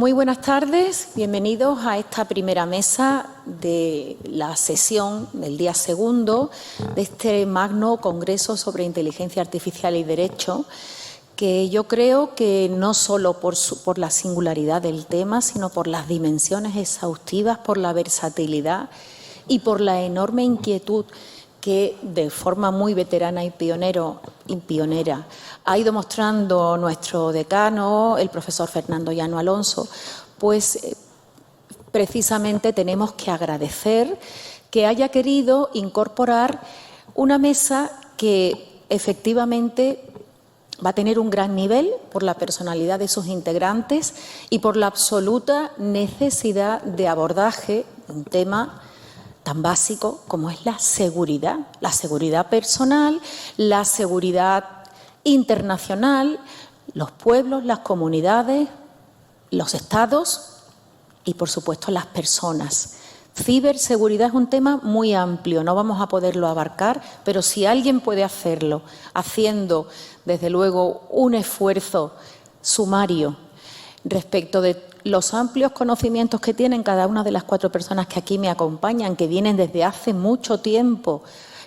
Muy buenas tardes, bienvenidos a esta primera mesa de la sesión del día segundo de este magno Congreso sobre Inteligencia Artificial y Derecho, que yo creo que no solo por la singularidad del tema, sino por las dimensiones exhaustivas, por la versatilidad y por la enorme inquietud que de forma muy veterana y pionera ha ido mostrando nuestro decano, el profesor Fernando Llano Alonso, pues precisamente tenemos que agradecer que haya querido incorporar una mesa que efectivamente va a tener un gran nivel por la personalidad de sus integrantes y por la absoluta necesidad de abordaje de un tema tan básico como es la seguridad personal, la seguridad internacional, los pueblos, las comunidades, los estados y, por supuesto, las personas. Ciberseguridad es un tema muy amplio, no vamos a poderlo abarcar, pero si alguien puede hacerlo, haciendo, desde luego, un esfuerzo sumario respecto de los amplios conocimientos que tienen cada una de las 4 personas que aquí me acompañan, que vienen desde hace mucho tiempo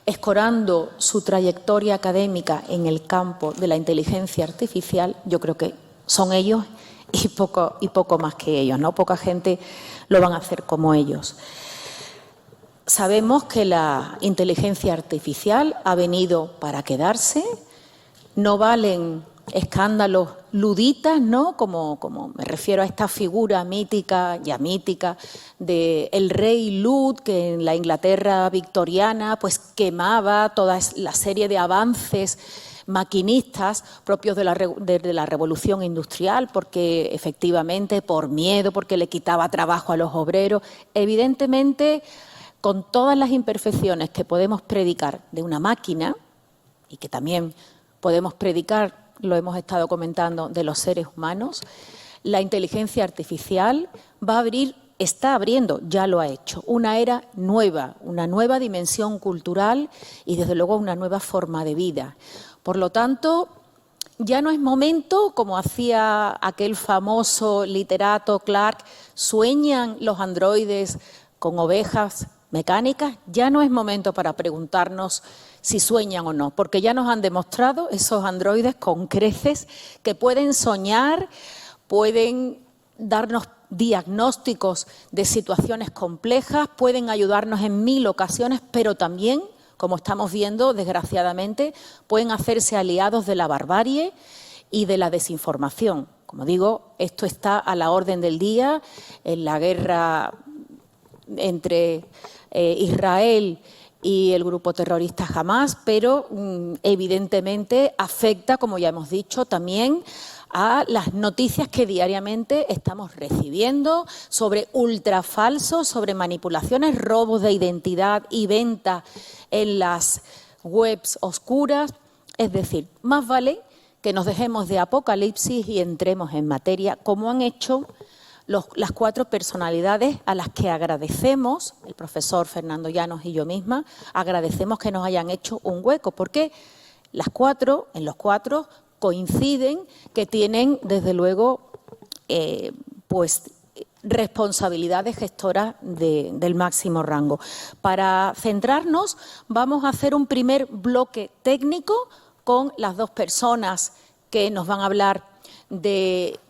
escorando su trayectoria académica en el campo de la inteligencia artificial, yo creo que son ellos y poco más que ellos, ¿no? Poca gente lo van a hacer como ellos. Sabemos que la inteligencia artificial ha venido para quedarse, no valen escándalos luditas, ¿no? Como me refiero a esta figura mítica de el rey Lud, que en la Inglaterra victoriana pues quemaba toda la serie de avances maquinistas propios de la Revolución Industrial, porque efectivamente por miedo, porque le quitaba trabajo a los obreros. Evidentemente, con todas las imperfecciones que podemos predicar de una máquina y que también podemos predicar, lo hemos estado comentando, de los seres humanos, la inteligencia artificial está abriendo, ya lo ha hecho, una era nueva, una nueva dimensión cultural y, desde luego, una nueva forma de vida. Por lo tanto, ya no es momento, como hacía aquel famoso literato Clarke, ¿sueñan los androides con ovejas mecánicas? Ya no es momento para preguntarnos si sueñan o no, porque ya nos han demostrado esos androides con creces que pueden soñar, pueden darnos diagnósticos de situaciones complejas, pueden ayudarnos en 1000 ocasiones, pero también, como estamos viendo, desgraciadamente, pueden hacerse aliados de la barbarie y de la desinformación. Como digo, esto está a la orden del día en la guerra entre Israel y el grupo terrorista Hamás, pero evidentemente afecta, como ya hemos dicho, también a las noticias que diariamente estamos recibiendo sobre ultrafalsos, sobre manipulaciones, robos de identidad y venta en las webs oscuras. Es decir, más vale que nos dejemos de apocalipsis y entremos en materia, como han hecho las 4 personalidades a las que agradecemos, el profesor Fernando Llanos y yo misma, agradecemos que nos hayan hecho un hueco, porque en los 4 coinciden que tienen, desde luego, pues responsabilidades gestoras del máximo rango. Para centrarnos, vamos a hacer un primer bloque técnico con las 2 personas que nos van a hablar de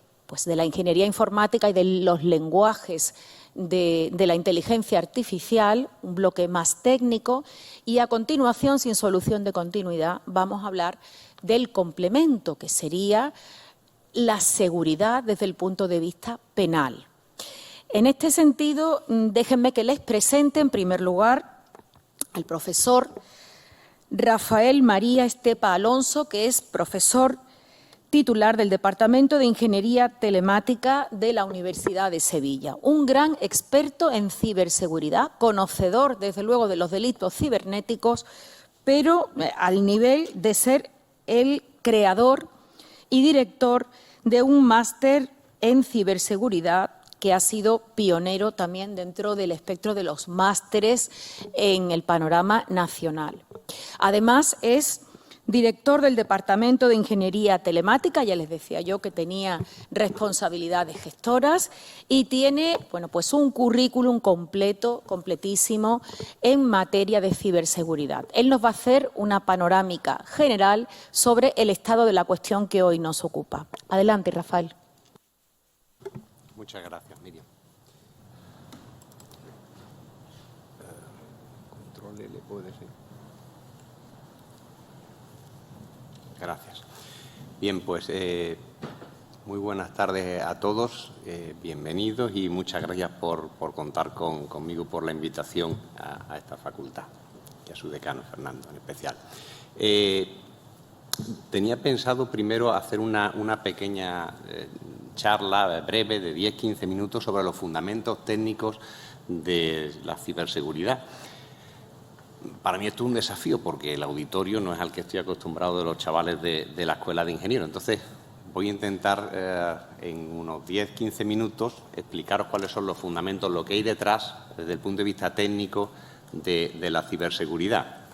la ingeniería informática y de los lenguajes de la inteligencia artificial, un bloque más técnico, y a continuación, sin solución de continuidad, vamos a hablar del complemento, que sería la seguridad desde el punto de vista penal. En este sentido, déjenme que les presente, en primer lugar, al profesor Rafael María Estepa Alonso, que es profesor titular del Departamento de Ingeniería Telemática de la Universidad de Sevilla. Un gran experto en ciberseguridad, conocedor, desde luego, de los delitos cibernéticos, pero al nivel de ser el creador y director de un máster en ciberseguridad que ha sido pionero también dentro del espectro de los másteres en el panorama nacional. Además, es director del Departamento de Ingeniería Telemática, ya les decía yo que tenía responsabilidades gestoras y tiene, bueno, pues un currículum completísimo en materia de ciberseguridad. Él nos va a hacer una panorámica general sobre el estado de la cuestión que hoy nos ocupa. Adelante, Rafael. Muchas gracias, Miriam. Control L puede ser. Gracias. Bien, pues muy buenas tardes a todos, bienvenidos y muchas gracias por contar conmigo, por la invitación a esta facultad y a su decano, Fernando, en especial. Tenía pensado primero hacer una pequeña charla breve de 10-15 minutos sobre los fundamentos técnicos de la ciberseguridad. Para mí esto es un desafío porque el auditorio no es al que estoy acostumbrado de los chavales de la Escuela de Ingenieros. Entonces, voy a intentar en unos 10-15 minutos explicaros cuáles son los fundamentos, lo que hay detrás desde el punto de vista técnico de la ciberseguridad.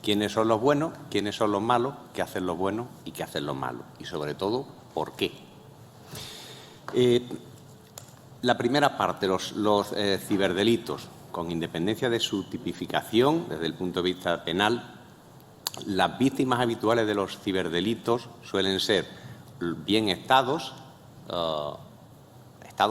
¿Quiénes son los buenos? ¿Quiénes son los malos? ¿Qué hacen los buenos y qué hacen los malos? Y, sobre todo, ¿por qué? La primera parte, los ciberdelitos. Con independencia de su tipificación desde el punto de vista penal, las víctimas habituales de los ciberdelitos suelen ser bien estados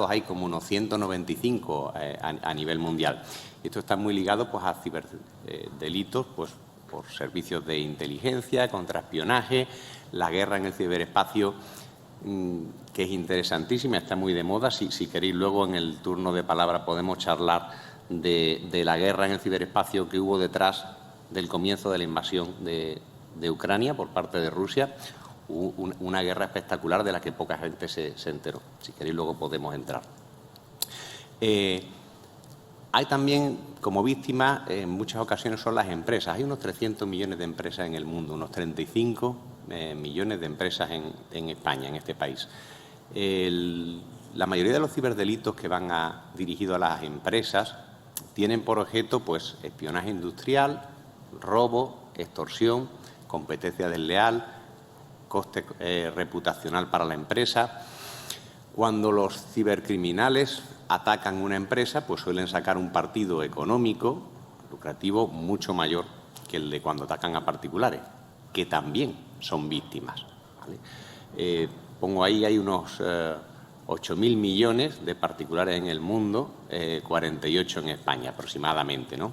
hay como unos 195 a nivel mundial. Esto está muy ligado pues, a ciberdelitos pues, por servicios de inteligencia, contraespionaje, la guerra en el ciberespacio, que es interesantísima, está muy de moda. Si queréis, luego en el turno de palabra podemos charlar de la guerra en el ciberespacio que hubo detrás del comienzo de la invasión de Ucrania por parte de Rusia. Una guerra espectacular de la que poca gente se enteró. Si queréis, luego podemos entrar. Hay también, como víctimas, en muchas ocasiones son las empresas. Hay unos 300 millones de empresas en el mundo, unos 35 millones de empresas en España, en este país. La mayoría de los ciberdelitos que van dirigidos a las empresas tienen por objeto pues, espionaje industrial, robo, extorsión, competencia desleal, coste reputacional para la empresa. Cuando los cibercriminales atacan una empresa, pues suelen sacar un partido económico, lucrativo, mucho mayor que el de cuando atacan a particulares, que también son víctimas, ¿vale? Pongo ahí, hay unos 8.000 millones de particulares en el mundo, 48 en España aproximadamente, ¿no?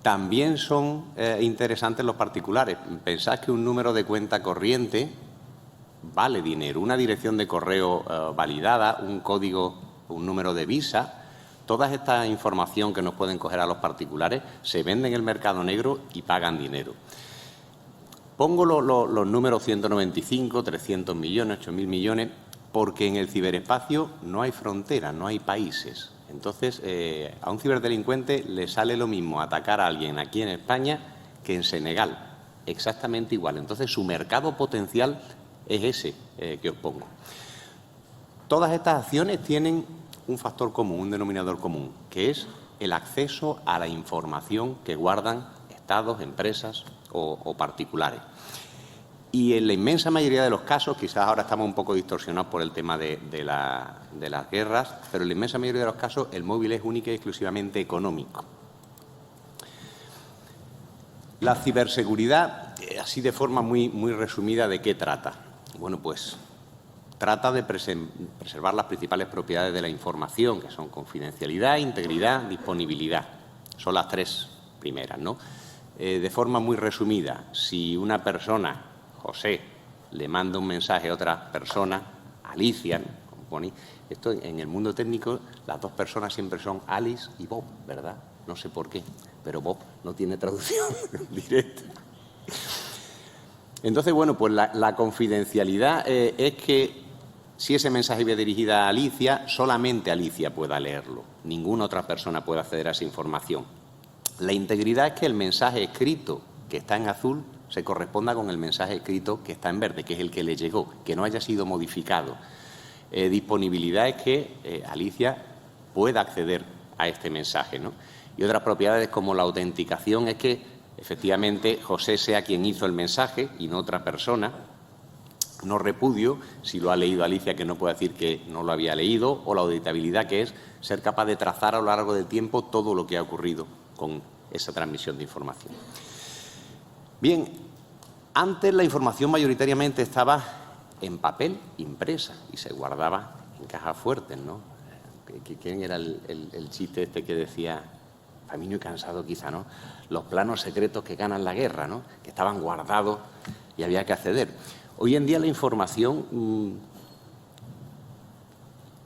También son interesantes los particulares. Pensad que un número de cuenta corriente vale dinero. Una dirección de correo validada, un código, un número de visa, toda esta información que nos pueden coger a los particulares se vende en el mercado negro y pagan dinero. Pongo los números 195, 300 millones, 8.000 millones, porque en el ciberespacio no hay fronteras, no hay países. Entonces, a un ciberdelincuente le sale lo mismo atacar a alguien aquí en España que en Senegal, exactamente igual. Entonces, su mercado potencial es ese que os pongo. Todas estas acciones tienen un factor común, un denominador común, que es el acceso a la información que guardan estados, empresas o particulares. Y en la inmensa mayoría de los casos, quizás ahora estamos un poco distorsionados por el tema de las guerras, pero en la inmensa mayoría de los casos el móvil es única y exclusivamente económico. La ciberseguridad, así de forma muy resumida, ¿de qué trata? Bueno, pues trata de preservar las principales propiedades de la información, que son confidencialidad, integridad, disponibilidad. Son las tres primeras, ¿no? De forma muy resumida, si una persona, José, le manda un mensaje a otra persona, Alicia, como ponéis, esto en el mundo técnico, las dos personas siempre son Alice y Bob, ¿verdad? No sé por qué, pero Bob no tiene traducción directa. Entonces, bueno, pues la confidencialidad es que si ese mensaje va dirigido a Alicia, solamente Alicia pueda leerlo. Ninguna otra persona puede acceder a esa información. La integridad es que el mensaje escrito que está en azul se corresponda con el mensaje escrito que está en verde, que es el que le llegó, que no haya sido modificado. Disponibilidad es que Alicia pueda acceder a este mensaje, ¿no? Y otras propiedades como la autenticación es que efectivamente José sea quien hizo el mensaje y no otra persona. No repudio si lo ha leído Alicia, que no puede decir que no lo había leído, o la auditabilidad, que es ser capaz de trazar a lo largo del tiempo todo lo que ha ocurrido con esa transmisión de información. Bien, antes la información mayoritariamente estaba en papel, impresa, y se guardaba en cajas fuertes, ¿no? ¿Quién era el chiste este que decía, Famiño y Cansado quizá, ¿no? Los planos secretos que ganan la guerra, ¿no? Que estaban guardados y había que acceder. Hoy en día la información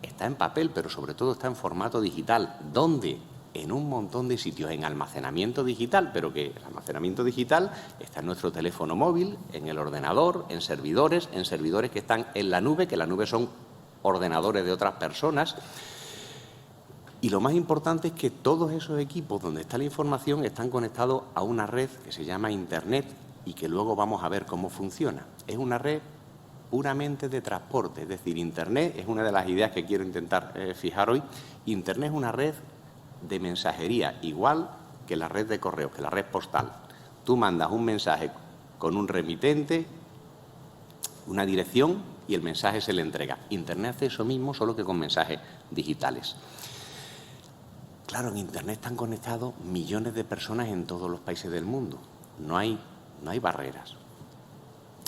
está en papel, pero sobre todo está en formato digital, donde en un montón de sitios en almacenamiento digital, pero que el almacenamiento digital está en nuestro teléfono móvil, en el ordenador, en servidores que están en la nube, que la nube son ordenadores de otras personas. Y lo más importante es que todos esos equipos donde está la información están conectados a una red que se llama Internet y que luego vamos a ver cómo funciona. Es una red puramente de transporte, es decir, Internet es una de las ideas que quiero intentar fijar hoy. Internet es una red de mensajería, igual que la red de correos, que la red postal. Tú mandas un mensaje con un remitente, una dirección y el mensaje se le entrega. Internet hace eso mismo, solo que con mensajes digitales. Claro, en Internet están conectados millones de personas en todos los países del mundo. No hay barreras.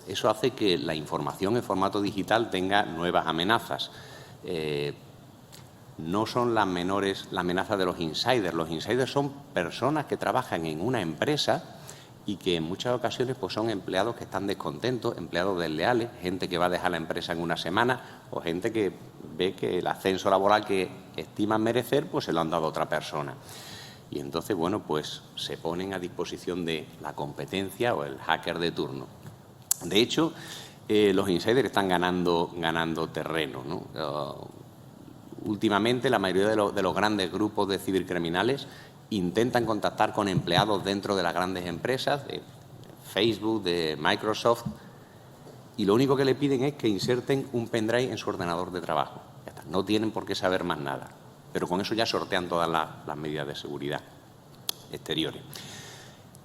Eso hace que la información en formato digital tenga nuevas amenazas. No son las menores la amenaza de los insiders. Los insiders son personas que trabajan en una empresa y que en muchas ocasiones pues, son empleados que están descontentos, empleados desleales, gente que va a dejar la empresa en una semana o gente que ve que el ascenso laboral que estiman merecer pues se lo han dado a otra persona. Y entonces, bueno, pues se ponen a disposición de la competencia o el hacker de turno. De hecho, los insiders están ganando terreno, ¿no? Últimamente, la mayoría de los grandes grupos de cibercriminales intentan contactar con empleados dentro de las grandes empresas, de Facebook, de Microsoft, y lo único que le piden es que inserten un pendrive en su ordenador de trabajo. Ya está. No tienen por qué saber más nada, pero con eso ya sortean todas las medidas de seguridad exteriores.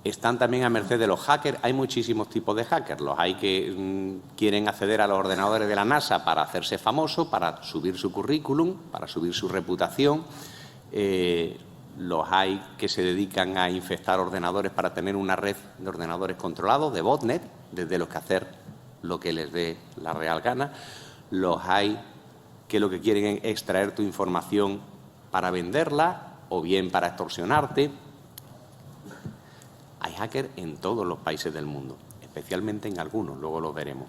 Están también a merced de los hackers. Hay muchísimos tipos de hackers. Los hay que quieren acceder a los ordenadores de la NASA para hacerse famosos, para subir su currículum, para subir su reputación. Los hay que se dedican a infectar ordenadores para tener una red de ordenadores controlados, de botnet, desde los que hacer lo que les dé la real gana. Los hay que lo que quieren es extraer tu información para venderla o bien para extorsionarte. Hay hackers en todos los países del mundo, especialmente en algunos, luego los veremos.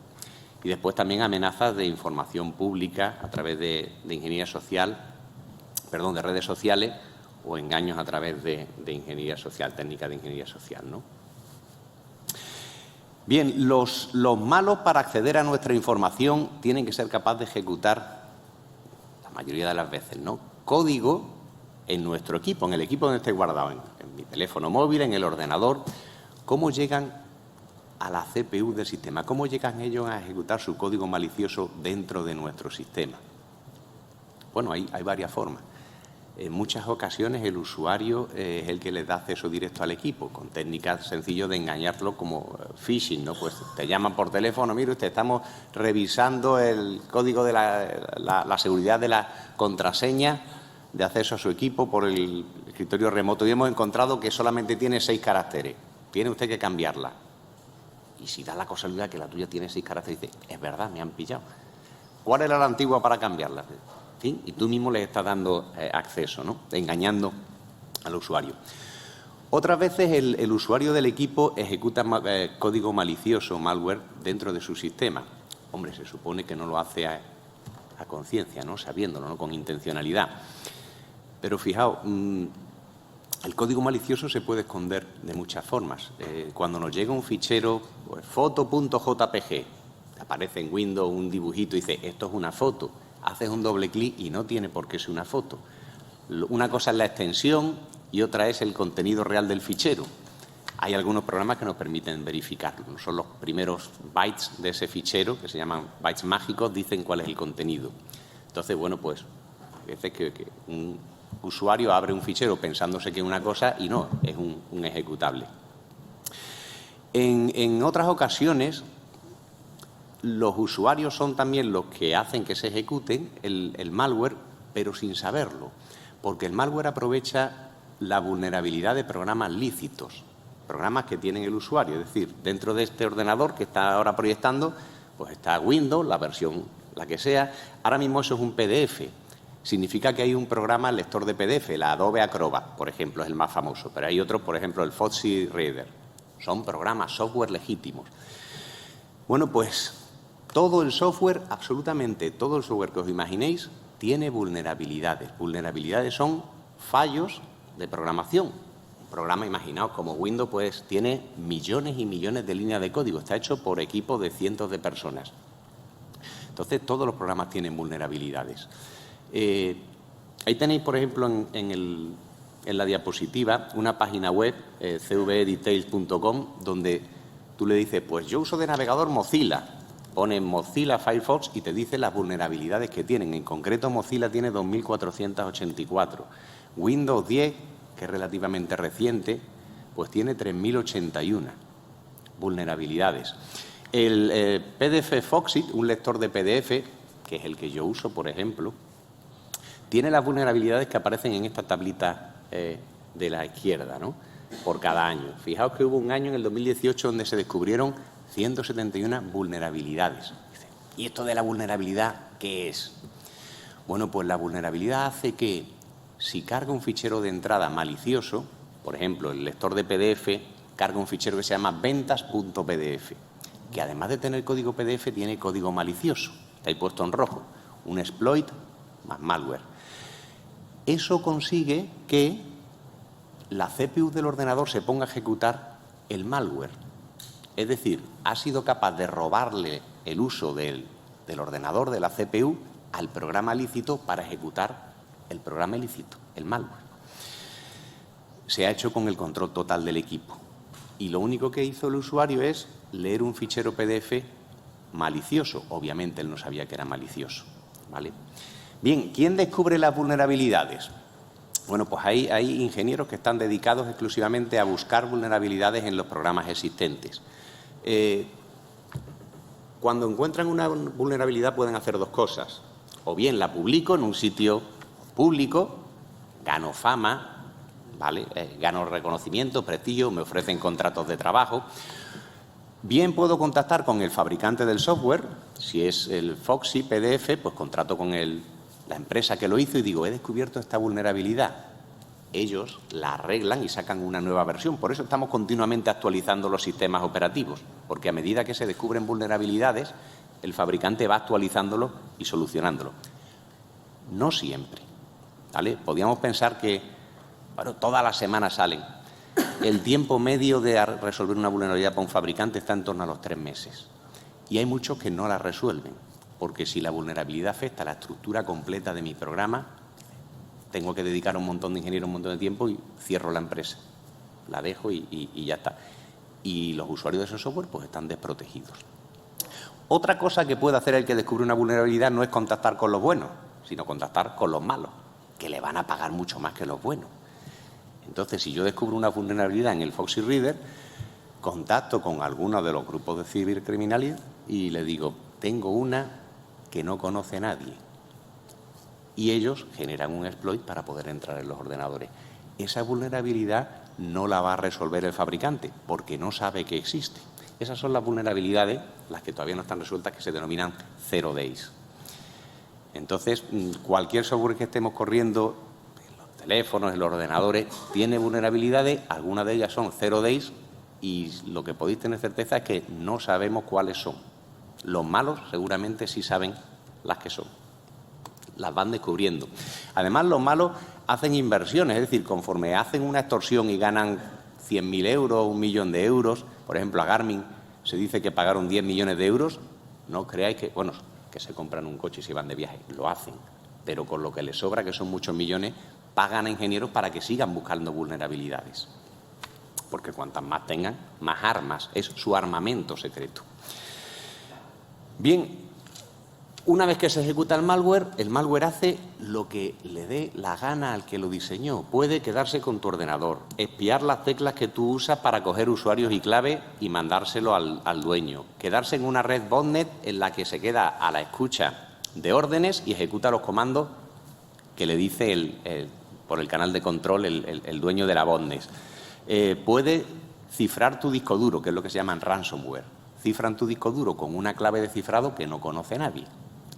Y después también amenazas de información pública a través de ingeniería social, de redes sociales o engaños a través de ingeniería social, técnicas de ingeniería social, ¿no? Bien, los malos para acceder a nuestra información tienen que ser capaces de ejecutar, la mayoría de las veces, ¿no?, código en nuestro equipo, en el equipo donde esté guardado, en mi teléfono móvil, en el ordenador. ¿Cómo llegan a la CPU del sistema? ¿Cómo llegan ellos a ejecutar su código malicioso dentro de nuestro sistema? Bueno, hay varias formas. En muchas ocasiones el usuario es el que les da acceso directo al equipo, con técnicas sencillas de engañarlo como phishing, ¿no? Pues te llaman por teléfono, mire usted, estamos revisando el código de la seguridad de la contraseña de acceso a su equipo por el escritorio remoto y hemos encontrado que solamente tiene 6 caracteres. Tiene usted que cambiarla. Y si da la casualidad que la tuya tiene 6 caracteres, dice, es verdad, me han pillado. ¿Cuál era la antigua para cambiarla? ¿Sí? Y tú mismo le estás dando acceso, ¿no?, engañando al usuario. Otras veces el usuario del equipo ejecuta código malicioso, malware, dentro de su sistema. Hombre, se supone que no lo hace a conciencia, ¿no?, sabiéndolo, ¿no?, con intencionalidad. Pero fijaos, el código malicioso se puede esconder de muchas formas. Cuando nos llega un fichero, pues, foto.jpg, aparece en Windows un dibujito y dice, esto es una foto. Haces un doble clic y no tiene por qué ser una foto. Una cosa es la extensión y otra es el contenido real del fichero. Hay algunos programas que nos permiten verificarlo. Son los primeros bytes de ese fichero, que se llaman bytes mágicos, dicen cuál es el contenido. Entonces, bueno, pues, a veces que un usuario abre un fichero pensándose que es una cosa y no, es un ejecutable. En otras ocasiones, los usuarios son también los que hacen que se ejecuten el malware, pero sin saberlo, porque el malware aprovecha la vulnerabilidad de programas lícitos, programas que tienen el usuario. Es decir, dentro de este ordenador que está ahora proyectando, pues está Windows, la versión la que sea. Ahora mismo eso es un PDF. Significa que hay un programa lector de PDF, la Adobe Acrobat, por ejemplo, es el más famoso, pero hay otros, por ejemplo, el Foxy Reader. Son programas, software legítimos. Bueno, pues todo el software, absolutamente todo el software que os imaginéis, tiene vulnerabilidades. Vulnerabilidades son fallos de programación. Un programa, imaginaos, como Windows, pues tiene millones y millones de líneas de código. Está hecho por equipos de cientos de personas. Entonces, todos los programas tienen vulnerabilidades. Ahí tenéis, por ejemplo, en la diapositiva, una página web, cvedetails.com, donde tú le dices, pues yo uso de navegador Mozilla. Pone Mozilla Firefox y te dice las vulnerabilidades que tienen. En concreto, Mozilla tiene 2.484. Windows 10, que es relativamente reciente, pues tiene 3.081 vulnerabilidades. El PDF Foxit, un lector de PDF, que es el que yo uso, por ejemplo, tiene las vulnerabilidades que aparecen en esta tablita de la izquierda, ¿no? Por cada año. Fijaos que hubo un año, en el 2018, donde se descubrieron 171 vulnerabilidades. ¿Y esto de la vulnerabilidad qué es? Bueno, pues la vulnerabilidad hace que, si carga un fichero de entrada malicioso, por ejemplo, el lector de PDF carga un fichero que se llama ventas.pdf, que además de tener código PDF, tiene código malicioso. Está ahí puesto en rojo. Un exploit más malware. Eso consigue que la CPU del ordenador se ponga a ejecutar el malware. Es decir, ha sido capaz de robarle el uso del ordenador, de la CPU, al programa lícito para ejecutar el programa ilícito, el malware. Se ha hecho con el control total del equipo. Y lo único que hizo el usuario es leer un fichero PDF malicioso. Obviamente él no sabía que era malicioso, ¿vale? Bien, ¿quién descubre las vulnerabilidades? Bueno, pues hay ingenieros que están dedicados exclusivamente a buscar vulnerabilidades en los programas existentes. Cuando encuentran una vulnerabilidad pueden hacer dos cosas. O bien la publico en un sitio público, gano fama, ¿vale? Gano reconocimiento, prestigio, me ofrecen contratos de trabajo. Bien puedo contactar con el fabricante del software. Si es el Foxy PDF, pues contrato con la empresa que lo hizo y digo, he descubierto esta vulnerabilidad. Ellos la arreglan y sacan una nueva versión. Por eso estamos continuamente actualizando los sistemas operativos, porque a medida que se descubren vulnerabilidades, el fabricante va actualizándolo y solucionándolo. No siempre, ¿vale? Podríamos pensar que, bueno, todas las semanas salen. El tiempo medio de resolver una vulnerabilidad para un fabricante está en torno a los 3 meses. Y hay muchos que no la resuelven, porque si la vulnerabilidad afecta a la estructura completa de mi programa, tengo que dedicar a un montón de ingenieros un montón de tiempo y cierro la empresa. La dejo y ya está. Y los usuarios de ese software pues están desprotegidos. Otra cosa que puede hacer el que descubre una vulnerabilidad no es contactar con los buenos, sino contactar con los malos, que le van a pagar mucho más que los buenos. Entonces, si yo descubro una vulnerabilidad en el Foxy Reader, contacto con alguno de los grupos de cibercriminalidad y le digo, tengo una que no conoce nadie. Y ellos generan un exploit para poder entrar en los ordenadores. Esa vulnerabilidad no la va a resolver el fabricante, porque no sabe que existe. Esas son las vulnerabilidades, las que todavía no están resueltas, que se denominan zero days. Entonces, cualquier software que estemos corriendo, en los teléfonos, en los ordenadores, tiene vulnerabilidades, algunas de ellas son zero days, y lo que podéis tener certeza es que no sabemos cuáles son. Los malos seguramente sí saben las que son. Las van descubriendo. Además, los malos hacen inversiones, es decir, conforme hacen una extorsión y ganan 100.000 euros, 1 millón de euros, por ejemplo, a Garmin se dice que pagaron 10 millones de euros, no creáis que, bueno, que se compran un coche y se van de viaje, lo hacen, pero con lo que les sobra, que son muchos millones, pagan a ingenieros para que sigan buscando vulnerabilidades. Porque cuantas más tengan, más armas, es su armamento secreto. Bien, Una vez que se ejecuta el malware hace lo que le dé la gana al que lo diseñó. Puede quedarse con tu ordenador, espiar las teclas que tú usas para coger usuarios y clave y mandárselo al dueño. Quedarse en una red botnet en la que se queda a la escucha de órdenes y ejecuta los comandos que le dice por el canal de control el dueño de la botnet. Puede cifrar tu disco duro, que es lo que se llama ransomware. Cifran tu disco duro con una clave de cifrado que no conoce nadie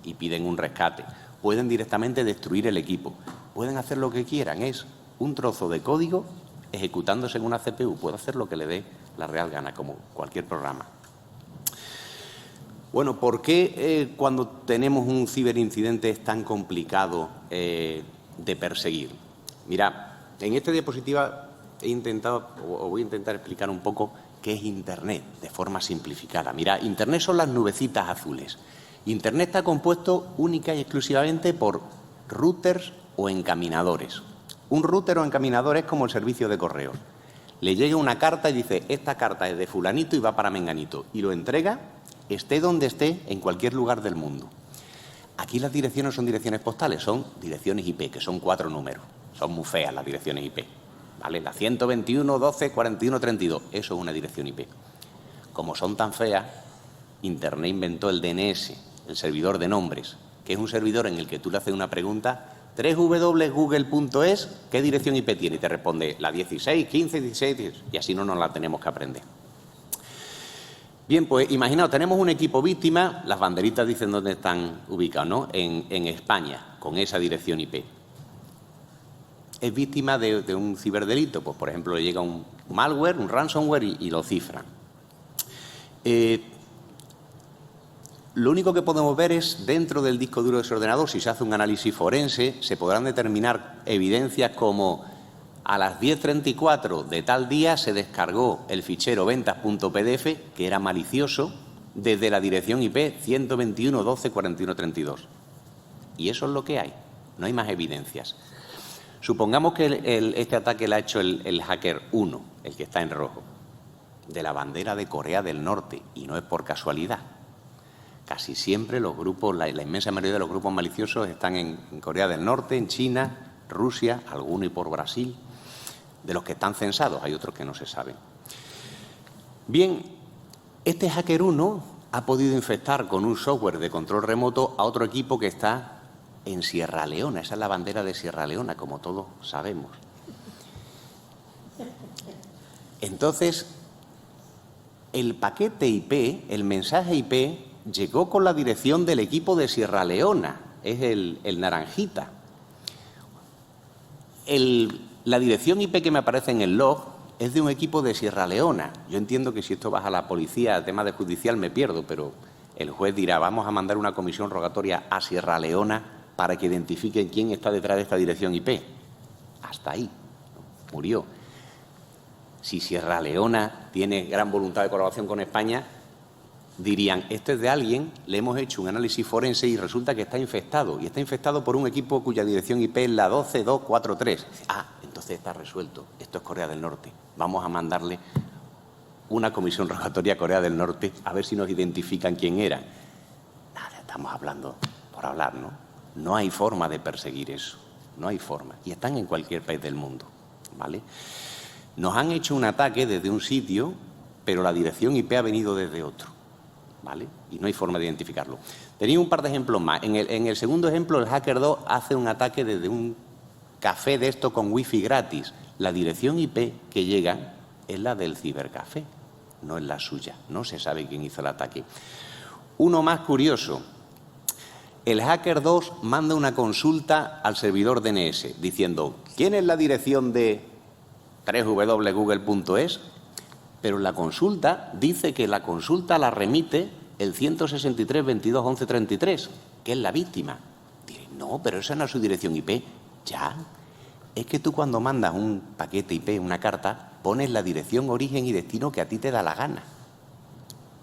y piden un rescate. Pueden directamente destruir el equipo. Pueden hacer lo que quieran. Es un trozo de código ejecutándose en una CPU. Puede hacer lo que le dé la real gana, como cualquier programa. Bueno, ¿por qué cuando tenemos un ciberincidente es tan complicado de perseguir? Mira, en esta diapositiva voy a intentar explicar un poco qué es Internet de forma simplificada. Mira, Internet son las nubecitas azules. Internet está compuesto única y exclusivamente por routers o encaminadores. Un router o encaminador es como el servicio de correos. Le llega una carta y dice, esta carta es de fulanito y va para menganito. Y lo entrega, esté donde esté, en cualquier lugar del mundo. Aquí las direcciones son direcciones postales, son direcciones IP, que son 4 números. Son muy feas las direcciones IP. ¿Vale? La 121, 12, 41, 32. Eso es una dirección IP. Como son tan feas, Internet inventó el DNS, el servidor de nombres, que es un servidor en el que tú le haces una pregunta, www.google.es, ¿qué dirección IP tiene? Y te responde la 16, 15, 16, y así no nos la tenemos que aprender. Bien, pues imaginaos, tenemos un equipo víctima, las banderitas dicen dónde están ubicados, ¿no? En España, con esa dirección IP. Es víctima de un ciberdelito, pues por ejemplo le llega un malware, un ransomware y lo cifran. Lo único que podemos ver es, dentro del disco duro de ese ordenador, si se hace un análisis forense, se podrán determinar evidencias como a las 10:34 de tal día se descargó el fichero ventas.pdf, que era malicioso, desde la dirección IP 121.12.41.32. Y eso es lo que hay, no hay más evidencias. Supongamos que este ataque lo ha hecho el hacker 1, el que está en rojo, de la bandera de Corea del Norte, y no es por casualidad. Casi siempre los grupos, la inmensa mayoría de los grupos maliciosos están en Corea del Norte, en China, Rusia, alguno y por Brasil. De los que están censados, hay otros que no se saben. Bien, este hacker 1 ha podido infectar con un software de control remoto a otro equipo que está en Sierra Leona. Esa es la bandera de Sierra Leona, como todos sabemos. Entonces, el paquete IP, el mensaje IP, llegó con la dirección del equipo de Sierra Leona, es el naranjita. La dirección IP que me aparece en el log es de un equipo de Sierra Leona. Yo entiendo que si esto vas a la policía, tema de judicial, me pierdo, pero el juez dirá, vamos a mandar una comisión rogatoria a Sierra Leona para que identifiquen quién está detrás de esta dirección IP. Hasta ahí. Murió. Si Sierra Leona tiene gran voluntad de colaboración con España, dirían, esto es de alguien, le hemos hecho un análisis forense y resulta que está infectado. Y está infectado por un equipo cuya dirección IP es la 12.243. Entonces está resuelto. Esto es Corea del Norte. Vamos a mandarle una comisión rogatoria a Corea del Norte a ver si nos identifican quién era. Nada, estamos hablando por hablar, ¿no? No hay forma de perseguir eso. No hay forma. Y están en cualquier país del mundo, ¿vale? Nos han hecho un ataque desde un sitio, pero la dirección IP ha venido desde otro, ¿vale? Y no hay forma de identificarlo. Tenía un par de ejemplos más. En el segundo ejemplo, el hacker 2 hace un ataque desde un café de esto con wifi gratis. La dirección IP que llega es la del cibercafé, no es la suya. No se sabe quién hizo el ataque. Uno más curioso. El hacker 2 manda una consulta al servidor DNS diciendo, ¿quién es la dirección de www.google.es? Pero la consulta dice que la consulta la remite el 163.22.11.33, que es la víctima. Diré, no, pero esa no es su dirección IP. Ya, es que tú cuando mandas un paquete IP, una carta, pones la dirección, origen y destino que a ti te da la gana.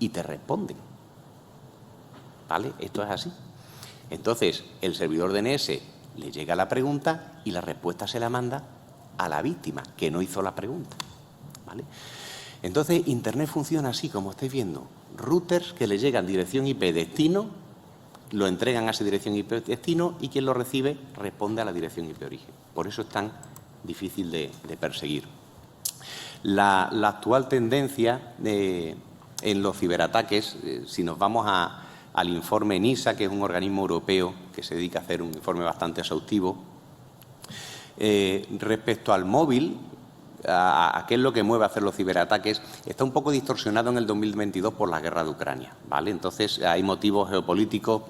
Y te responden. ¿Vale? Esto es así. Entonces, el servidor DNS le llega la pregunta y la respuesta se la manda a la víctima, que no hizo la pregunta. ¿Vale? Entonces, Internet funciona así, como estáis viendo. Routers que le llegan dirección IP destino, lo entregan a esa dirección IP destino y quien lo recibe responde a la dirección IP origen. Por eso es tan difícil de perseguir. La actual tendencia en los ciberataques, si nos vamos al informe NISA, que es un organismo europeo que se dedica a hacer un informe bastante exhaustivo, respecto al móvil, a qué es lo que mueve a hacer los ciberataques, está un poco distorsionado en el 2022 por la guerra de Ucrania, ¿vale? Entonces, hay motivos geopolíticos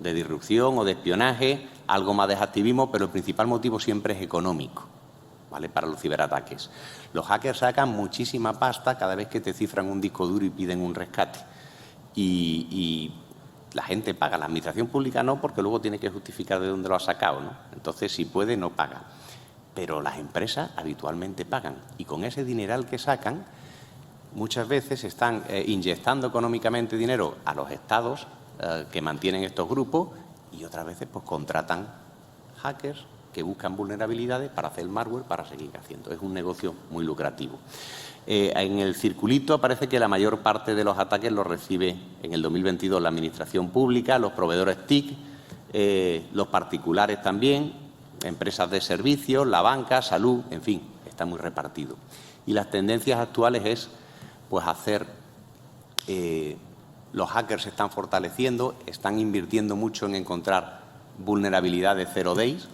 de disrupción o de espionaje, algo más de activismo, pero el principal motivo siempre es económico, ¿vale?, para los ciberataques. Los hackers sacan muchísima pasta cada vez que te cifran un disco duro y piden un rescate. Y la gente paga, la administración pública no, porque luego tiene que justificar de dónde lo ha sacado, ¿no? Entonces, si puede, no paga. Pero las empresas habitualmente pagan. Y con ese dineral que sacan, muchas veces están inyectando económicamente dinero a los estados que mantienen estos grupos y otras veces pues contratan hackers que buscan vulnerabilidades para hacer el malware para seguir haciendo. Es un negocio muy lucrativo. En el circulito aparece que la mayor parte de los ataques los recibe en el 2022 la administración pública, los proveedores TIC, los particulares también, empresas de servicios, la banca, salud, en fin, está muy repartido. Y las tendencias actuales es pues hacer, los hackers se están fortaleciendo, están invirtiendo mucho en encontrar vulnerabilidades 0 days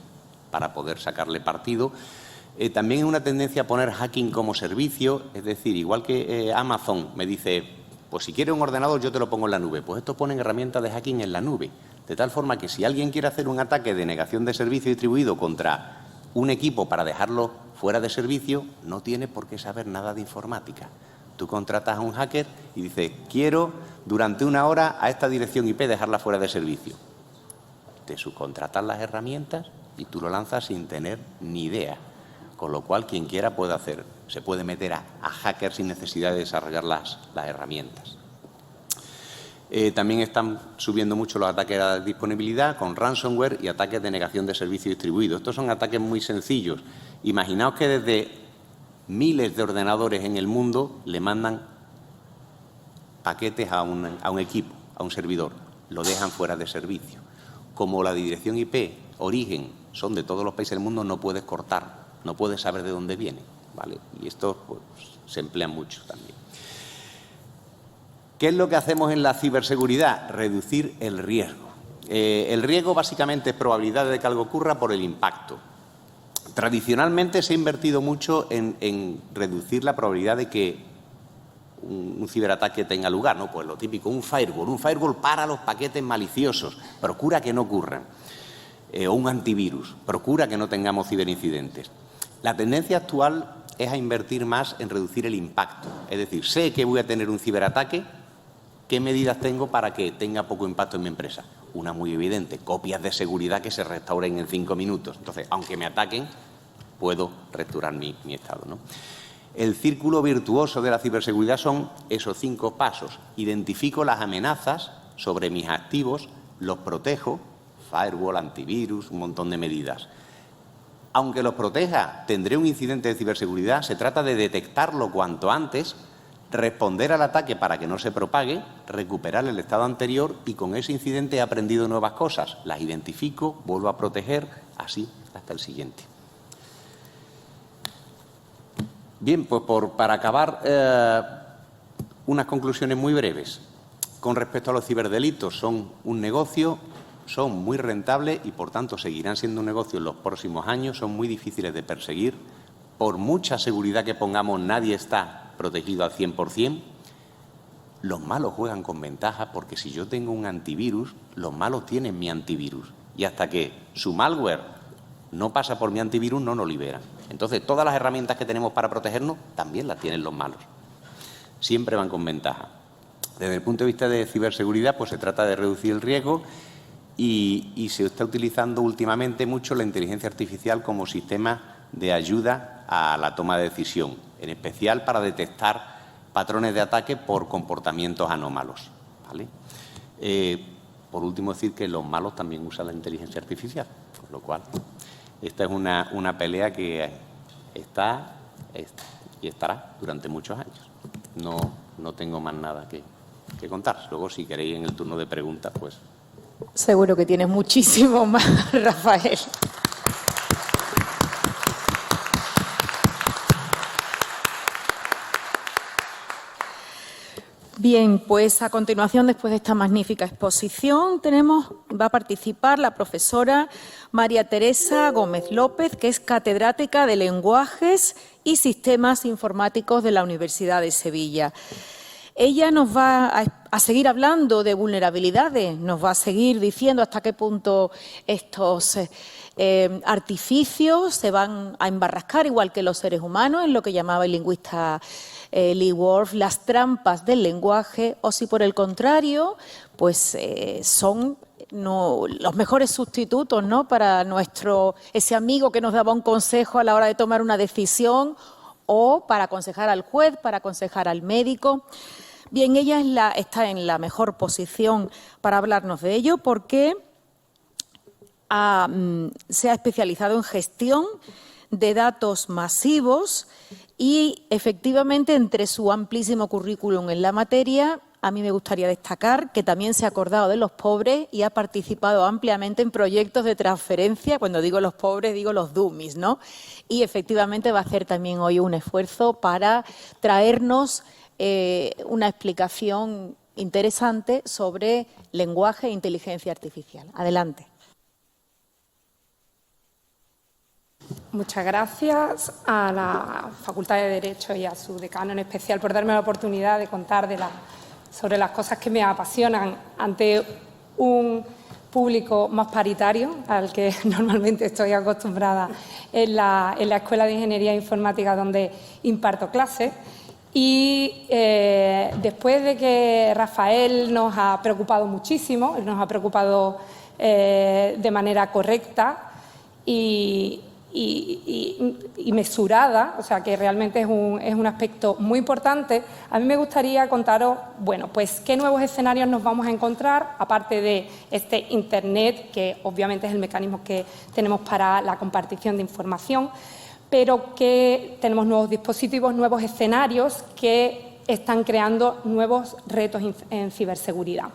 para poder sacarle partido. También es una tendencia a poner hacking como servicio, es decir, igual que Amazon me dice, pues si quieres un ordenador yo te lo pongo en la nube, pues estos ponen herramientas de hacking en la nube, de tal forma que si alguien quiere hacer un ataque de negación de servicio distribuido contra un equipo para dejarlo fuera de servicio, no tiene por qué saber nada de informática. Tú contratas a un hacker y dices, quiero durante 1 hora a esta dirección IP dejarla fuera de servicio. Te subcontratas las herramientas y tú lo lanzas sin tener ni idea. Con lo cual, quien quiera puede hacer, se puede meter a hackers sin necesidad de desarrollar las herramientas. También están subiendo mucho los ataques a la disponibilidad con ransomware y ataques de negación de servicio distribuido. Estos son ataques muy sencillos. Imaginaos que desde miles de ordenadores en el mundo le mandan paquetes a un equipo, a un servidor, lo dejan fuera de servicio. Como la dirección IP, origen, son de todos los países del mundo, no puedes cortar. No puedes saber de dónde viene, ¿vale? Y esto pues, se emplea mucho también. ¿Qué es lo que hacemos en la ciberseguridad? Reducir el riesgo. El riesgo básicamente es probabilidad de que algo ocurra por el impacto. Tradicionalmente se ha invertido mucho en reducir la probabilidad de que un ciberataque tenga lugar, ¿no? Pues lo típico, un firewall para los paquetes maliciosos, procura que no ocurran. O un antivirus, procura que no tengamos ciberincidentes. La tendencia actual es a invertir más en reducir el impacto. Es decir, sé que voy a tener un ciberataque, ¿qué medidas tengo para que tenga poco impacto en mi empresa? Una muy evidente, copias de seguridad que se restauren en 5 minutos. Entonces, aunque me ataquen, puedo restaurar mi estado, ¿no? El círculo virtuoso de la ciberseguridad son esos 5 pasos. Identifico las amenazas sobre mis activos, los protejo, firewall, antivirus, un montón de medidas. Aunque los proteja, tendré un incidente de ciberseguridad, se trata de detectarlo cuanto antes, responder al ataque para que no se propague, recuperar el estado anterior y con ese incidente he aprendido nuevas cosas, las identifico, vuelvo a proteger, así hasta el siguiente. Bien, pues para acabar, unas conclusiones muy breves. Con respecto a los ciberdelitos, son un negocio, son muy rentables y, por tanto, seguirán siendo un negocio en los próximos años, son muy difíciles de perseguir. Por mucha seguridad que pongamos, nadie está protegido al 100%. Los malos juegan con ventaja porque si yo tengo un antivirus, los malos tienen mi antivirus. Y hasta que su malware no pasa por mi antivirus, no nos liberan. Entonces, todas las herramientas que tenemos para protegernos también las tienen los malos. Siempre van con ventaja. Desde el punto de vista de ciberseguridad, pues se trata de reducir el riesgo y se está utilizando últimamente mucho la inteligencia artificial como sistema de ayuda a la toma de decisión, en especial para detectar patrones de ataque por comportamientos anómalos, ¿vale? Por último, decir que los malos también usan la inteligencia artificial, con lo cual esta es una pelea que está y estará durante muchos años. No tengo más nada que contar. Luego, si queréis en el turno de preguntas, pues Seguro que tienes muchísimo más, Rafael. Bien, pues a continuación, después de esta magnífica exposición, va a participar la profesora María Teresa Gómez López, que es catedrática de Lenguajes y Sistemas Informáticos de la Universidad de Sevilla. Ella nos va a seguir hablando de vulnerabilidades, nos va a seguir diciendo hasta qué punto estos artificios se van a embarrascar, igual que los seres humanos, en lo que llamaba el lingüista Lee Worf, las trampas del lenguaje, o si por el contrario, pues son los mejores sustitutos, ¿no?, para ese amigo que nos daba un consejo a la hora de tomar una decisión, o para aconsejar al juez, para aconsejar al médico. Bien, ella está en la mejor posición para hablarnos de ello porque se ha especializado en gestión de datos masivos y, efectivamente, entre su amplísimo currículum en la materia, a mí me gustaría destacar que también se ha acordado de los pobres y ha participado ampliamente en proyectos de transferencia. Cuando digo los pobres, digo los dummies, ¿no? Y, efectivamente, va a hacer también hoy un esfuerzo para traernos una explicación interesante sobre lenguaje e inteligencia artificial. Adelante. Muchas gracias a la Facultad de Derecho y a su decano en especial por darme la oportunidad de contar sobre las cosas que me apasionan ante un público más paritario al que normalmente estoy acostumbrada en la Escuela de Ingeniería Informática donde imparto clases. Y después de que Rafael nos ha preocupado muchísimo, nos ha preocupado de manera correcta y mesurada, o sea que realmente es un aspecto muy importante, a mí me gustaría contaros, bueno, pues qué nuevos escenarios nos vamos a encontrar, aparte de este Internet, que obviamente es el mecanismo que tenemos para la compartición de información, pero que tenemos nuevos dispositivos, nuevos escenarios que están creando nuevos retos en ciberseguridad.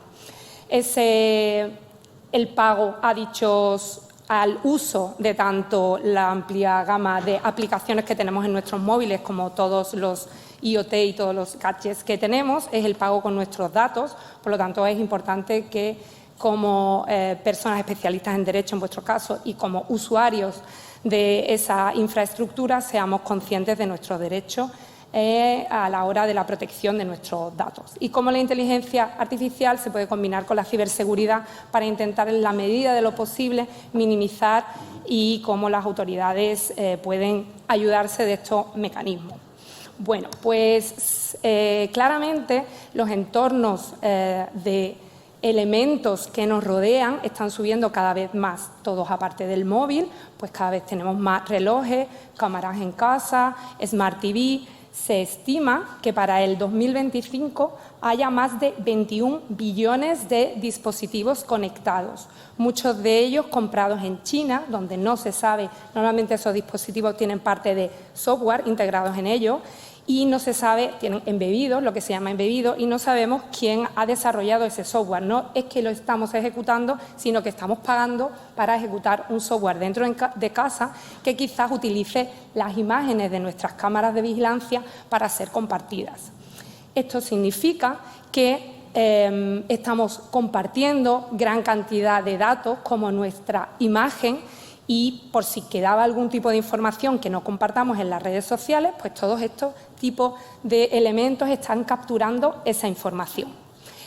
El pago a dichos al uso de tanto la amplia gama de aplicaciones que tenemos en nuestros móviles como todos los IoT y todos los gadgets que tenemos, es el pago con nuestros datos. Por lo tanto, es importante que como personas especialistas en derecho, en vuestro caso, y como usuarios de esa infraestructura, seamos conscientes de nuestros derechos a la hora de la protección de nuestros datos. Y cómo la inteligencia artificial se puede combinar con la ciberseguridad para intentar, en la medida de lo posible, minimizar y cómo las autoridades pueden ayudarse de estos mecanismos. Bueno, pues claramente los entornos de elementos que nos rodean están subiendo cada vez más. Todos, aparte del móvil, pues cada vez tenemos más relojes, cámaras en casa, Smart TV. Se estima que para el 2025 haya más de 21 billones de dispositivos conectados, muchos de ellos comprados en China, donde no se sabe, normalmente esos dispositivos tienen parte de software integrados en ellos, y no se sabe, tienen embebidos, lo que se llama embebido, y no sabemos quién ha desarrollado ese software. No es que lo estamos ejecutando, sino que estamos pagando para ejecutar un software dentro de casa que quizás utilice las imágenes de nuestras cámaras de vigilancia para ser compartidas. Esto significa que estamos compartiendo gran cantidad de datos como nuestra imagen, y por si quedaba algún tipo de información que no compartamos en las redes sociales, pues todos estos tipos de elementos están capturando esa información.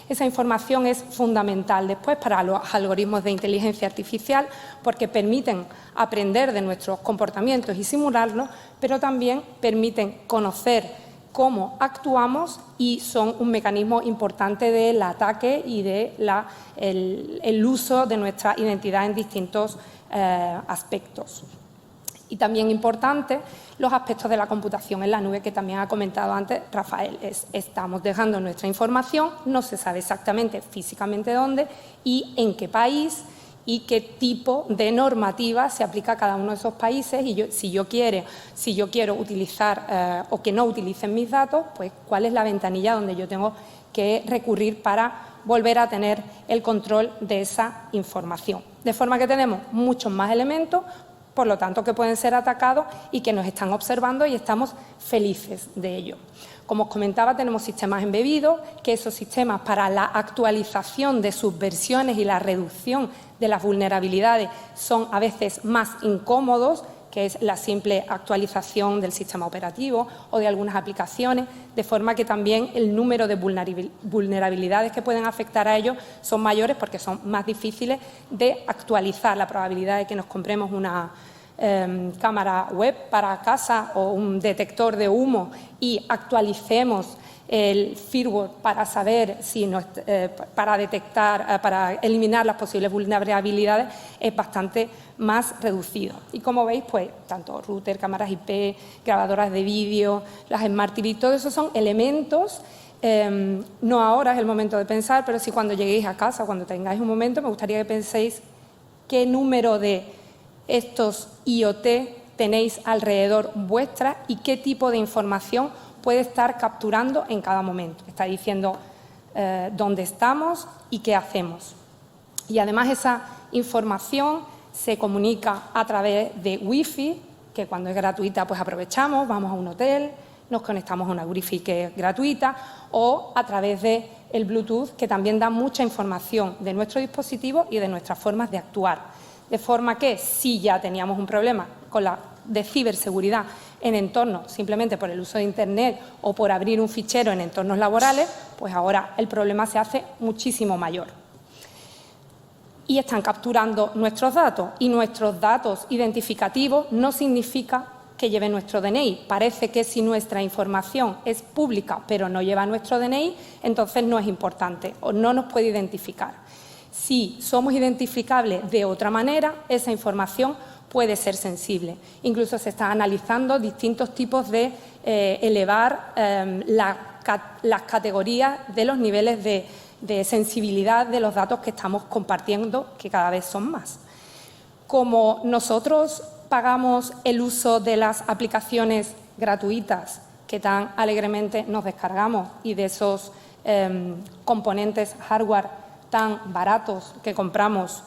Esa información es fundamental después para los algoritmos de inteligencia artificial porque permiten aprender de nuestros comportamientos y simularlos, pero también permiten conocer cómo actuamos y son un mecanismo importante del ataque y del uso de nuestra identidad en distintos aspectos. Y también importante los aspectos de la computación en la nube que también ha comentado antes Rafael. Estamos dejando nuestra información, no se sabe exactamente físicamente dónde y en qué país y qué tipo de normativa se aplica a cada uno de esos países y si yo quiero utilizar o que no utilicen mis datos, pues cuál es la ventanilla donde yo tengo que recurrir para volver a tener el control de esa información. De forma que tenemos muchos más elementos, por lo tanto, que pueden ser atacados y que nos están observando y estamos felices de ello. Como os comentaba, tenemos sistemas embebidos, que esos sistemas para la actualización de sus versiones y la reducción de las vulnerabilidades son a veces más incómodos, que es la simple actualización del sistema operativo o de algunas aplicaciones, de forma que también el número de vulnerabilidades que pueden afectar a ellos son mayores porque son más difíciles de actualizar. La probabilidad de que nos compremos una cámara web para casa o un detector de humo y actualicemos el firmware para saber si para detectar, para eliminar las posibles vulnerabilidades es bastante más reducido. Y como veis, pues tanto router, cámaras IP, grabadoras de vídeo, las Smart TV, todo eso son elementos. No ahora es el momento de pensar, pero sí cuando lleguéis a casa, cuando tengáis un momento, me gustaría que penséis qué número de estos IoT tenéis alrededor vuestra y qué tipo de información puede estar capturando en cada momento. Está diciendo dónde estamos y qué hacemos. Y además esa información se comunica a través de Wi-Fi, que cuando es gratuita pues aprovechamos, vamos a un hotel, nos conectamos a una Wi-Fi que es gratuita, o a través del Bluetooth, que también da mucha información de nuestro dispositivo y de nuestras formas de actuar. De forma que si ya teníamos un problema de ciberseguridad en entornos, simplemente por el uso de Internet o por abrir un fichero en entornos laborales, pues ahora el problema se hace muchísimo mayor. Y están capturando nuestros datos, y nuestros datos identificativos no significa que lleve nuestro DNI. Parece que si nuestra información es pública pero no lleva nuestro DNI, entonces no es importante o no nos puede identificar. Si somos identificables de otra manera, esa información puede ser sensible. Incluso se están analizando distintos tipos de elevar las categorías de los niveles de sensibilidad de los datos que estamos compartiendo, que cada vez son más. Como nosotros pagamos el uso de las aplicaciones gratuitas que tan alegremente nos descargamos y de esos componentes hardware tan baratos que compramos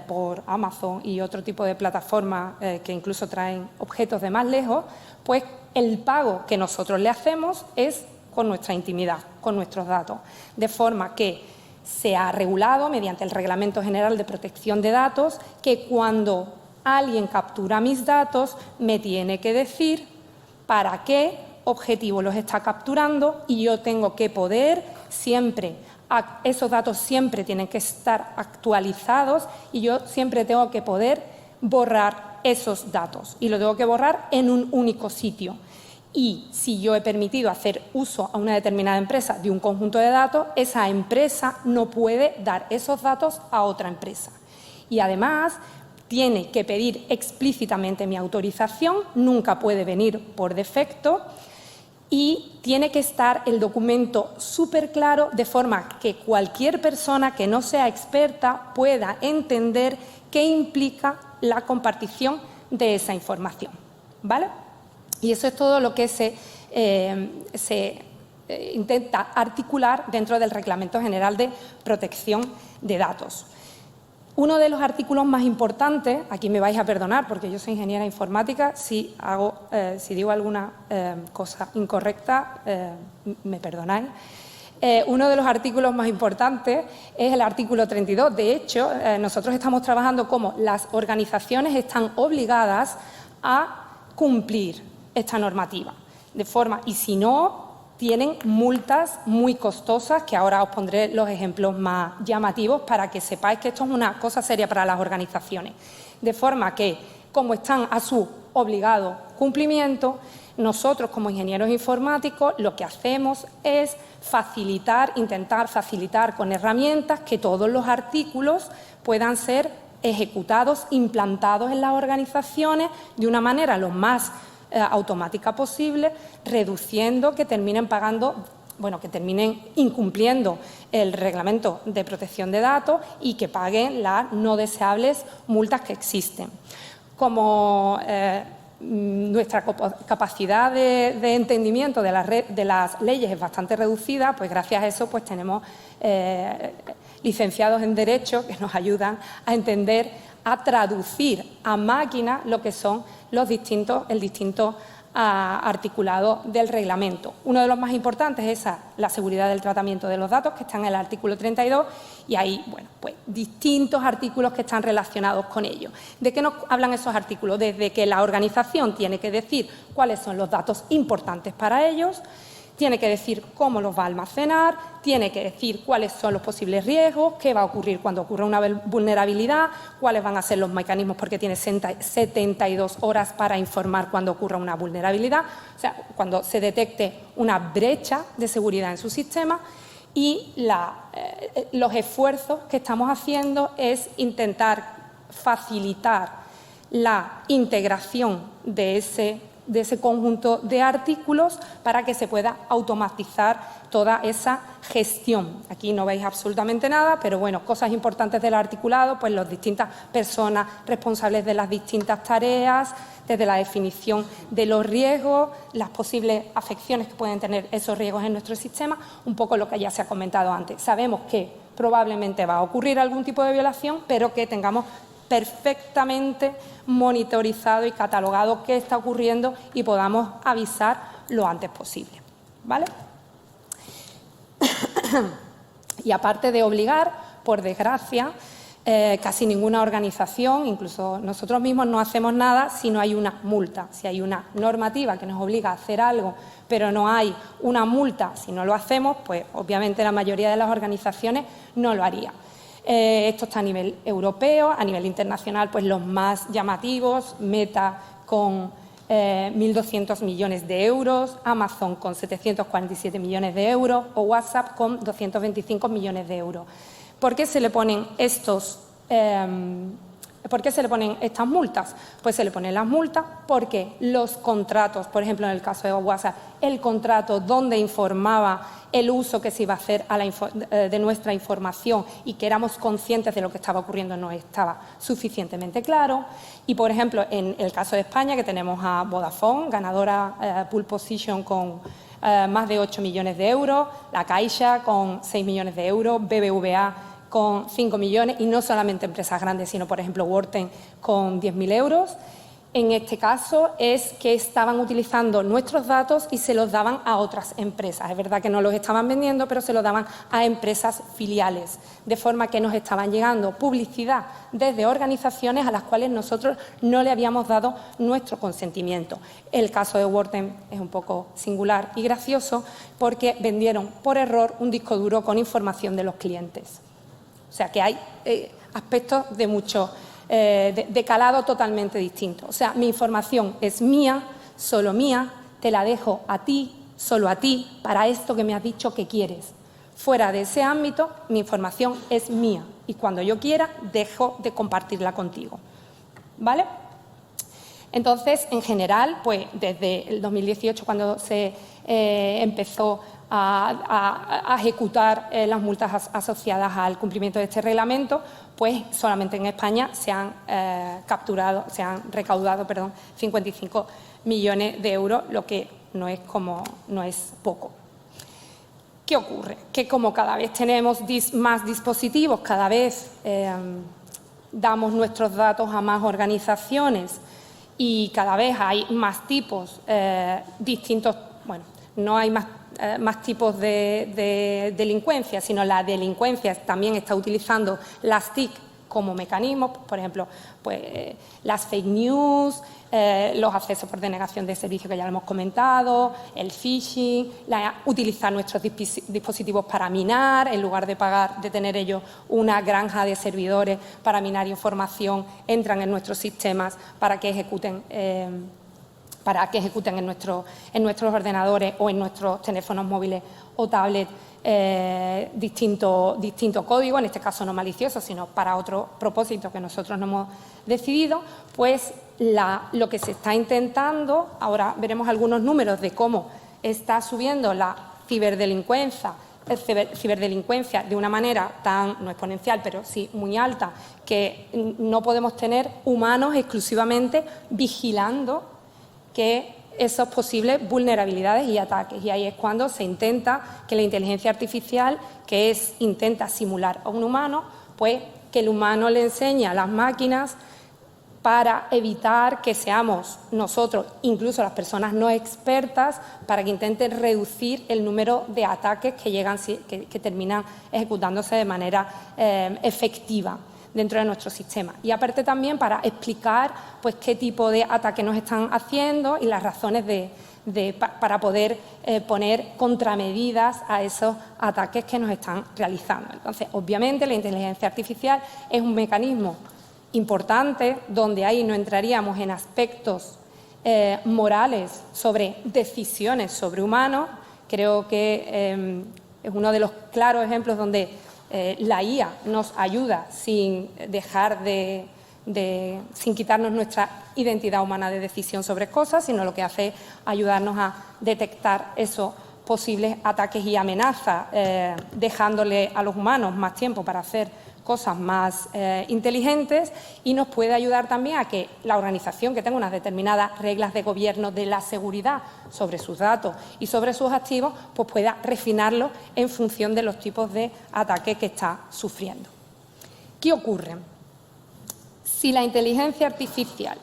por Amazon y otro tipo de plataformas que incluso traen objetos de más lejos, pues el pago que nosotros le hacemos es con nuestra intimidad, con nuestros datos, de forma que se ha regulado mediante el Reglamento General de Protección de Datos que cuando alguien captura mis datos me tiene que decir para qué objetivo los está capturando y yo tengo que poder siempre. Esos datos siempre tienen que estar actualizados y yo siempre tengo que poder borrar esos datos y lo tengo que borrar en un único sitio. Y si yo he permitido hacer uso a una determinada empresa de un conjunto de datos, esa empresa no puede dar esos datos a otra empresa. Y además tiene que pedir explícitamente mi autorización, nunca puede venir por defecto. Y tiene que estar el documento súper claro de forma que cualquier persona que no sea experta pueda entender qué implica la compartición de esa información, ¿vale? Y eso es todo lo que se intenta articular dentro del Reglamento General de Protección de Datos. Uno de los artículos más importantes, aquí me vais a perdonar porque yo soy ingeniera informática, si digo alguna cosa incorrecta, me perdonáis. Uno de los artículos más importantes es el artículo 32. De hecho, nosotros estamos trabajando como las organizaciones están obligadas a cumplir esta normativa. De forma, y si no, tienen multas muy costosas, que ahora os pondré los ejemplos más llamativos para que sepáis que esto es una cosa seria para las organizaciones. De forma que, como están a su obligado cumplimiento, nosotros como ingenieros informáticos lo que hacemos es intentar facilitar con herramientas que todos los artículos puedan ser ejecutados, implantados en las organizaciones de una manera lo más automática posible, reduciendo que terminen pagando bueno, que terminen incumpliendo el Reglamento de Protección de Datos y que paguen las no deseables multas que existen. Como nuestra capacidad de entendimiento de las leyes es bastante reducida, pues gracias a eso pues tenemos licenciados en Derecho que nos ayudan a entender, a traducir a máquina lo que son el distinto articulado del reglamento. Uno de los más importantes es la seguridad del tratamiento de los datos, que está en el artículo 32, y hay bueno, pues, distintos artículos que están relacionados con ello. ¿De qué nos hablan esos artículos? Desde que la organización tiene que decir cuáles son los datos importantes para ellos, tiene que decir cómo los va a almacenar, tiene que decir cuáles son los posibles riesgos, qué va a ocurrir cuando ocurra una vulnerabilidad, cuáles van a ser los mecanismos, porque tiene 72 horas para informar cuando ocurra una vulnerabilidad, o sea, cuando se detecte una brecha de seguridad en su sistema. Y los esfuerzos que estamos haciendo es intentar facilitar la integración de ese conjunto de artículos para que se pueda automatizar toda esa gestión. Aquí no veis absolutamente nada, pero bueno, cosas importantes del articulado, pues las distintas personas responsables de las distintas tareas, desde la definición de los riesgos, las posibles afecciones que pueden tener esos riesgos en nuestro sistema, un poco lo que ya se ha comentado antes. Sabemos que probablemente va a ocurrir algún tipo de violación, pero que tengamos perfectamente monitorizado y catalogado qué está ocurriendo y podamos avisar lo antes posible, ¿vale? Y aparte de obligar, por desgracia, casi ninguna organización, incluso nosotros mismos, no hacemos nada si no hay una multa. Si hay una normativa que nos obliga a hacer algo, pero no hay una multa, si no lo hacemos, pues obviamente la mayoría de las organizaciones no lo haría. Esto está a nivel europeo, a nivel internacional, pues los más llamativos, Meta con 1.200 millones de euros, Amazon con 747 millones de euros o WhatsApp con 225 millones de euros. ¿Por qué se le ponen estas multas? Pues se le ponen las multas porque los contratos, por ejemplo, en el caso de WhatsApp, el contrato donde informaba el uso que se iba a hacer de nuestra información y que éramos conscientes de lo que estaba ocurriendo no estaba suficientemente claro. Y, por ejemplo, en el caso de España, que tenemos a Vodafone, ganadora pole position con más de 8 millones de euros, la Caixa con 6 millones de euros, BBVA con 5 millones, y no solamente empresas grandes, sino, por ejemplo, Worten con 10.000 euros. En este caso es que estaban utilizando nuestros datos y se los daban a otras empresas. Es verdad que no los estaban vendiendo, pero se los daban a empresas filiales, de forma que nos estaban llegando publicidad desde organizaciones a las cuales nosotros no le habíamos dado nuestro consentimiento. El caso de Worten es un poco singular y gracioso porque vendieron por error un disco duro con información de los clientes. O sea que hay aspectos de mucho de calado totalmente distinto. O sea, mi información es mía, solo mía, te la dejo a ti, solo a ti, para esto que me has dicho que quieres. Fuera de ese ámbito, mi información es mía y cuando yo quiera dejo de compartirla contigo, ¿vale? Entonces, en general, pues desde el 2018, cuando se empezó a ejecutar las multas asociadas al cumplimiento de este reglamento, pues solamente en España se han recaudado 55 millones de euros, lo que no es poco. ¿Qué ocurre? Que como cada vez tenemos más dispositivos, cada vez damos nuestros datos a más organizaciones y cada vez hay más tipos distintos, bueno, no hay más tipos de delincuencia, sino la delincuencia también está utilizando las TIC como mecanismos, por ejemplo, pues, las fake news, los accesos por denegación de servicio que ya lo hemos comentado, el phishing, utilizar nuestros dispositivos para minar, en lugar de tener ellos una granja de servidores para minar información, entran en nuestros sistemas para que ejecuten en nuestros ordenadores o en nuestros teléfonos móviles o tablets distinto código, en este caso no malicioso, sino para otro propósito que nosotros no hemos decidido. Pues lo que se está intentando, ahora veremos algunos números de cómo está subiendo la ciberdelincuencia de una manera no exponencial, pero sí muy alta, que no podemos tener humanos exclusivamente vigilando que esas posibles vulnerabilidades y ataques. Y ahí es cuando se intenta que la inteligencia artificial, intenta simular a un humano, pues que el humano le enseñe a las máquinas para evitar que seamos nosotros, incluso las personas no expertas, para que intenten reducir el número de ataques que terminan ejecutándose de manera efectiva dentro de nuestro sistema. Y aparte también para explicar pues, qué tipo de ataques nos están haciendo y las razones para poder poner contramedidas a esos ataques que nos están realizando. Entonces, obviamente, la inteligencia artificial es un mecanismo importante, donde ahí no entraríamos en aspectos morales sobre decisiones sobre humanos. Creo que es uno de los claros ejemplos donde la IA nos ayuda sin quitarnos nuestra identidad humana de decisión sobre cosas, sino lo que hace es ayudarnos a detectar esos posibles ataques y amenazas, dejándole a los humanos más tiempo para hacer cosas más inteligentes, y nos puede ayudar también a que la organización que tenga unas determinadas reglas de gobierno de la seguridad sobre sus datos y sobre sus activos, pues pueda refinarlo en función de los tipos de ataques que está sufriendo. ¿Qué ocurre? Si la inteligencia artificial,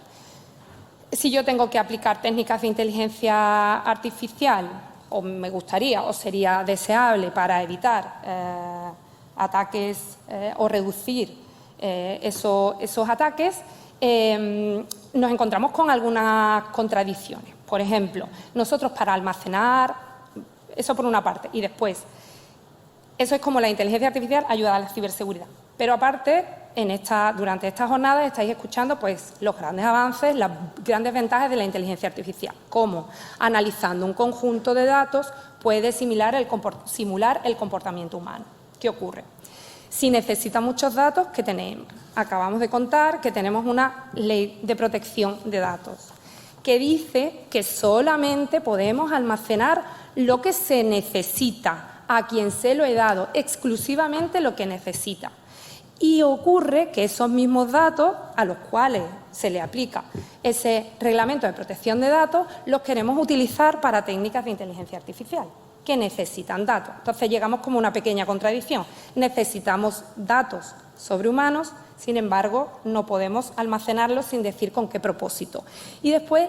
si yo tengo que aplicar técnicas de inteligencia artificial, o me gustaría o sería deseable para evitar ataques o reducir esos ataques, nos encontramos con algunas contradicciones. Por ejemplo, nosotros para almacenar, eso por una parte, y después, eso es como la inteligencia artificial ayuda a la ciberseguridad. Pero aparte, durante esta jornada estáis escuchando pues, los grandes avances, las grandes ventajas de la inteligencia artificial, como analizando un conjunto de datos puede simular el comportamiento humano. ¿Qué ocurre? Si necesita muchos datos, ¿qué tenemos? Acabamos de contar que tenemos una ley de protección de datos que dice que solamente podemos almacenar lo que se necesita, a quien se lo he dado, exclusivamente lo que necesita. Y ocurre que esos mismos datos a los cuales se le aplica ese reglamento de protección de datos los queremos utilizar para técnicas de inteligencia artificial que necesitan datos. Entonces llegamos como una pequeña contradicción. Necesitamos datos sobre humanos, sin embargo, no podemos almacenarlos sin decir con qué propósito. Y después,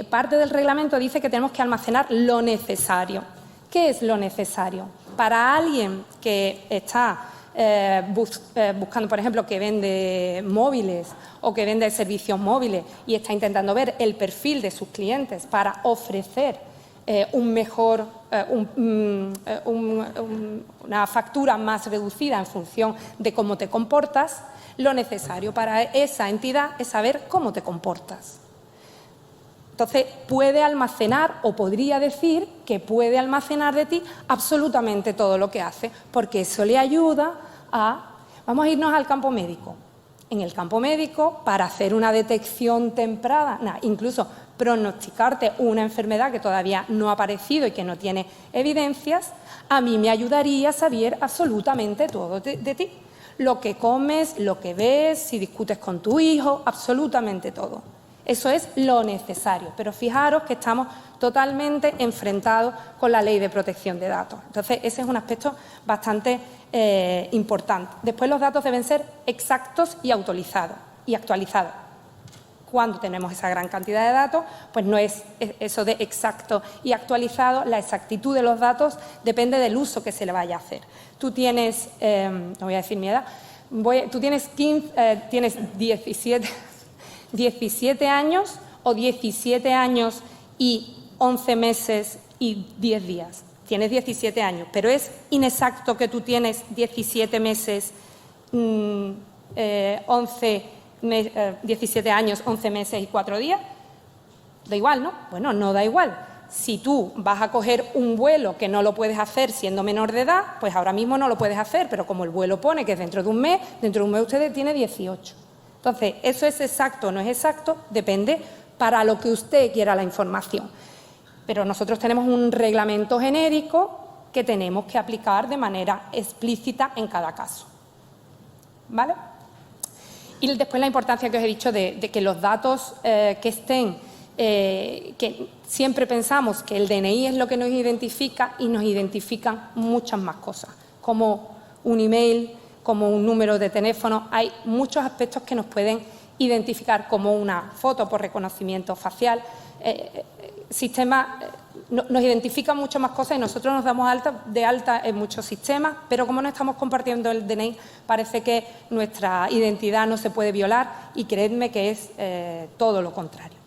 parte del reglamento dice que tenemos que almacenar lo necesario. ¿Qué es lo necesario? Para alguien que está buscando, por ejemplo, que vende móviles o que vende servicios móviles y está intentando ver el perfil de sus clientes para ofrecer una factura más reducida en función de cómo te comportas, lo necesario para esa entidad es saber cómo te comportas. Entonces, puede almacenar, o podría decir que puede almacenar de ti absolutamente todo lo que hace, porque eso le ayuda a... Vamos a irnos al campo médico. En el campo médico, para hacer una detección temprana, incluso pronosticarte una enfermedad que todavía no ha aparecido y que no tiene evidencias, a mí me ayudaría a saber absolutamente todo de ti. Lo que comes, lo que ves, si discutes con tu hijo, absolutamente todo. Eso es lo necesario. Pero fijaros que estamos totalmente enfrentados con la ley de protección de datos. Entonces, ese es un aspecto bastante importante. Después, los datos deben ser exactos y actualizados. Cuando tenemos esa gran cantidad de datos, pues no es eso de exacto y actualizado. La exactitud de los datos depende del uso que se le vaya a hacer. Tú tienes, no voy a decir mi edad, tú tienes 17 años o 17 años y 11 meses y 10 días. Tienes 17 años, pero es inexacto que tú tienes 17 meses, 17 años, 11 meses y 4 días. Da igual, ¿no? Bueno, no da igual. Si tú vas a coger un vuelo que no lo puedes hacer siendo menor de edad, pues ahora mismo no lo puedes hacer, pero como el vuelo pone que es dentro de un mes usted tiene 18. Entonces, ¿eso es exacto o no es exacto? Depende para lo que usted quiera la información. pero nosotros tenemos un reglamento genérico que tenemos que aplicar de manera explícita en cada caso. ¿Vale? Y después la importancia que os he dicho de que los datos que estén, que siempre pensamos que el DNI es lo que nos identifica y nos identifican muchas más cosas, como un email, como un número de teléfono. Hay muchos aspectos que nos pueden identificar, como una foto por reconocimiento facial. Nos identifican muchas más cosas y nosotros nos damos de alta en muchos sistemas, pero como no estamos compartiendo el DNI, parece que nuestra identidad no se puede violar y creedme que es todo lo contrario.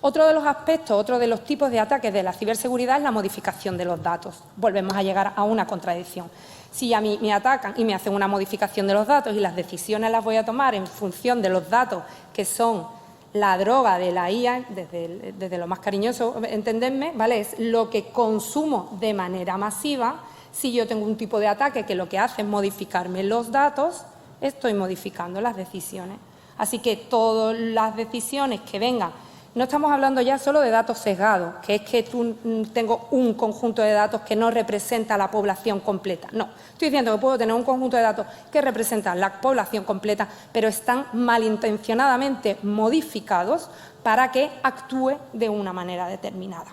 Otro de los aspectos, otro de los tipos de ataques de la ciberseguridad es la modificación de los datos. Volvemos a llegar a una contradicción. Si a mí me atacan y me hacen una modificación de los datos y las decisiones las voy a tomar en función de los datos que son la droga de la IA, desde lo más cariñoso, entenderme, ¿vale? Es lo que consumo de manera masiva. Si yo tengo un tipo de ataque que lo que hace es modificarme los datos, estoy modificando las decisiones. Así que todas las decisiones que vengan, no estamos hablando ya solo de datos sesgados, que es que tengo un conjunto de datos que no representa la población completa. No, estoy diciendo que puedo tener un conjunto de datos que representan la población completa, pero están malintencionadamente modificados para que actúe de una manera determinada.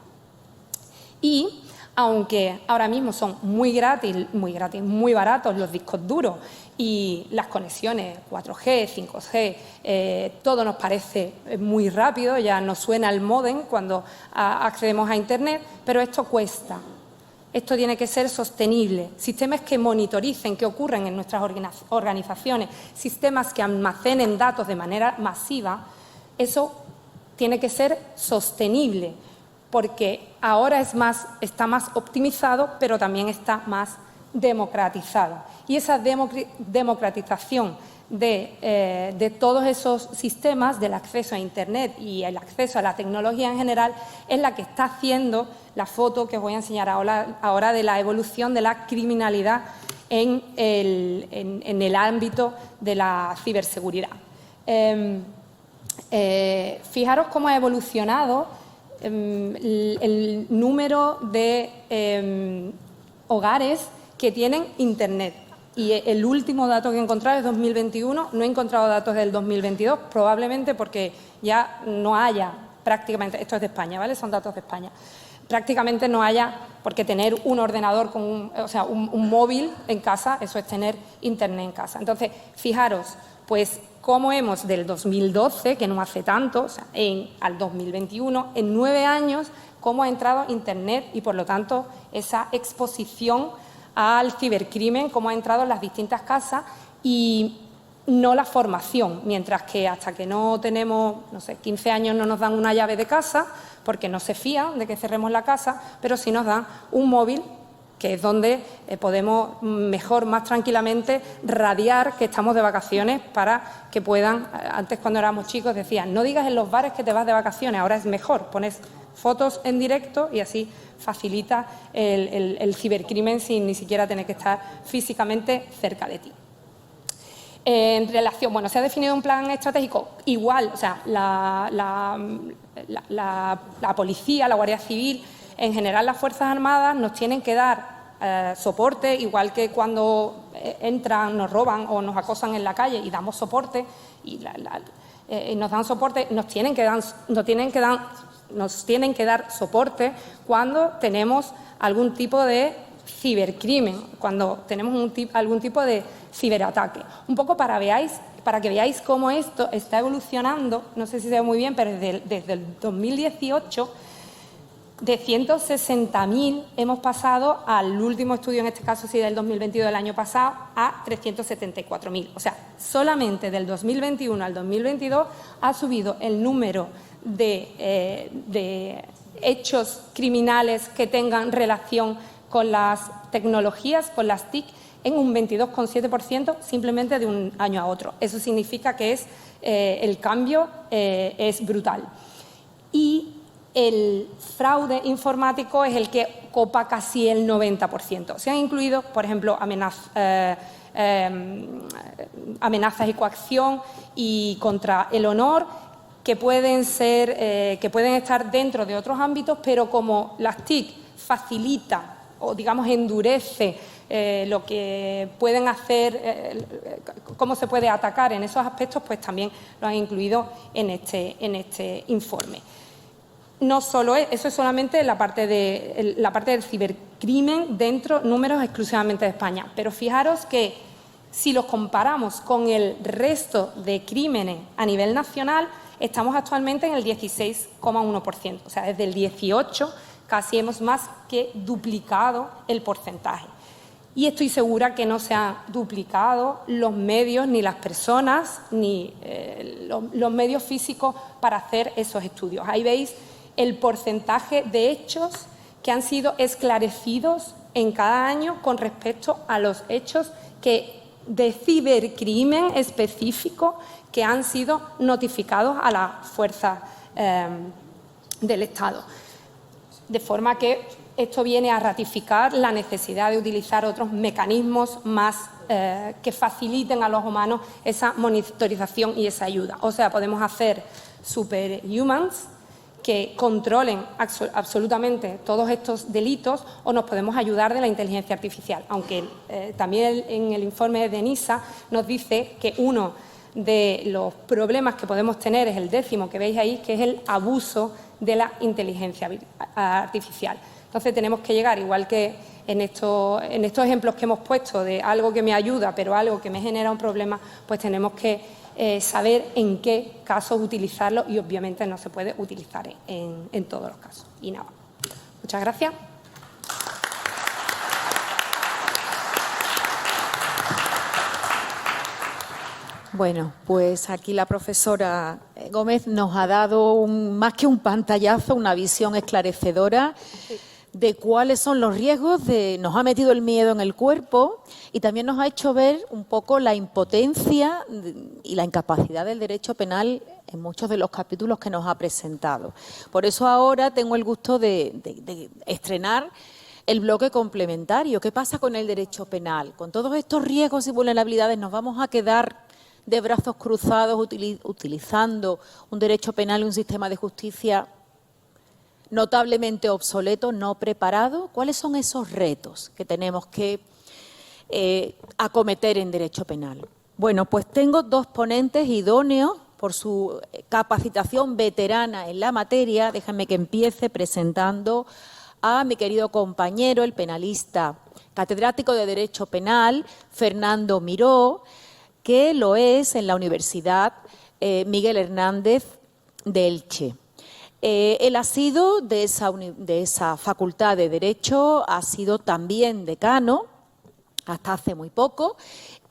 Y aunque ahora mismo son muy baratos los discos duros y las conexiones 4G, 5G, todo nos parece muy rápido, ya nos suena el módem cuando accedemos a Internet, pero esto cuesta. Esto tiene que ser sostenible. Sistemas que monitoricen qué ocurre en nuestras organizaciones, sistemas que almacenen datos de manera masiva, eso tiene que ser sostenible, porque ahora está más optimizado, pero también está más democratizado. Y esa democratización de todos esos sistemas, del acceso a Internet y el acceso a la tecnología en general, es la que está haciendo la foto que os voy a enseñar ahora de la evolución de la criminalidad en el ámbito de la ciberseguridad. Fijaros cómo ha evolucionado el número de hogares que tienen Internet. Y el último dato que he encontrado es 2021, no he encontrado datos del 2022, probablemente porque ya no haya prácticamente, esto es de España, ¿vale? Son datos de España. Prácticamente no haya, porque tener un ordenador con un móvil en casa, eso es tener Internet en casa. Entonces, fijaros, pues cómo hemos del 2012, que no hace tanto, o sea, al 2021, en 9 años, cómo ha entrado Internet y, por lo tanto, esa exposición al cibercrimen, cómo ha entrado en las distintas casas y no la formación, mientras que hasta que no tenemos, no sé, 15 años no nos dan una llave de casa porque no se fían de que cerremos la casa, pero sí nos dan un móvil, que es donde podemos mejor, más tranquilamente radiar que estamos de vacaciones para que puedan, antes cuando éramos chicos decían, no digas en los bares que te vas de vacaciones, ahora es mejor, pones fotos en directo y así facilita el cibercrimen sin ni siquiera tener que estar físicamente cerca de ti. En relación, bueno, se ha definido un plan estratégico igual, o sea, la policía, la Guardia Civil, en general las Fuerzas Armadas nos tienen que dar soporte, igual que cuando entran, nos roban o nos acosan en la calle y damos soporte y nos dan soporte, nos tienen que dar soporte cuando tenemos algún tipo de cibercrimen, cuando tenemos algún tipo de ciberataque. Un poco para que veáis cómo esto está evolucionando, no sé si se ve muy bien, pero desde el 2018, de 160.000 hemos pasado al último estudio, en este caso sí del 2022 del año pasado, a 374.000. O sea, solamente del 2021 al 2022 ha subido el número de hechos criminales que tengan relación con las tecnologías, con las TIC, en un 22,7% simplemente de un año a otro. Eso significa que el cambio es brutal. Y el fraude informático es el que copa casi el 90%. Se han incluido, por ejemplo, amenazas y coacción y contra el honor, que pueden estar dentro de otros ámbitos, pero como las TIC facilita o, digamos, endurece lo que pueden hacer, cómo se puede atacar en esos aspectos, pues también lo han incluido en este informe. No solo eso es solamente la parte del cibercrimen dentro, números exclusivamente de España, pero fijaros que si los comparamos con el resto de crímenes a nivel nacional, estamos actualmente en el 16,1%, o sea, desde el 18 casi hemos más que duplicado el porcentaje. Y estoy segura que no se han duplicado los medios, ni las personas, ni los medios físicos para hacer esos estudios. Ahí veis el porcentaje de hechos que han sido esclarecidos en cada año con respecto a los hechos de cibercrimen específico que han sido notificados a las fuerzas del Estado. De forma que esto viene a ratificar la necesidad de utilizar otros mecanismos más que faciliten a los humanos esa monitorización y esa ayuda. O sea, podemos hacer superhumans que controlen absolutamente todos estos delitos, o nos podemos ayudar de la inteligencia artificial, aunque también en el informe de NISA nos dice que uno de los problemas que podemos tener es el 10º que veis ahí, que es el abuso de la inteligencia artificial. Entonces tenemos que llegar, igual que en estos ejemplos que hemos puesto de algo que me ayuda pero algo que me genera un problema, pues tenemos que saber en qué casos utilizarlo, y obviamente no se puede utilizar en todos los casos. Y nada, muchas gracias. Bueno, pues aquí la profesora Gómez nos ha dado más que un pantallazo, una visión esclarecedora de cuáles son los riesgos, nos ha metido el miedo en el cuerpo y también nos ha hecho ver un poco la impotencia y la incapacidad del derecho penal en muchos de los capítulos que nos ha presentado. Por eso ahora tengo el gusto de estrenar el bloque complementario. ¿Qué pasa con el derecho penal? Con todos estos riesgos y vulnerabilidades, ¿nos vamos a quedar de brazos cruzados utilizando un derecho penal y un sistema de justicia notablemente obsoleto, no preparado? ¿Cuáles son esos retos que tenemos que acometer en derecho penal? Bueno, pues tengo dos ponentes idóneos por su capacitación veterana en la materia. Déjenme que empiece presentando a mi querido compañero, el penalista catedrático de Derecho Penal, Fernando Miró, que lo es en la Universidad Miguel Hernández de Elche. Él ha sido de esa facultad de Derecho, ha sido también decano hasta hace muy poco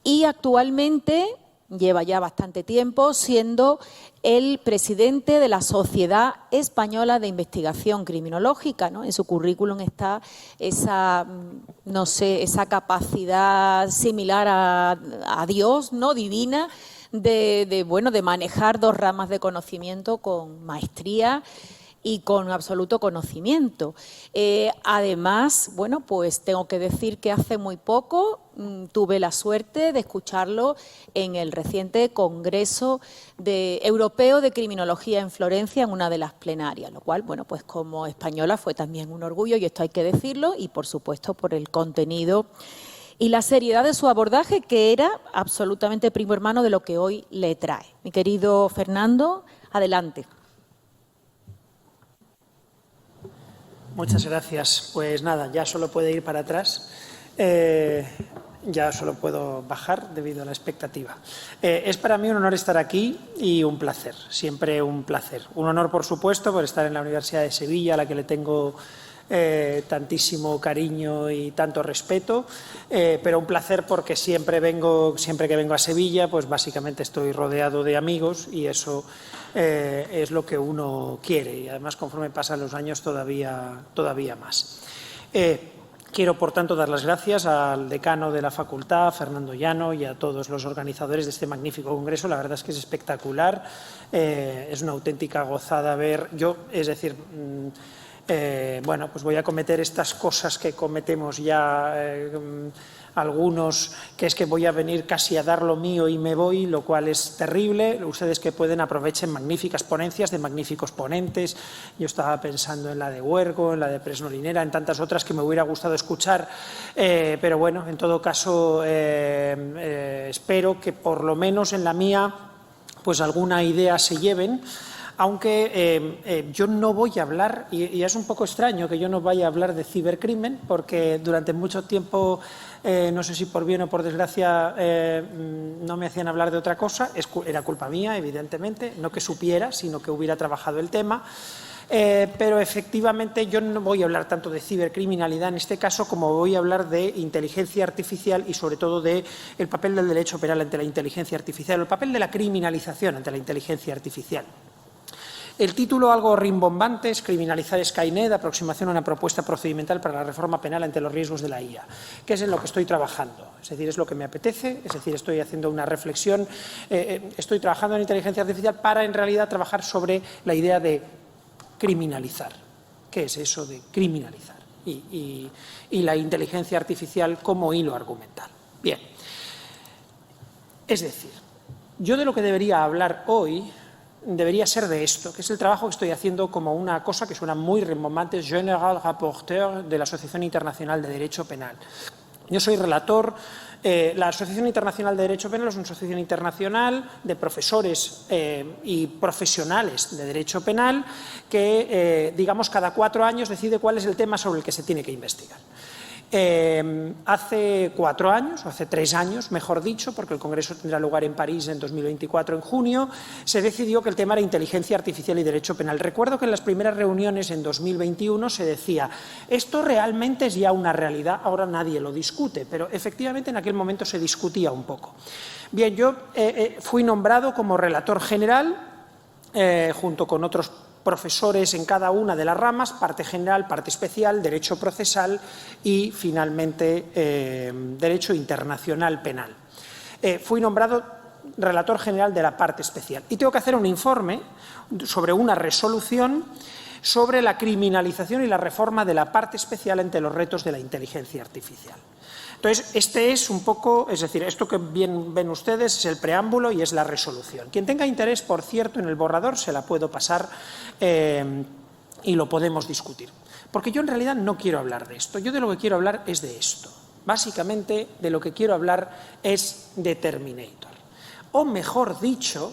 y actualmente lleva ya bastante tiempo siendo el presidente de la Sociedad Española de Investigación Criminológica, ¿no? En su currículum está esa capacidad similar a Dios, ¿no? Divina, de manejar dos ramas de conocimiento con maestría y con absoluto conocimiento. Además, bueno, pues tengo que decir que hace muy poco tuve la suerte de escucharlo en el reciente Congreso Europeo de Criminología en Florencia, en una de las plenarias, lo cual, bueno, pues como española fue también un orgullo, y esto hay que decirlo, y por supuesto por el contenido y la seriedad de su abordaje, que era absolutamente primo hermano de lo que hoy le trae. Mi querido Fernando, adelante. Muchas gracias. Pues nada, ya solo puede ir para atrás. Ya solo puedo bajar debido a la expectativa. Es para mí un honor estar aquí y un placer, siempre un placer. Un honor, por supuesto, por estar en la Universidad de Sevilla, a la que le tengo tantísimo cariño y tanto respeto, pero un placer porque siempre que vengo a Sevilla, pues básicamente estoy rodeado de amigos y eso es lo que uno quiere, y además conforme pasan los años todavía más. Quiero, por tanto, dar las gracias al decano de la facultad, Fernando Llano, y a todos los organizadores de este magnífico congreso. La verdad es que es espectacular, es una auténtica gozada ver. bueno, pues voy a cometer estas cosas que cometemos ya algunos, que es que voy a venir casi a dar lo mío y me voy, lo cual es terrible. Ustedes que pueden aprovechen magníficas ponencias de magníficos ponentes. Yo estaba pensando en la de Huergo, en la de Presnolinera, en tantas otras que me hubiera gustado escuchar, pero bueno, en todo caso espero que por lo menos en la mía pues alguna idea se lleven. Aunque yo no voy a hablar, y es un poco extraño que yo no vaya a hablar de cibercrimen, porque durante mucho tiempo, no sé si por bien o por desgracia, no me hacían hablar de otra cosa. Era culpa mía, evidentemente, no que supiera, sino que hubiera trabajado el tema. Pero efectivamente yo no voy a hablar tanto de cibercriminalidad en este caso como voy a hablar de inteligencia artificial y sobre todo del papel del derecho penal ante la inteligencia artificial, el papel de la criminalización ante la inteligencia artificial. El título, algo rimbombante, es Criminalizar Skynet, aproximación a una propuesta procedimental para la reforma penal ante los riesgos de la IA, que es en lo que estoy trabajando. Es decir, es lo que me apetece, es decir, estoy haciendo una reflexión, estoy trabajando en inteligencia artificial para en realidad trabajar sobre la idea de criminalizar. ¿Qué es eso de criminalizar? Y la inteligencia artificial como hilo argumental. Bien. Es decir, yo de lo que debería hablar hoy debería ser de esto, que es el trabajo que estoy haciendo como una cosa que suena muy rimbombante, General Rapporteur de la Asociación Internacional de Derecho Penal. Yo soy relator. La Asociación Internacional de Derecho Penal es una asociación internacional de profesores y profesionales de derecho penal que, digamos, cada 4 años decide cuál es el tema sobre el que se tiene que investigar. Hace 4 años, o hace 3 años, mejor dicho, porque el Congreso tendrá lugar en París en 2024, en junio, se decidió que el tema era inteligencia artificial y derecho penal. Recuerdo que en las primeras reuniones en 2021 se decía, esto realmente es ya una realidad, ahora nadie lo discute, pero efectivamente en aquel momento se discutía un poco. Bien, yo fui nombrado como relator general, junto con otros profesores en cada una de las ramas, parte general, parte especial, derecho procesal y, finalmente, derecho internacional penal. Fui nombrado relator general de la parte especial y tengo que hacer un informe sobre una resolución sobre la criminalización y la reforma de la parte especial ante los retos de la inteligencia artificial. Entonces, este es un poco, es decir, esto que bien ven ustedes es el preámbulo y es la resolución. Quien tenga interés, por cierto, en el borrador se la puedo pasar y lo podemos discutir. Porque yo en realidad no quiero hablar de esto, yo de lo que quiero hablar es de esto. Básicamente, de lo que quiero hablar es de Terminator. O mejor dicho,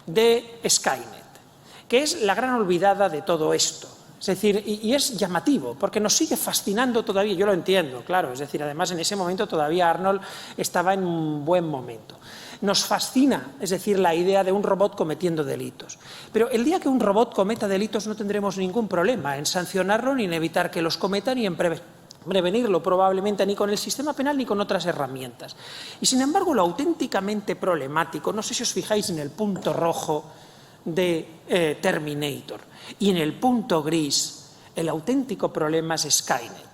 de Skynet, que es la gran olvidada de todo esto. Es decir, y es llamativo, porque nos sigue fascinando todavía, yo lo entiendo, claro, es decir, además en ese momento todavía Arnold estaba en un buen momento. Nos fascina, es decir, la idea de un robot cometiendo delitos. Pero el día que un robot cometa delitos no tendremos ningún problema en sancionarlo, ni en evitar que los cometa, ni en prevenirlo probablemente ni con el sistema penal ni con otras herramientas. Y sin embargo, lo auténticamente problemático, no sé si os fijáis en el punto rojo de Terminator y en el punto gris, el auténtico problema es Skynet.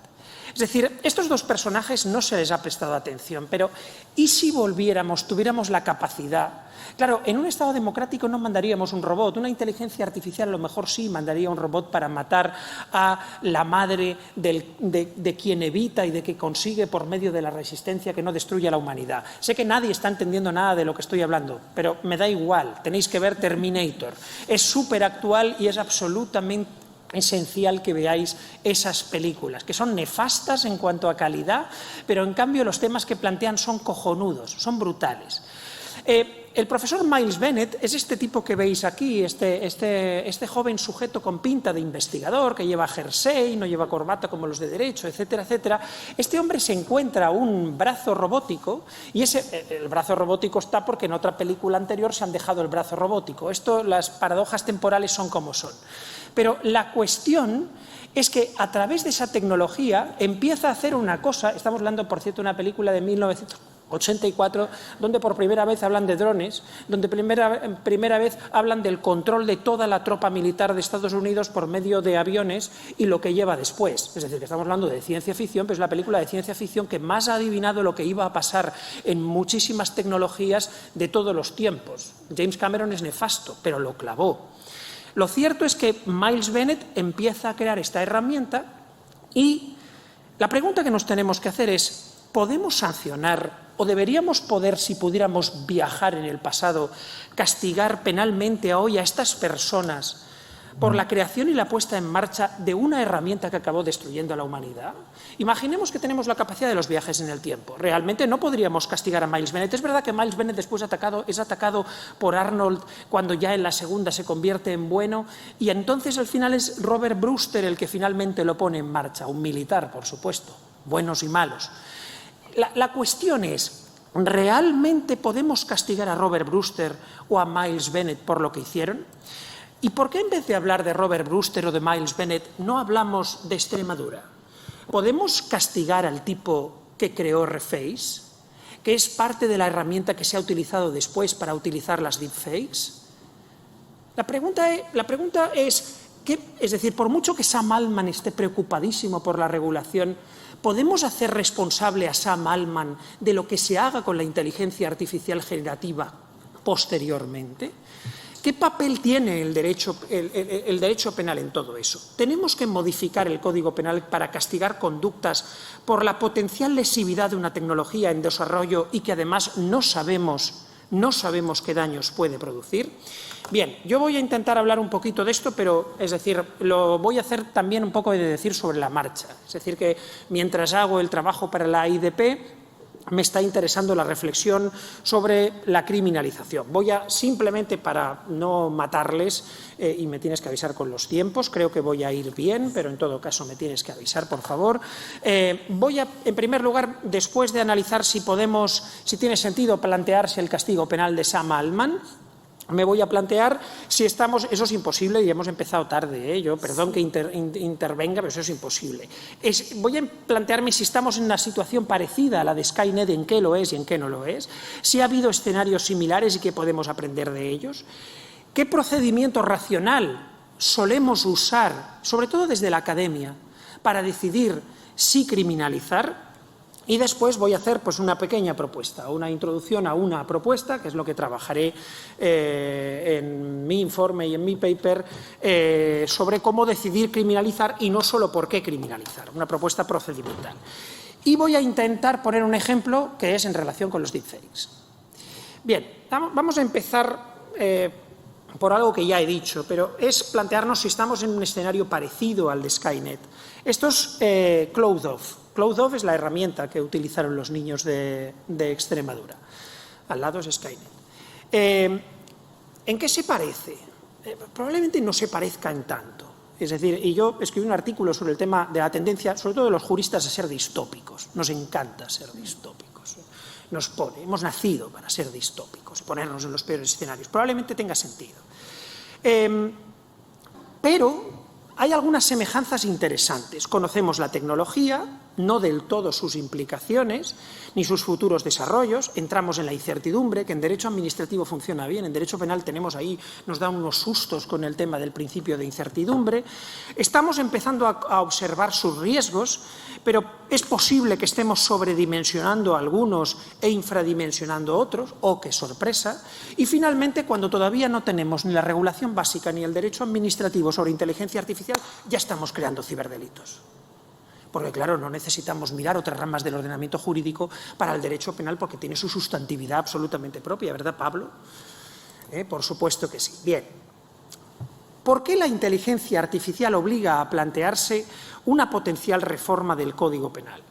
Es decir, estos dos personajes no se les ha prestado atención, pero ¿y si tuviéramos la capacidad? Claro, en un Estado democrático no mandaríamos un robot, una inteligencia artificial a lo mejor sí mandaría un robot para matar a la madre de quien evita y de que consigue por medio de la resistencia que no destruya la humanidad. Sé que nadie está entendiendo nada de lo que estoy hablando, pero me da igual, tenéis que ver Terminator. Es súper actual y es absolutamente esencial que veáis esas películas, que son nefastas en cuanto a calidad, pero en cambio los temas que plantean son cojonudos, son brutales. El profesor Miles Bennett es este tipo que veis aquí, este joven sujeto con pinta de investigador, que lleva jersey, no lleva corbata como los de derecho, etcétera, etcétera. Este hombre se encuentra un brazo robótico y el brazo robótico está porque en otra película anterior se han dejado el brazo robótico. Las paradojas temporales son como son. Pero la cuestión es que a través de esa tecnología empieza a hacer una cosa, estamos hablando, por cierto, de una película de 1984, donde por primera vez hablan de drones, donde primera vez hablan del control de toda la tropa militar de Estados Unidos por medio de aviones y lo que lleva después. Es decir, que estamos hablando de ciencia ficción, pero es la película de ciencia ficción que más ha adivinado lo que iba a pasar en muchísimas tecnologías de todos los tiempos. James Cameron es nefasto, pero lo clavó. Lo cierto es que Miles Bennett empieza a crear esta herramienta y la pregunta que nos tenemos que hacer es, ¿podemos sancionar o deberíamos poder, si pudiéramos viajar en el pasado, castigar penalmente hoy a estas personas por la creación y la puesta en marcha de una herramienta que acabó destruyendo a la humanidad? Imaginemos que tenemos la capacidad de los viajes en el tiempo. Realmente no podríamos castigar a Miles Bennett. Es verdad que Miles Bennett después es atacado por Arnold cuando ya en la segunda se convierte en bueno, y entonces al final es Robert Brewster el que finalmente lo pone en marcha, un militar, por supuesto, buenos y malos. La cuestión es, ¿realmente podemos castigar a Robert Brewster o a Miles Bennett por lo que hicieron? ¿Y por qué en vez de hablar de Robert Brewster o de Miles Bennett no hablamos de Extremadura? ¿Podemos castigar al tipo que creó Reface, que es parte de la herramienta que se ha utilizado después para utilizar las deepfakes? La pregunta es, es decir, por mucho que Sam Altman esté preocupadísimo por la regulación, ¿podemos hacer responsable a Sam Altman de lo que se haga con la inteligencia artificial generativa posteriormente? ¿Qué papel tiene el derecho penal en todo eso? ¿Tenemos que modificar el Código Penal para castigar conductas por la potencial lesividad de una tecnología en desarrollo y que además no sabemos qué daños puede producir? Bien, yo voy a intentar hablar un poquito de esto, pero es decir, lo voy a hacer también un poco de decir sobre la marcha. Es decir, que mientras hago el trabajo para la IDP, me está interesando la reflexión sobre la criminalización. Voy a, simplemente para no matarles, y me tienes que avisar con los tiempos, creo que voy a ir bien, pero en todo caso me tienes que avisar, por favor. Voy a, en primer lugar, después de analizar si tiene sentido plantearse el castigo penal de Sam Altman, me voy a plantear si estamos, eso es imposible y hemos empezado tarde, yo perdón que intervenga, pero eso es imposible. Voy a plantearme si estamos en una situación parecida a la de Skynet, en qué lo es y en qué no lo es, si ha habido escenarios similares y qué podemos aprender de ellos, qué procedimiento racional solemos usar, sobre todo desde la academia, para decidir si criminalizar. Y después voy a hacer pues, una pequeña propuesta, una introducción a una propuesta, que es lo que trabajaré en mi informe y en mi paper, sobre cómo decidir criminalizar y no solo por qué criminalizar, una propuesta procedimental. Y voy a intentar poner un ejemplo que es en relación con los deepfakes. Bien, vamos a empezar por algo que ya he dicho, pero es plantearnos si estamos en un escenario parecido al de Skynet. Esto es CloudOff. CloudOff es la herramienta que utilizaron los niños de Extremadura. Al lado es Skynet. ¿En qué se parece? Probablemente no se parezca en tanto. Es decir, y yo escribí un artículo sobre el tema de la tendencia, sobre todo de los juristas, a ser distópicos. Nos encanta ser distópicos. Hemos nacido para ser distópicos y ponernos en los peores escenarios. Probablemente tenga sentido. Pero hay algunas semejanzas interesantes. Conocemos la tecnología, no del todo sus implicaciones, ni sus futuros desarrollos. Entramos en la incertidumbre, que en derecho administrativo funciona bien, en derecho penal tenemos ahí, nos dan unos sustos con el tema del principio de incertidumbre. Estamos empezando a observar sus riesgos, pero es posible que estemos sobredimensionando algunos e infradimensionando otros, ¡oh, qué sorpresa! Y finalmente, cuando todavía no tenemos ni la regulación básica ni el derecho administrativo sobre inteligencia artificial, ya estamos creando ciberdelitos. Porque, claro, no necesitamos mirar otras ramas del ordenamiento jurídico para el derecho penal porque tiene su sustantividad absolutamente propia, ¿verdad, Pablo? Por supuesto que sí. Bien. ¿Por qué la inteligencia artificial obliga a plantearse una potencial reforma del Código Penal?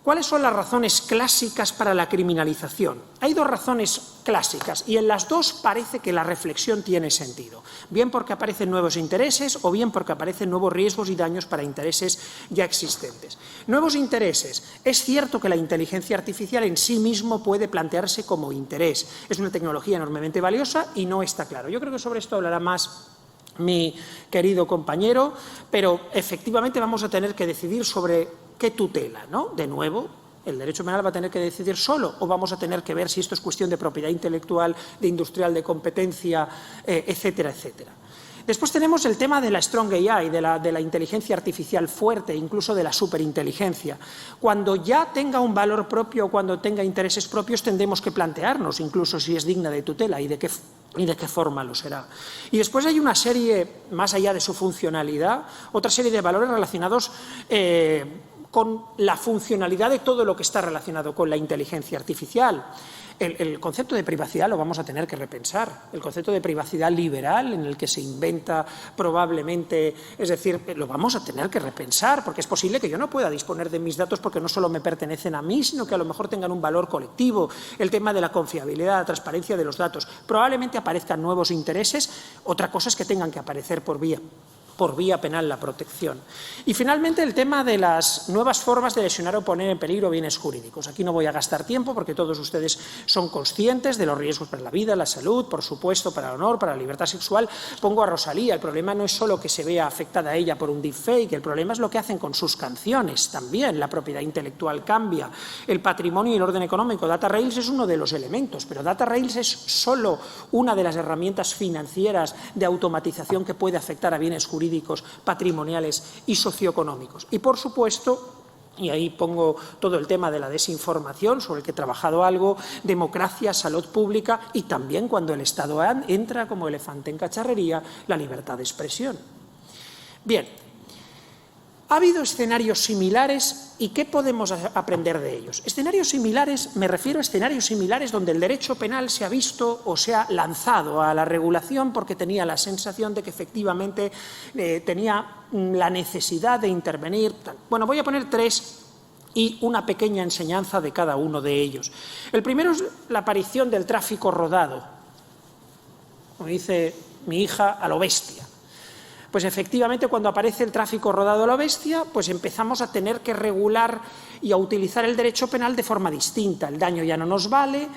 ¿Cuáles son las razones clásicas para la criminalización? Hay dos razones clásicas y en las dos parece que la reflexión tiene sentido. Bien porque aparecen nuevos intereses o bien porque aparecen nuevos riesgos y daños para intereses ya existentes. Nuevos intereses. Es cierto que la inteligencia artificial en sí mismo puede plantearse como interés. Es una tecnología enormemente valiosa y no está claro. Yo creo que sobre esto hablará más mi querido compañero, pero efectivamente vamos a tener que decidir sobre qué tutela, ¿no? De nuevo, el derecho penal va a tener que decidir solo o vamos a tener que ver si esto es cuestión de propiedad intelectual, de industrial, de competencia, etcétera, etcétera. Después tenemos el tema de la Strong AI, de la inteligencia artificial fuerte, incluso de la superinteligencia. Cuando ya tenga un valor propio, cuando tenga intereses propios, tendremos que plantearnos incluso si es digna de tutela y de qué forma lo será. Y después hay una serie, más allá de su funcionalidad, otra serie de valores relacionados con la funcionalidad de todo lo que está relacionado con la inteligencia artificial. El concepto de privacidad lo vamos a tener que repensar. El concepto de privacidad liberal en el que se inventa probablemente, es decir, lo vamos a tener que repensar, porque es posible que yo no pueda disponer de mis datos porque no solo me pertenecen a mí, sino que a lo mejor tengan un valor colectivo. El tema de la confiabilidad, la transparencia de los datos. Probablemente aparezcan nuevos intereses, otra cosa es que tengan que aparecer por vía penal la protección. Y finalmente el tema de las nuevas formas de lesionar o poner en peligro bienes jurídicos. Aquí no voy a gastar tiempo porque todos ustedes son conscientes de los riesgos para la vida, la salud, por supuesto, para el honor, para la libertad sexual. Pongo a Rosalía, el problema no es solo que se vea afectada a ella por un deepfake, el problema es lo que hacen con sus canciones también. La propiedad intelectual cambia, el patrimonio y el orden económico. Data Rails es uno de los elementos, pero Data Rails es solo una de las herramientas financieras de automatización que puede afectar a bienes jurídicos, patrimoniales y socioeconómicos. Y, por supuesto, y ahí pongo todo el tema de la desinformación, sobre el que he trabajado algo, democracia, salud pública y también, cuando el Estado entra como elefante en cacharrería, la libertad de expresión. Bien, ha habido escenarios similares y ¿qué podemos aprender de ellos? Escenarios similares, me refiero a escenarios similares donde el derecho penal se ha visto o se ha lanzado a la regulación porque tenía la sensación de que efectivamente tenía la necesidad de intervenir. Bueno, voy a poner tres y una pequeña enseñanza de cada uno de ellos. El primero es la aparición del tráfico rodado, como dice mi hija, a lo bestia. Pues efectivamente, cuando aparece el tráfico rodado a la bestia, pues empezamos a tener que regular y a utilizar el derecho penal de forma distinta. El daño ya no nos vale,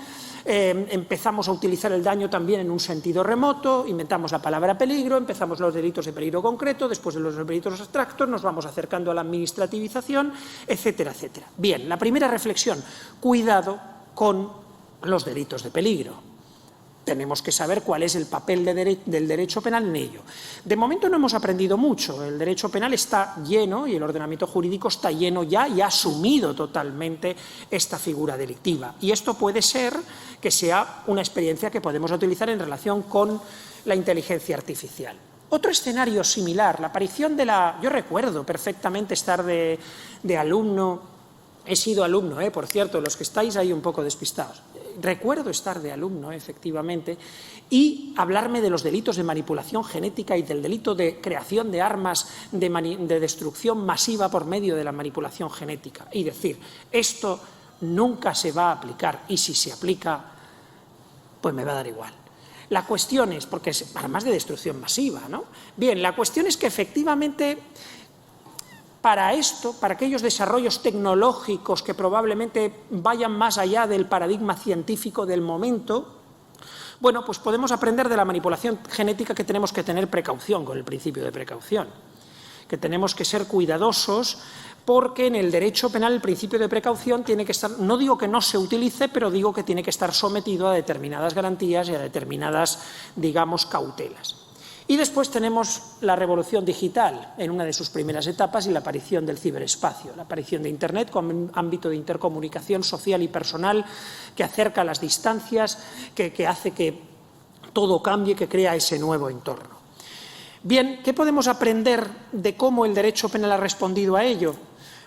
empezamos a utilizar el daño también en un sentido remoto, inventamos la palabra peligro, empezamos los delitos de peligro concreto, después de los delitos abstractos nos vamos acercando a la administrativización, etcétera, etcétera. Bien, la primera reflexión, cuidado con los delitos de peligro. Tenemos que saber cuál es el papel del derecho penal en ello. De momento no hemos aprendido mucho. El derecho penal está lleno y el ordenamiento jurídico está lleno ya y ha asumido totalmente esta figura delictiva. Y esto puede ser que sea una experiencia que podemos utilizar en relación con la inteligencia artificial. Otro escenario similar, la aparición de la... Yo recuerdo perfectamente estar de alumno, he sido alumno, por cierto, los que estáis ahí un poco despistados. Recuerdo estar de alumno, efectivamente, y hablarme de los delitos de manipulación genética y del delito de creación de armas de destrucción masiva por medio de la manipulación genética. Y decir, esto nunca se va a aplicar y si se aplica, pues me va a dar igual. La cuestión es, porque es armas de destrucción masiva, ¿no? Bien, la cuestión es que efectivamente... Para esto, para aquellos desarrollos tecnológicos que probablemente vayan más allá del paradigma científico del momento, bueno, pues podemos aprender de la manipulación genética que tenemos que tener precaución, con el principio de precaución, que tenemos que ser cuidadosos porque en el derecho penal el principio de precaución tiene que estar, no digo que no se utilice, pero digo que tiene que estar sometido a determinadas garantías y a determinadas, digamos, cautelas. Y después tenemos la revolución digital en una de sus primeras etapas y la aparición del ciberespacio, la aparición de Internet como ámbito de intercomunicación social y personal que acerca las distancias, que hace que todo cambie, que crea ese nuevo entorno. Bien, ¿qué podemos aprender de cómo el derecho penal ha respondido a ello?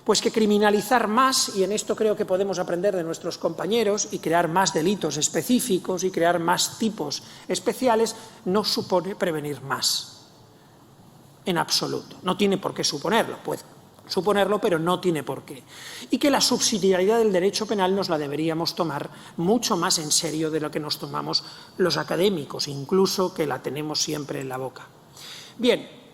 Pues que criminalizar más, y en esto creo que podemos aprender de nuestros compañeros, y crear más delitos específicos y crear más tipos especiales, no supone prevenir más, en absoluto. No tiene por qué suponerlo, puede suponerlo, pero no tiene por qué. Y que la subsidiariedad del derecho penal nos la deberíamos tomar mucho más en serio de lo que nos tomamos los académicos, incluso que la tenemos siempre en la boca. Bien.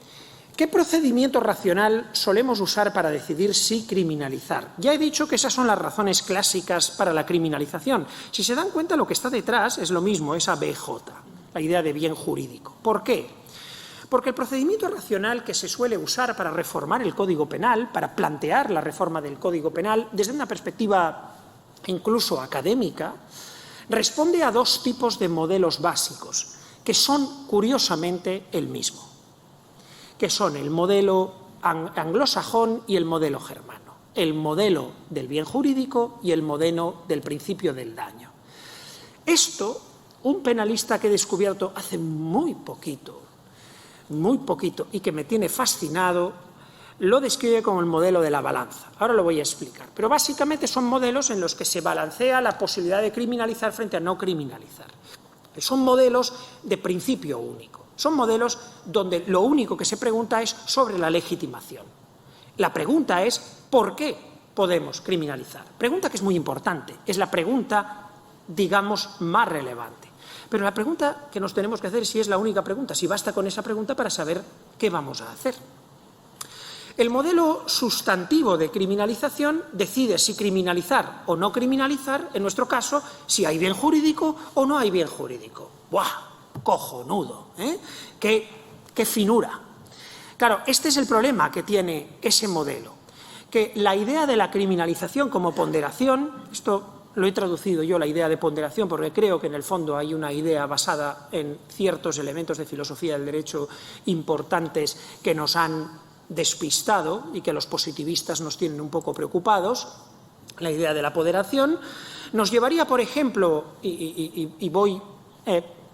¿Qué procedimiento racional solemos usar para decidir si criminalizar? Ya he dicho que esas son las razones clásicas para la criminalización. Si se dan cuenta, lo que está detrás es lo mismo, esa BJ, la idea de bien jurídico. ¿Por qué? Porque el procedimiento racional que se suele usar para reformar el Código Penal, para plantear la reforma del Código Penal, desde una perspectiva incluso académica, responde a dos tipos de modelos básicos, que son, curiosamente, el mismo. que son el modelo anglosajón y el modelo germano, el modelo del bien jurídico y el modelo del principio del daño. Esto, un penalista que he descubierto hace muy poquito, y que me tiene fascinado, lo describe como el modelo de la balanza. Ahora lo voy a explicar. Pero básicamente son modelos en los que se balancea la posibilidad de criminalizar frente a no criminalizar. Son modelos de principio único. Son modelos donde lo único que se pregunta es sobre la legitimación. La pregunta es ¿por qué podemos criminalizar? Pregunta que es muy importante. Es la pregunta, digamos, más relevante. Pero la pregunta que nos tenemos que hacer es si es la única pregunta, si basta con esa pregunta para saber qué vamos a hacer. El modelo sustantivo de criminalización decide si criminalizar o no criminalizar, en nuestro caso, si hay bien jurídico o no hay bien jurídico. ¡Buah! Cojonudo, ¿eh? ¡Qué finura! Claro, este es el problema que tiene ese modelo, que la idea de la criminalización como ponderación, esto lo he traducido yo, la idea de ponderación, porque creo que en el fondo hay una idea basada en ciertos elementos de filosofía del derecho importantes que nos han despistado y que los positivistas nos tienen un poco preocupados. La idea de la ponderación nos llevaría, por ejemplo, y voy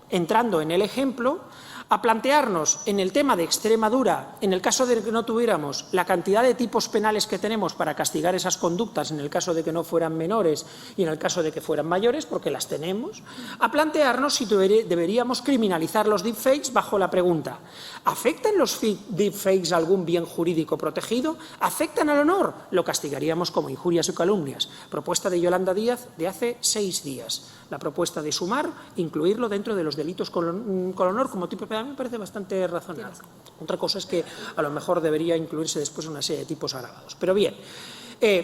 entrando en el ejemplo, a plantearnos en el tema de Extremadura, en el caso de que no tuviéramos la cantidad de tipos penales que tenemos para castigar esas conductas, en el caso de que no fueran menores y en el caso de que fueran mayores, porque las tenemos, a plantearnos si deberíamos criminalizar los deepfakes bajo la pregunta: ¿afectan los deepfakes a algún bien jurídico protegido? ¿Afectan al honor? Lo castigaríamos como injurias y calumnias. Propuesta de Yolanda Díaz de hace 6 días. La propuesta de sumar, incluirlo dentro de los delitos con honor como tipo penal, me parece bastante razonable. Otra cosa es que a lo mejor debería incluirse después una serie de tipos agravados. Pero bien,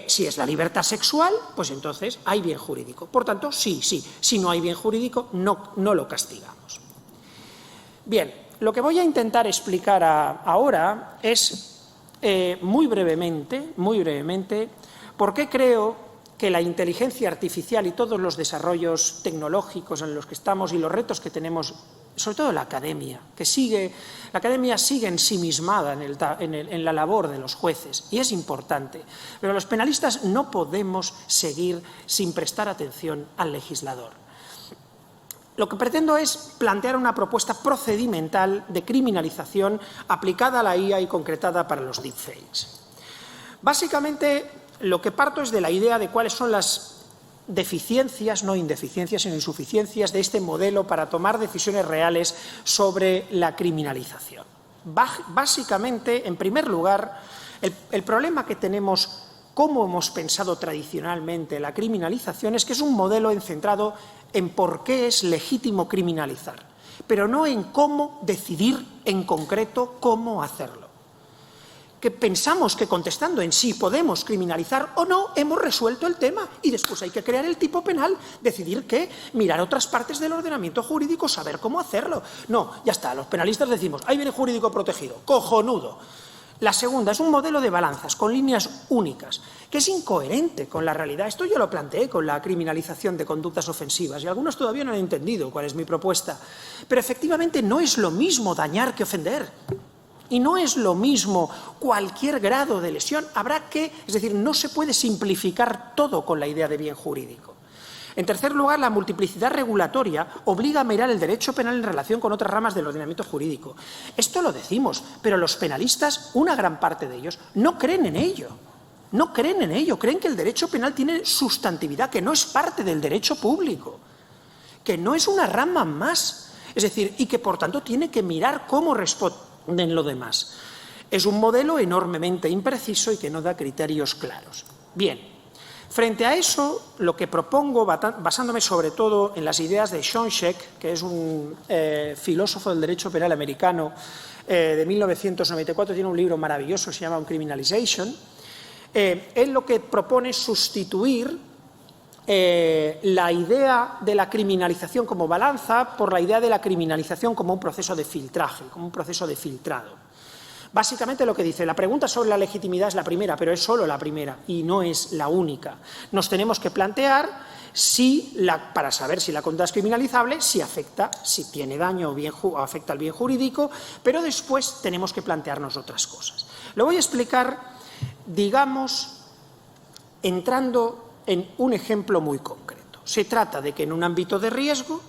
si es la libertad sexual, pues entonces hay bien jurídico. Por tanto, sí. Si no hay bien jurídico, no lo castigamos. Bien, lo que voy a intentar explicar ahora es muy brevemente, por qué creo que la inteligencia artificial y todos los desarrollos tecnológicos en los que estamos y los retos que tenemos, sobre todo la academia sigue ensimismada en la labor de los jueces, y es importante, pero los penalistas no podemos seguir sin prestar atención al legislador. Lo que pretendo es plantear una propuesta procedimental de criminalización aplicada a la IA y concretada para los deepfakes. Básicamente, lo que parto es de la idea de cuáles son las deficiencias, no indeficiencias, sino insuficiencias de este modelo para tomar decisiones reales sobre la criminalización. Básicamente, en primer lugar, el problema que tenemos, como hemos pensado tradicionalmente la criminalización, es que es un modelo centrado en por qué es legítimo criminalizar, pero no en cómo decidir en concreto cómo hacerlo. Que pensamos que contestando en sí podemos criminalizar o no, hemos resuelto el tema, y después hay que crear el tipo penal, decidir qué, mirar otras partes del ordenamiento jurídico, saber cómo hacerlo. No, ya está, los penalistas decimos, hay bien jurídico protegido, cojonudo. La segunda es un modelo de balanzas con líneas únicas, que es incoherente con la realidad. Esto yo lo planteé con la criminalización de conductas ofensivas y algunos todavía no han entendido cuál es mi propuesta. Pero efectivamente no es lo mismo dañar que ofender. Y no es lo mismo cualquier grado de lesión. Es decir, no se puede simplificar todo con la idea de bien jurídico. En tercer lugar, la multiplicidad regulatoria obliga a mirar el derecho penal en relación con otras ramas del ordenamiento jurídico. Esto lo decimos, pero los penalistas, una gran parte de ellos, no creen en ello. Creen que el derecho penal tiene sustantividad, que no es parte del derecho público, que no es una rama más. Es decir, y que por tanto tiene que mirar cómo responden lo demás. Es un modelo enormemente impreciso y que no da criterios claros. Bien, frente a eso, lo que propongo, basándome sobre todo en las ideas de Schoncheck, que es un filósofo del derecho penal americano de 1994, tiene un libro maravilloso que se llama Uncriminalization. Él lo que propone es sustituir la idea de la criminalización como balanza por la idea de la criminalización como un proceso de filtraje, como un proceso de filtrado. Básicamente lo que dice, la pregunta sobre la legitimidad es la primera, pero es solo la primera y no es la única. Nos tenemos que plantear para saber si la conducta es criminalizable, si tiene daño o afecta al bien jurídico, pero después tenemos que plantearnos otras cosas. Lo voy a explicar, digamos, entrando en un ejemplo muy concreto. Se trata de que en un ámbito de riesgo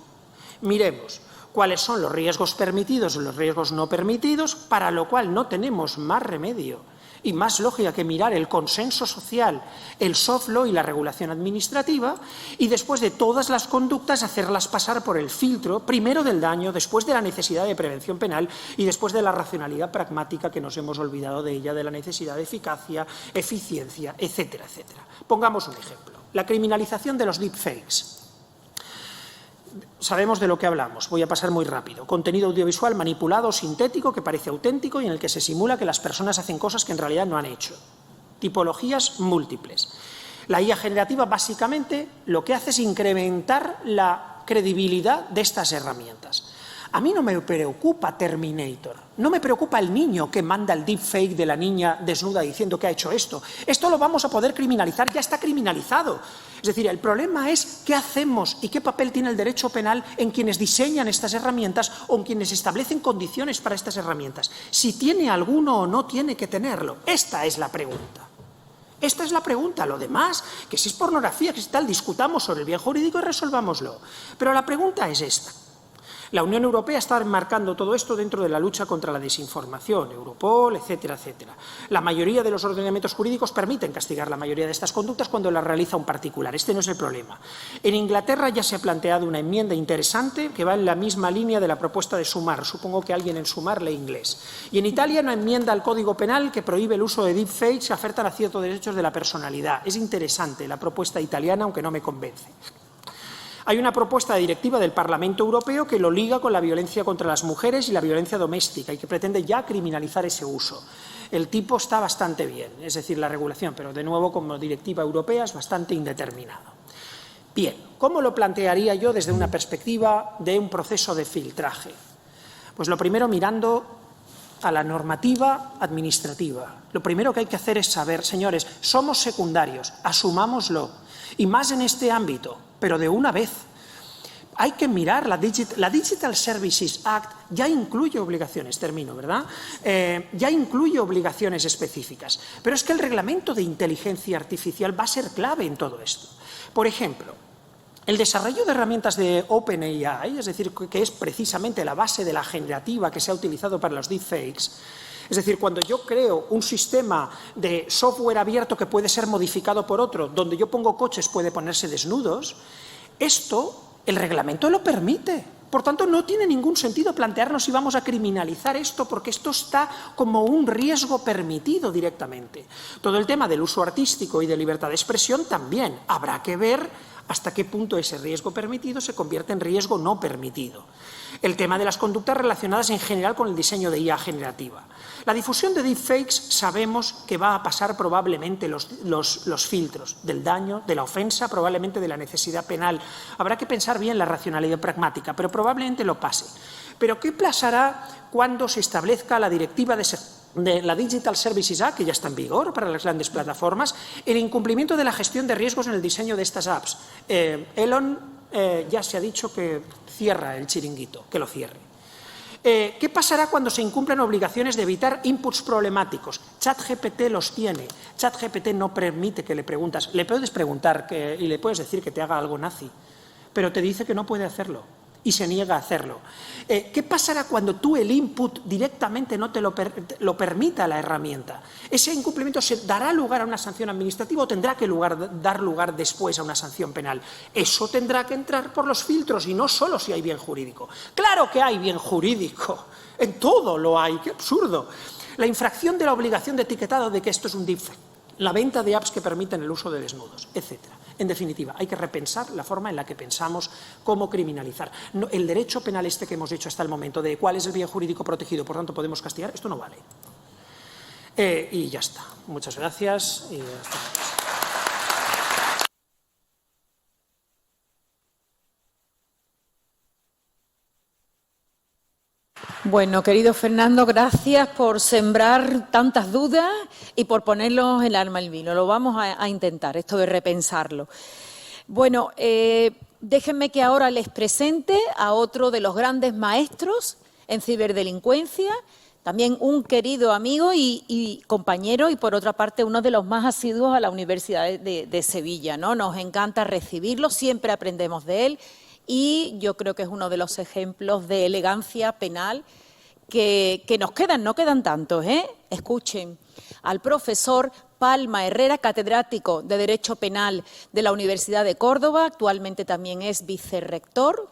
miremos cuáles son los riesgos permitidos o los riesgos no permitidos, para lo cual no tenemos más remedio y más lógica que mirar el consenso social, el soft law y la regulación administrativa, y después de todas las conductas hacerlas pasar por el filtro, primero del daño, después de la necesidad de prevención penal y después de la racionalidad pragmática, que nos hemos olvidado de ella, de la necesidad de eficacia, eficiencia, etcétera, etcétera. Pongamos un ejemplo. La criminalización de los deepfakes. Sabemos de lo que hablamos, voy a pasar muy rápido. Contenido audiovisual manipulado, sintético, que parece auténtico y en el que se simula que las personas hacen cosas que en realidad no han hecho. Tipologías múltiples. La IA generativa básicamente lo que hace es incrementar la credibilidad de estas herramientas. A mí no me preocupa Terminator, no me preocupa el niño que manda el deepfake de la niña desnuda diciendo que ha hecho esto. Esto lo vamos a poder criminalizar, ya está criminalizado. Es decir, el problema es qué hacemos y qué papel tiene el derecho penal en quienes diseñan estas herramientas o en quienes establecen condiciones para estas herramientas. Si tiene alguno o no tiene que tenerlo. Esta es la pregunta. Esta es la pregunta. Lo demás, que si es pornografía, que si tal, discutamos sobre el bien jurídico y resolvámoslo. Pero la pregunta es esta. La Unión Europea está enmarcando todo esto dentro de la lucha contra la desinformación, Europol, etcétera, etcétera. La mayoría de los ordenamientos jurídicos permiten castigar la mayoría de estas conductas cuando las realiza un particular. Este no es el problema. En Inglaterra ya se ha planteado una enmienda interesante que va en la misma línea de la propuesta de Sumar. Supongo que alguien en Sumar lee inglés. Y en Italia una enmienda al Código Penal que prohíbe el uso de deepfakes que afectan a ciertos derechos de la personalidad. Es interesante la propuesta italiana, aunque no me convence. Hay una propuesta de directiva del Parlamento Europeo que lo liga con la violencia contra las mujeres y la violencia doméstica y que pretende ya criminalizar ese uso. El tipo está bastante bien, es decir, la regulación, pero de nuevo como directiva europea es bastante indeterminado. Bien, ¿cómo lo plantearía yo desde una perspectiva de un proceso de filtraje? Pues lo primero mirando a la normativa administrativa. Lo primero que hay que hacer es saber, señores, somos secundarios, asumámoslo, y más en este ámbito, pero de una vez. Hay que mirar, la Digital Services Act ya incluye obligaciones, termino, ¿verdad? Ya incluye obligaciones específicas, pero es que el reglamento de inteligencia artificial va a ser clave en todo esto. Por ejemplo, el desarrollo de herramientas de OpenAI, es decir, que es precisamente la base de la generativa que se ha utilizado para los deepfakes. Es decir, cuando yo creo un sistema de software abierto que puede ser modificado por otro, donde yo pongo coches puede ponerse desnudos, esto el reglamento lo permite. Por tanto, no tiene ningún sentido plantearnos si vamos a criminalizar esto, porque esto está como un riesgo permitido directamente. Todo el tema del uso artístico y de libertad de expresión también. Habrá que ver hasta qué punto ese riesgo permitido se convierte en riesgo no permitido. El tema de las conductas relacionadas en general con el diseño de IA generativa. La difusión de deepfakes sabemos que va a pasar probablemente los filtros del daño, de la ofensa, probablemente de la necesidad penal. Habrá que pensar bien la racionalidad pragmática, pero probablemente lo pase. Pero ¿qué pasará cuando se establezca la directiva de la Digital Services Act, que ya está en vigor para las grandes plataformas, el incumplimiento de la gestión de riesgos en el diseño de estas apps? Elon ya se ha dicho que cierra el chiringuito, que lo cierre. ¿Qué pasará cuando se incumplan obligaciones de evitar inputs problemáticos? ChatGPT los tiene. ChatGPT no permite que le preguntas. Le puedes preguntar y le puedes decir que te haga algo nazi, pero te dice que no puede hacerlo y se niega a hacerlo. ¿Qué pasará cuando tú el input directamente no te lo permita la herramienta? ¿Ese incumplimiento se dará lugar a una sanción administrativa o tendrá que dar lugar después a una sanción penal? Eso tendrá que entrar por los filtros y no solo si hay bien jurídico. ¡Claro que hay bien jurídico! En todo lo hay. ¡Qué absurdo! La infracción de la obligación de etiquetado de que esto es un deepfake, la venta de apps que permiten el uso de desnudos, etcétera. En definitiva, hay que repensar la forma en la que pensamos cómo criminalizar. El derecho penal que hemos hecho hasta el momento de cuál es el bien jurídico protegido, por tanto podemos castigar, esto no vale. Y ya está. Muchas gracias. Y hasta luego. Bueno. Bueno, querido Fernando, gracias por sembrar tantas dudas y por ponerlos el alma al vino. Lo vamos a intentar, esto de repensarlo. Bueno, déjenme que ahora les presente a otro de los grandes maestros en ciberdelincuencia, también un querido amigo y compañero, y por otra parte uno de los más asiduos a la Universidad de Sevilla, ¿no? Nos encanta recibirlo, siempre aprendemos de él y yo creo que es uno de los ejemplos de elegancia penal que nos quedan, no quedan tantos, ¿eh? Escuchen al profesor Palma Herrera, catedrático de Derecho Penal de la Universidad de Córdoba, actualmente también es vicerrector.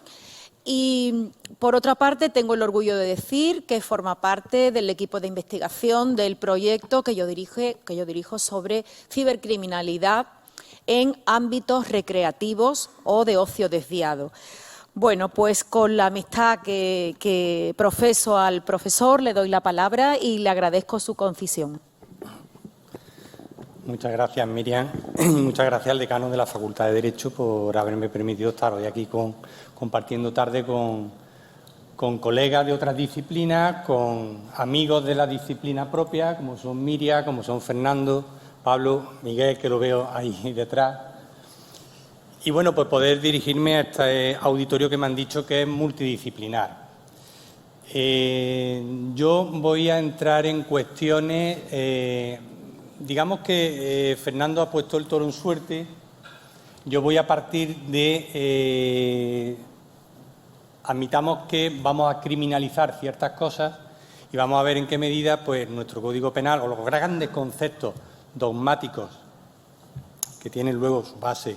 Y, por otra parte, tengo el orgullo de decir que forma parte del equipo de investigación del proyecto que yo dirijo sobre cibercriminalidad en ámbitos recreativos o de ocio desviado. Bueno, pues con la amistad que profeso al profesor, le doy la palabra y le agradezco su concisión. Muchas gracias, Miriam, y muchas gracias al decano de la Facultad de Derecho por haberme permitido estar hoy aquí compartiendo tarde con colegas de otras disciplinas, con amigos de la disciplina propia, como son Miriam, como son Fernando, Pablo, Miguel, que lo veo ahí detrás. Y bueno, pues poder dirigirme a este auditorio que me han dicho que es multidisciplinar. Yo voy a entrar en cuestiones, digamos que Fernando ha puesto el toro en suerte. Yo voy a partir de, admitamos que vamos a criminalizar ciertas cosas y vamos a ver en qué medida pues, nuestro Código Penal o los grandes conceptos dogmáticos que tienen luego su base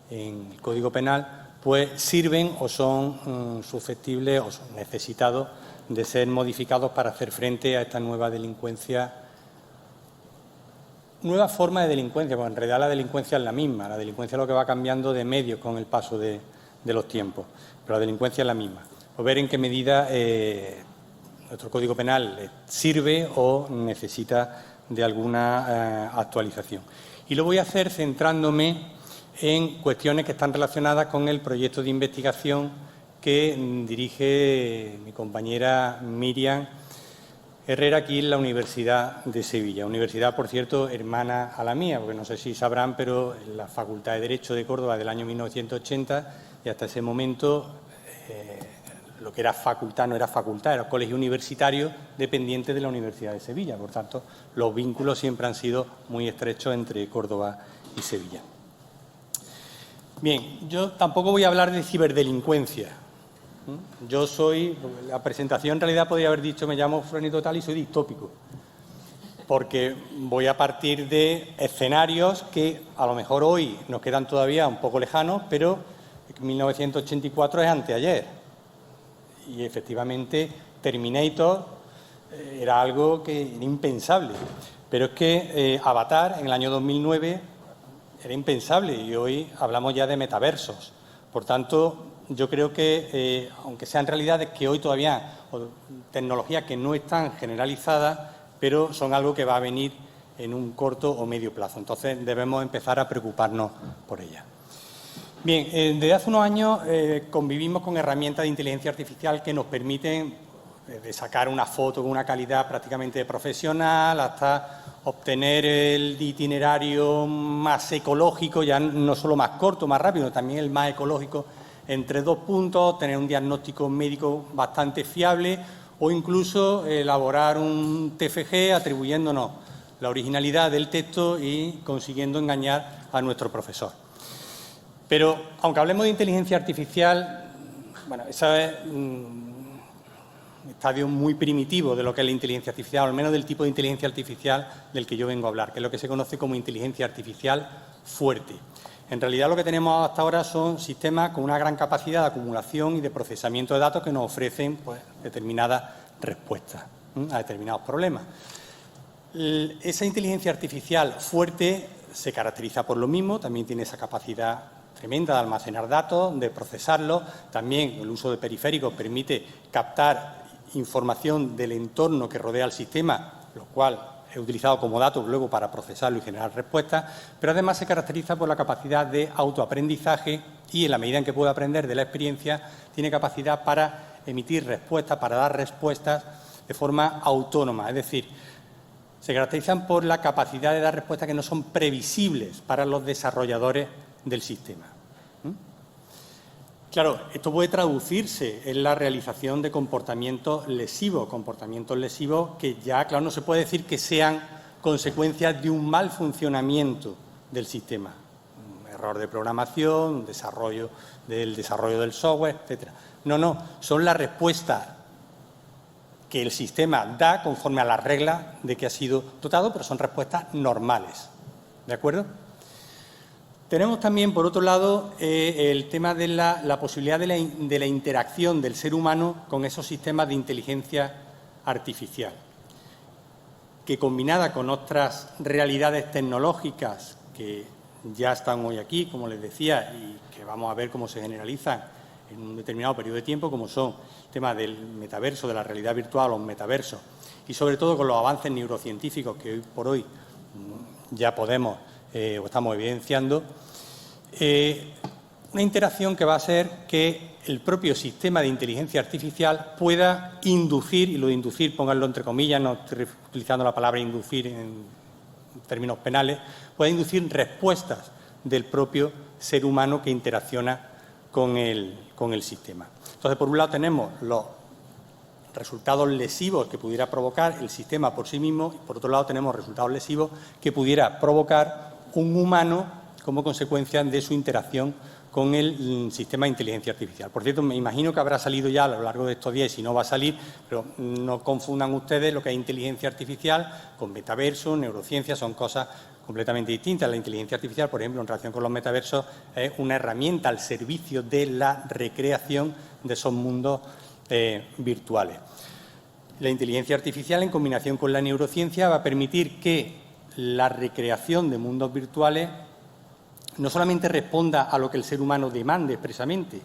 en el Código Penal, pues sirven o son susceptibles o son necesitados de ser modificados para hacer frente a esta nueva delincuencia, nueva forma de delincuencia, porque en realidad la delincuencia es la misma, la delincuencia es lo que va cambiando de medios con el paso de los tiempos, pero la delincuencia es la misma. O ver en qué medida nuestro Código Penal sirve o necesita de alguna actualización. Y lo voy a hacer centrándome en cuestiones que están relacionadas con el proyecto de investigación que dirige mi compañera Miriam Herrera aquí en la Universidad de Sevilla. Universidad, por cierto, hermana a la mía, porque no sé si sabrán, pero en la Facultad de Derecho de Córdoba del año 1980 y hasta ese momento lo que era facultad no era facultad, era un colegio universitario dependiente de la Universidad de Sevilla. Por tanto, los vínculos siempre han sido muy estrechos entre Córdoba y Sevilla. Bien, yo tampoco voy a hablar de ciberdelincuencia. Yo soy, la presentación en realidad podría haber dicho, me llamo Fulanito tal y soy distópico, porque voy a partir de escenarios que a lo mejor hoy nos quedan todavía un poco lejanos, pero 1984 es anteayer. Y efectivamente Terminator era algo que era impensable. Pero es que Avatar en el año 2009 era impensable y hoy hablamos ya de metaversos. Por tanto, yo creo que, aunque sean realidades que hoy todavía, o tecnologías que no están generalizadas, pero son algo que va a venir en un corto o medio plazo. Entonces, debemos empezar a preocuparnos por ellas. Bien, desde hace unos años convivimos con herramientas de inteligencia artificial que nos permiten de sacar una foto con una calidad prácticamente profesional hasta obtener el itinerario más ecológico, ya no solo más corto, más rápido, también el más ecológico entre 2 puntos, tener un diagnóstico médico bastante fiable o incluso elaborar un TFG atribuyéndonos la originalidad del texto y consiguiendo engañar a nuestro profesor. Pero, aunque hablemos de inteligencia artificial, bueno, esa es un estadio muy primitivo de lo que es la inteligencia artificial, o al menos del tipo de inteligencia artificial del que yo vengo a hablar, que es lo que se conoce como inteligencia artificial fuerte. En realidad, lo que tenemos hasta ahora son sistemas con una gran capacidad de acumulación y de procesamiento de datos que nos ofrecen pues, determinadas respuestas a determinados problemas. Esa inteligencia artificial fuerte se caracteriza por lo mismo, también tiene esa capacidad tremenda de almacenar datos, de procesarlos. También el uso de periféricos permite captar información del entorno que rodea al sistema, lo cual es utilizado como datos luego para procesarlo y generar respuestas, pero además se caracteriza por la capacidad de autoaprendizaje y, en la medida en que puede aprender de la experiencia, tiene capacidad para emitir respuestas, para dar respuestas de forma autónoma. Es decir, se caracterizan por la capacidad de dar respuestas que no son previsibles para los desarrolladores del sistema. Claro, esto puede traducirse en la realización de comportamientos lesivos que ya, claro, no se puede decir que sean consecuencias de un mal funcionamiento del sistema. Un error de programación, un desarrollo del software, etcétera. No, son la respuesta que el sistema da conforme a las reglas de que ha sido dotado, pero son respuestas normales. ¿De acuerdo? Tenemos también, por otro lado, el tema de la posibilidad de la interacción del ser humano con esos sistemas de inteligencia artificial, que combinada con otras realidades tecnológicas que ya están hoy aquí, como les decía, y que vamos a ver cómo se generalizan en un determinado periodo de tiempo, como son el tema del metaverso, de la realidad virtual o metaverso, y sobre todo con los avances neurocientíficos que hoy por hoy ya podemos o estamos evidenciando, una interacción que va a ser que el propio sistema de inteligencia artificial pueda inducir, y lo de inducir, pónganlo entre comillas, no estoy utilizando la palabra inducir en términos penales, pueda inducir respuestas del propio ser humano que interacciona con el sistema. Entonces, por un lado tenemos los resultados lesivos que pudiera provocar el sistema por sí mismo, y por otro lado tenemos resultados lesivos que pudiera provocar un humano como consecuencia de su interacción con el sistema de inteligencia artificial. Por cierto, me imagino que habrá salido ya a lo largo de estos días, y si no va a salir, pero no confundan ustedes lo que es inteligencia artificial con metaverso, neurociencia, son cosas completamente distintas. La inteligencia artificial, por ejemplo, en relación con los metaversos, es una herramienta al servicio de la recreación de esos mundos virtuales. La inteligencia artificial, en combinación con la neurociencia, va a permitir que la recreación de mundos virtuales no solamente responda a lo que el ser humano demande expresamente,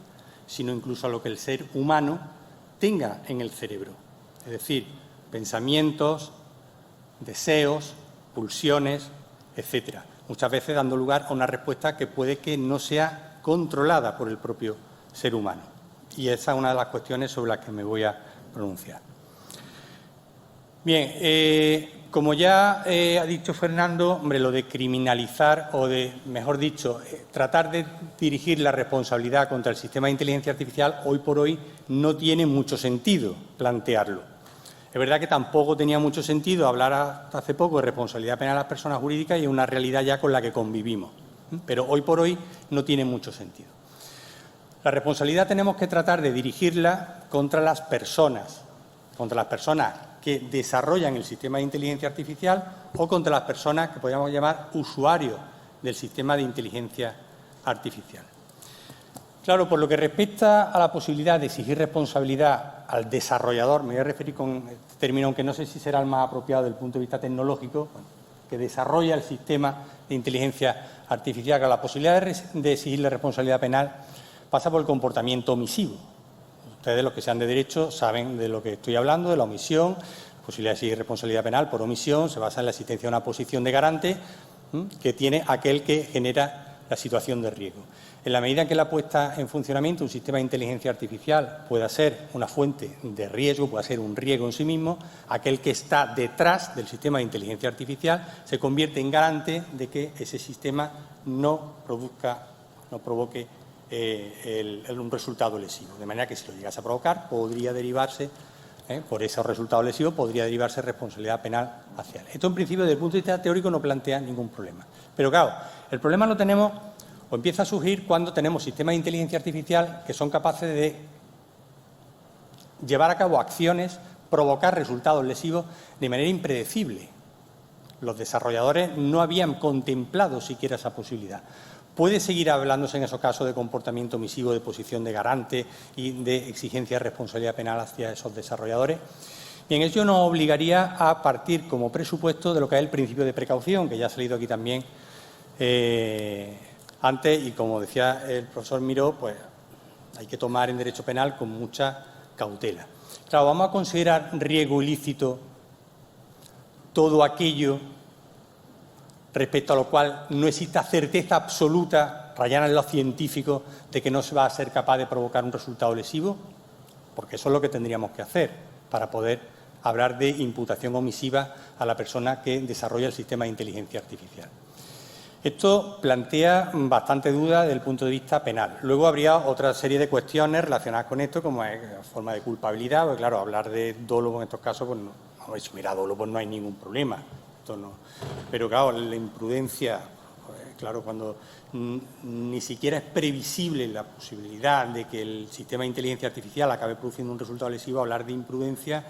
sino incluso a lo que el ser humano tenga en el cerebro. Es decir, pensamientos, deseos, pulsiones, etcétera. Muchas veces dando lugar a una respuesta que puede que no sea controlada por el propio ser humano. Y esa es una de las cuestiones sobre las que me voy a pronunciar. Bien, como ya ha dicho Fernando, hombre, lo de criminalizar o de, mejor dicho, tratar de dirigir la responsabilidad contra el sistema de inteligencia artificial, hoy por hoy no tiene mucho sentido plantearlo. Es verdad que tampoco tenía mucho sentido hablar hasta hace poco de responsabilidad penal a las personas jurídicas, y es una realidad ya con la que convivimos. Pero hoy por hoy no tiene mucho sentido. La responsabilidad tenemos que tratar de dirigirla contra las personas que desarrollan el sistema de inteligencia artificial o contra las personas que podríamos llamar usuarios del sistema de inteligencia artificial. Claro, por lo que respecta a la posibilidad de exigir responsabilidad al desarrollador, me voy a referir con el término, aunque no sé si será el más apropiado desde el punto de vista tecnológico, que desarrolla el sistema de inteligencia artificial, que la posibilidad de exigirle responsabilidad penal pasa por el comportamiento omisivo. Ustedes, los que sean de derecho, saben de lo que estoy hablando, de la omisión. La posibilidad de exigir responsabilidad penal por omisión se basa en la existencia de una posición de garante que tiene aquel que genera la situación de riesgo. En la medida en que la puesta en funcionamiento de un sistema de inteligencia artificial pueda ser una fuente de riesgo, pueda ser un riesgo en sí mismo, aquel que está detrás del sistema de inteligencia artificial se convierte en garante de que ese sistema no provoque un resultado lesivo. De manera que si lo llegase a provocar, podría derivarse, por esos resultados lesivos, podría derivarse responsabilidad penal hacia él. Esto, en principio, desde el punto de vista teórico, no plantea ningún problema. Pero, claro, el problema lo tenemos o empieza a surgir cuando tenemos sistemas de inteligencia artificial que son capaces de llevar a cabo acciones, provocar resultados lesivos de manera impredecible. Los desarrolladores no habían contemplado siquiera esa posibilidad. Puede seguir hablándose en esos casos de comportamiento omisivo, de posición de garante y de exigencia de responsabilidad penal hacia esos desarrolladores. Bien, eso nos obligaría a partir como presupuesto de lo que es el principio de precaución, que ya ha salido aquí también antes, y como decía el profesor Miró, pues hay que tomar en derecho penal con mucha cautela. Claro, vamos a considerar riesgo ilícito todo aquello respecto a lo cual no exista certeza absoluta, rayana en lo científico, de que no se va a ser capaz de provocar un resultado lesivo. porque eso es lo que tendríamos que hacer para poder hablar de imputación omisiva a la persona que desarrolla el sistema de inteligencia artificial. Esto plantea bastante duda desde el punto de vista penal. Luego habría otra serie de cuestiones relacionadas con esto, como es la forma de culpabilidad, porque claro, hablar de dolo en estos casos, pues no, asumir dolo, pues no hay ningún problema. Esto no. Pero claro, la imprudencia, pues, claro, cuando ni siquiera es previsible la posibilidad de que el sistema de inteligencia artificial acabe produciendo un resultado lesivo, hablar de imprudencia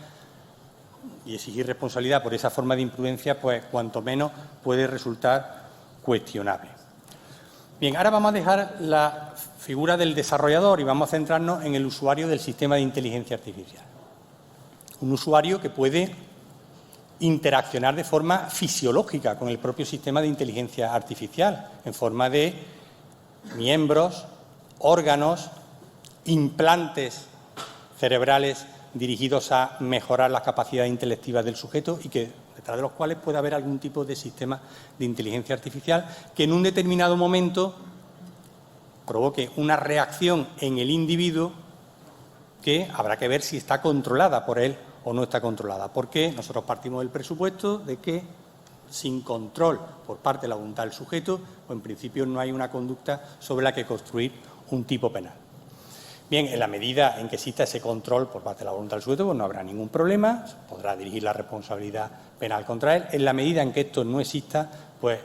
y exigir responsabilidad por esa forma de imprudencia, pues cuanto menos puede resultar cuestionable. Bien, ahora vamos a dejar la figura del desarrollador y vamos a centrarnos en el usuario del sistema de inteligencia artificial. Un usuario que puede interaccionar de forma fisiológica con el propio sistema de inteligencia artificial, en forma de miembros, órganos, implantes cerebrales dirigidos a mejorar las capacidades intelectivas del sujeto y que detrás de los cuales puede haber algún tipo de sistema de inteligencia artificial que en un determinado momento provoque una reacción en el individuo que habrá que ver si está controlada por él o no está controlada. Porque nosotros partimos del presupuesto de que sin control por parte de la voluntad del sujeto, pues en principio no hay una conducta sobre la que construir un tipo penal. Bien, en la medida en que exista ese control por parte de la voluntad del sujeto, pues no habrá ningún problema, se podrá dirigir la responsabilidad penal contra él. En la medida en que esto no exista, pues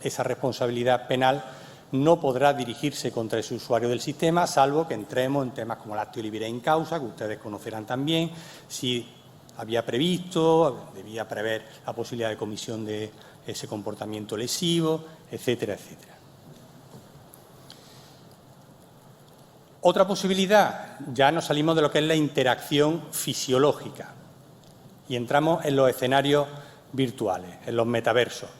esa responsabilidad penal no podrá dirigirse contra ese usuario del sistema, salvo que entremos en temas como el actio libere in causa, que ustedes conocerán también, si había previsto, debía prever la posibilidad de comisión de ese comportamiento lesivo, etcétera, etcétera. Otra posibilidad, ya nos salimos de lo que es la interacción fisiológica y entramos en los escenarios virtuales, en los metaversos.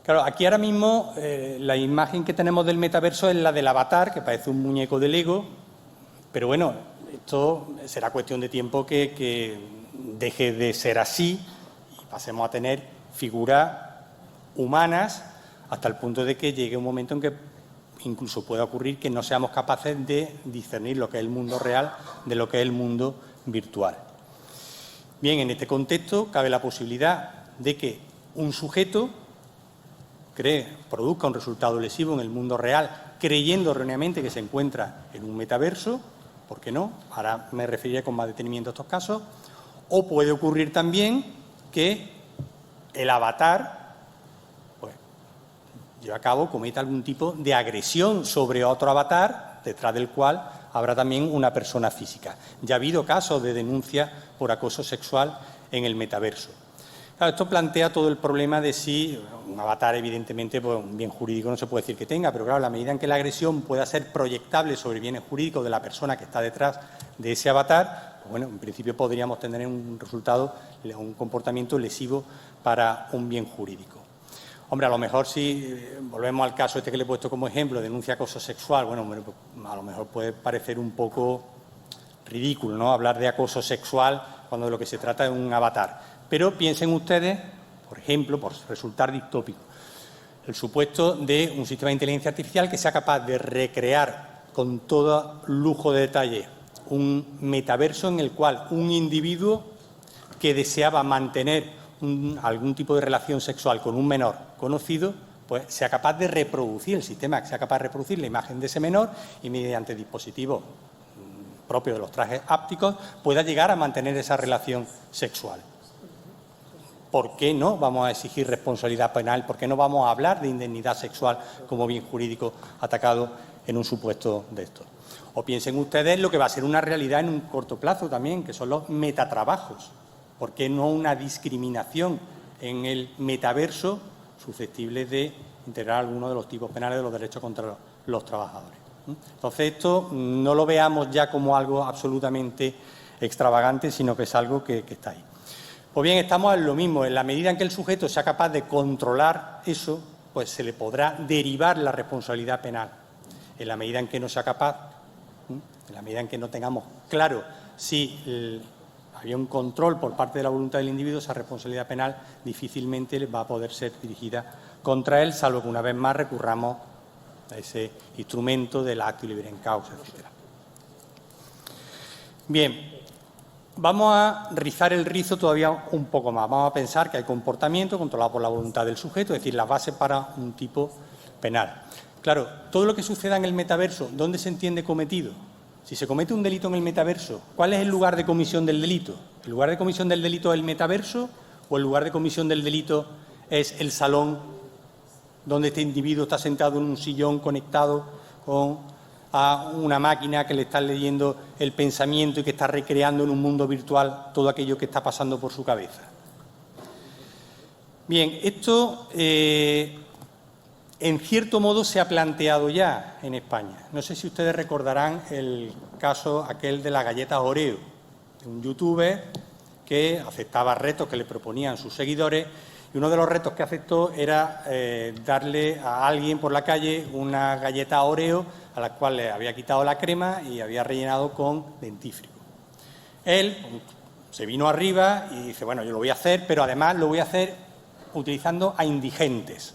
Claro, aquí ahora mismo la imagen que tenemos del metaverso es la del avatar, que parece un muñeco de Lego, pero bueno, esto será cuestión de tiempo que deje de ser así y pasemos a tener figuras humanas hasta el punto de que llegue un momento en que incluso puede ocurrir que no seamos capaces de discernir lo que es el mundo real de lo que es el mundo virtual. Bien, en este contexto cabe la posibilidad de que un sujeto produzca un resultado lesivo en el mundo real creyendo erróneamente que se encuentra en un metaverso, ¿por qué no? Ahora me referiré con más detenimiento a estos casos. O puede ocurrir también que el avatar lleva a cabo, cometa algún tipo de agresión sobre otro avatar, detrás del cual habrá también una persona física. Ya ha habido casos de denuncia por acoso sexual en el metaverso. Claro, esto plantea todo el problema de si un avatar, evidentemente, pues un bien jurídico no se puede decir que tenga, pero claro, a la medida en que la agresión pueda ser proyectable sobre bienes jurídicos de la persona que está detrás de ese avatar, pues bueno, en principio podríamos tener un resultado, un comportamiento lesivo para un bien jurídico. Hombre, a lo mejor si volvemos al caso este que le he puesto como ejemplo, denuncia acoso sexual, bueno, pues a lo mejor puede parecer un poco ridículo, ¿no?, hablar de acoso sexual cuando de lo que se trata es un avatar. Pero piensen ustedes, por ejemplo, por resultar distópico, el supuesto de un sistema de inteligencia artificial que sea capaz de recrear con todo lujo de detalle un metaverso en el cual un individuo que deseaba mantener algún tipo de relación sexual con un menor conocido, pues sea capaz de reproducir el sistema, que sea capaz de reproducir la imagen de ese menor y mediante dispositivos propios de los trajes ápticos pueda llegar a mantener esa relación sexual. ¿Por qué no vamos a exigir responsabilidad penal? ¿Por qué no vamos a hablar de indemnidad sexual como bien jurídico atacado en un supuesto de esto? O piensen ustedes lo que va a ser una realidad en un corto plazo también, que son los metatrabajos. ¿Por qué no una discriminación en el metaverso susceptible de integrar alguno de los tipos penales de los derechos contra los trabajadores? Entonces, esto no lo veamos ya como algo absolutamente extravagante, sino que es algo que está ahí. Pues bien, estamos en lo mismo. En la medida en que el sujeto sea capaz de controlar eso, pues se le podrá derivar la responsabilidad penal. En la medida en que no sea capaz, en la medida en que no tengamos claro si había un control por parte de la voluntad del individuo, esa responsabilidad penal difícilmente va a poder ser dirigida contra él, salvo que una vez más recurramos a ese instrumento del actio libere in causa, etcétera. Bien, vamos a rizar el rizo todavía un poco más. Vamos a pensar que hay comportamiento controlado por la voluntad del sujeto, es decir, la base para un tipo penal. Claro, todo lo que suceda en el metaverso, ¿dónde se entiende cometido? Si se comete un delito en el metaverso, ¿cuál es el lugar de comisión del delito? ¿El lugar de comisión del delito es el metaverso o el lugar de comisión del delito es el salón donde este individuo está sentado en un sillón conectado a una máquina que le está leyendo el pensamiento y que está recreando en un mundo virtual todo aquello que está pasando por su cabeza? Bien, esto en cierto modo se ha planteado ya en España. No sé si ustedes recordarán el caso aquel de las galletas Oreo, de un youtuber que aceptaba retos que le proponían sus seguidores, y uno de los retos que aceptó era darle a alguien por la calle una galleta Oreo a la cual le había quitado la crema y había rellenado con dentífrico. Él se vino arriba y dice, bueno, yo lo voy a hacer, pero además lo voy a hacer utilizando a indigentes.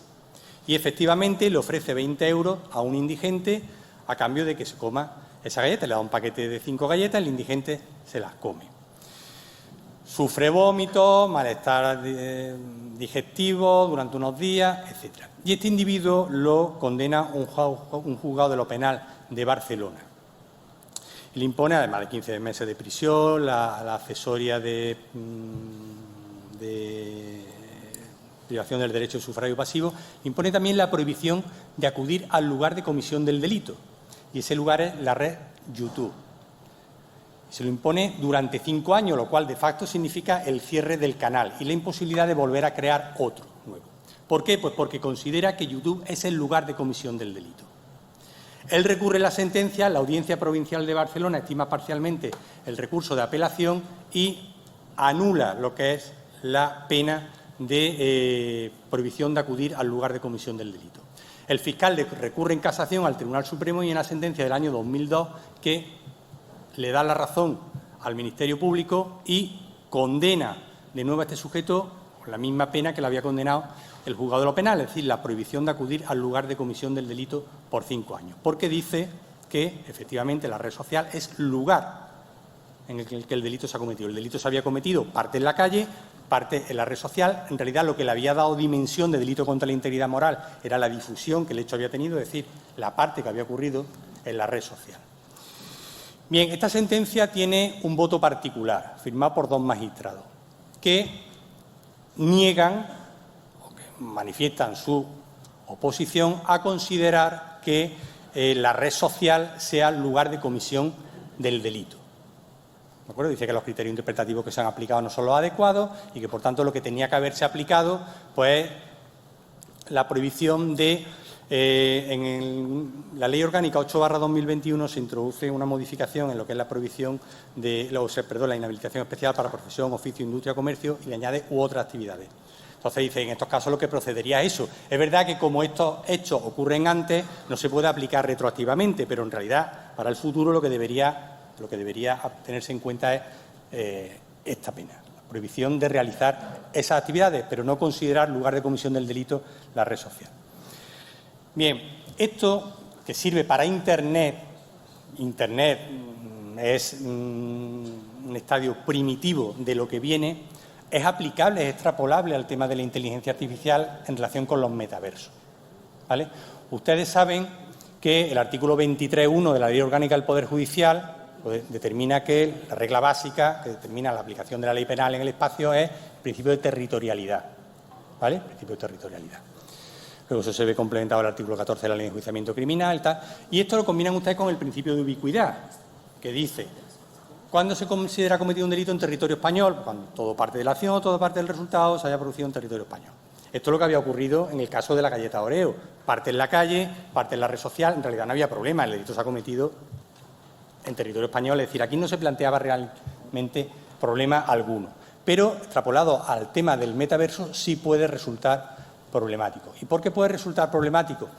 Y efectivamente le ofrece 20 euros a un indigente a cambio de que se coma esa galleta. Le da un paquete de 5 galletas, el indigente se las come. Sufre vómitos, malestar digestivo durante unos días, etc. Y este individuo lo condena un juzgado de lo penal de Barcelona. Y le impone, además de 15 meses de prisión, la accesoria de privación del derecho de sufragio pasivo, impone también la prohibición de acudir al lugar de comisión del delito. Y ese lugar es la red YouTube. Se lo impone durante 5 años, lo cual de facto significa el cierre del canal y la imposibilidad de volver a crear otro nuevo. ¿Por qué? Pues porque considera que YouTube es el lugar de comisión del delito. Él recurre la sentencia, la Audiencia Provincial de Barcelona estima parcialmente el recurso de apelación y anula lo que es la pena de prohibición de acudir al lugar de comisión del delito. El fiscal recurre en casación al Tribunal Supremo y en la sentencia del año 2002 que le da la razón al Ministerio Público y condena de nuevo a este sujeto con la misma pena que le había condenado el juzgado de lo penal, es decir, la prohibición de acudir al lugar de comisión del delito por 5 años, porque dice que efectivamente la red social es lugar en el que el delito se ha cometido. El delito se había cometido parte en la calle, parte en la red social. En realidad, lo que le había dado dimensión de delito contra la integridad moral era la difusión que el hecho había tenido, es decir, la parte que había ocurrido en la red social. Bien, esta sentencia tiene un voto particular, firmado por 2 magistrados, que niegan o que manifiestan su oposición a considerar que la red social sea lugar de comisión del delito. ¿De acuerdo? Dice que los criterios interpretativos que se han aplicado no son los adecuados y que, por tanto, lo que tenía que haberse aplicado pues la prohibición de en la Ley Orgánica 8/2021 se introduce una modificación en lo que es la prohibición de la inhabilitación especial para profesión, oficio, industria, comercio y le añade u otras actividades. Entonces dice, en estos casos lo que procedería es eso. Es verdad que como estos hechos ocurren antes, no se puede aplicar retroactivamente, pero en realidad para el futuro lo que debería tenerse en cuenta es esta pena, la prohibición de realizar esas actividades, pero no considerar lugar de comisión del delito la red social. Bien, esto que sirve para Internet es un estadio primitivo de lo que viene, es aplicable, es extrapolable al tema de la inteligencia artificial en relación con los metaversos, ¿vale? Ustedes saben que el artículo 23.1 de la Ley Orgánica del Poder Judicial pues, determina que la regla básica que determina la aplicación de la ley penal en el espacio es el principio de territorialidad, ¿vale? El principio de territorialidad. Luego eso se ve complementado al artículo 14 de la Ley de Enjuiciamiento Criminal, tal, y esto lo combinan ustedes con el principio de ubicuidad, que dice, ¿cuándo se considera cometido un delito en territorio español? Cuando todo parte de la acción o toda parte del resultado se haya producido en territorio español. Esto es lo que había ocurrido en el caso de la galleta Oreo. Parte en la calle, parte en la red social, en realidad no había problema, el delito se ha cometido en territorio español, es decir, aquí no se planteaba realmente problema alguno. Pero, extrapolado al tema del metaverso, sí puede resultar problemático. ¿Y por qué puede resultar problemático?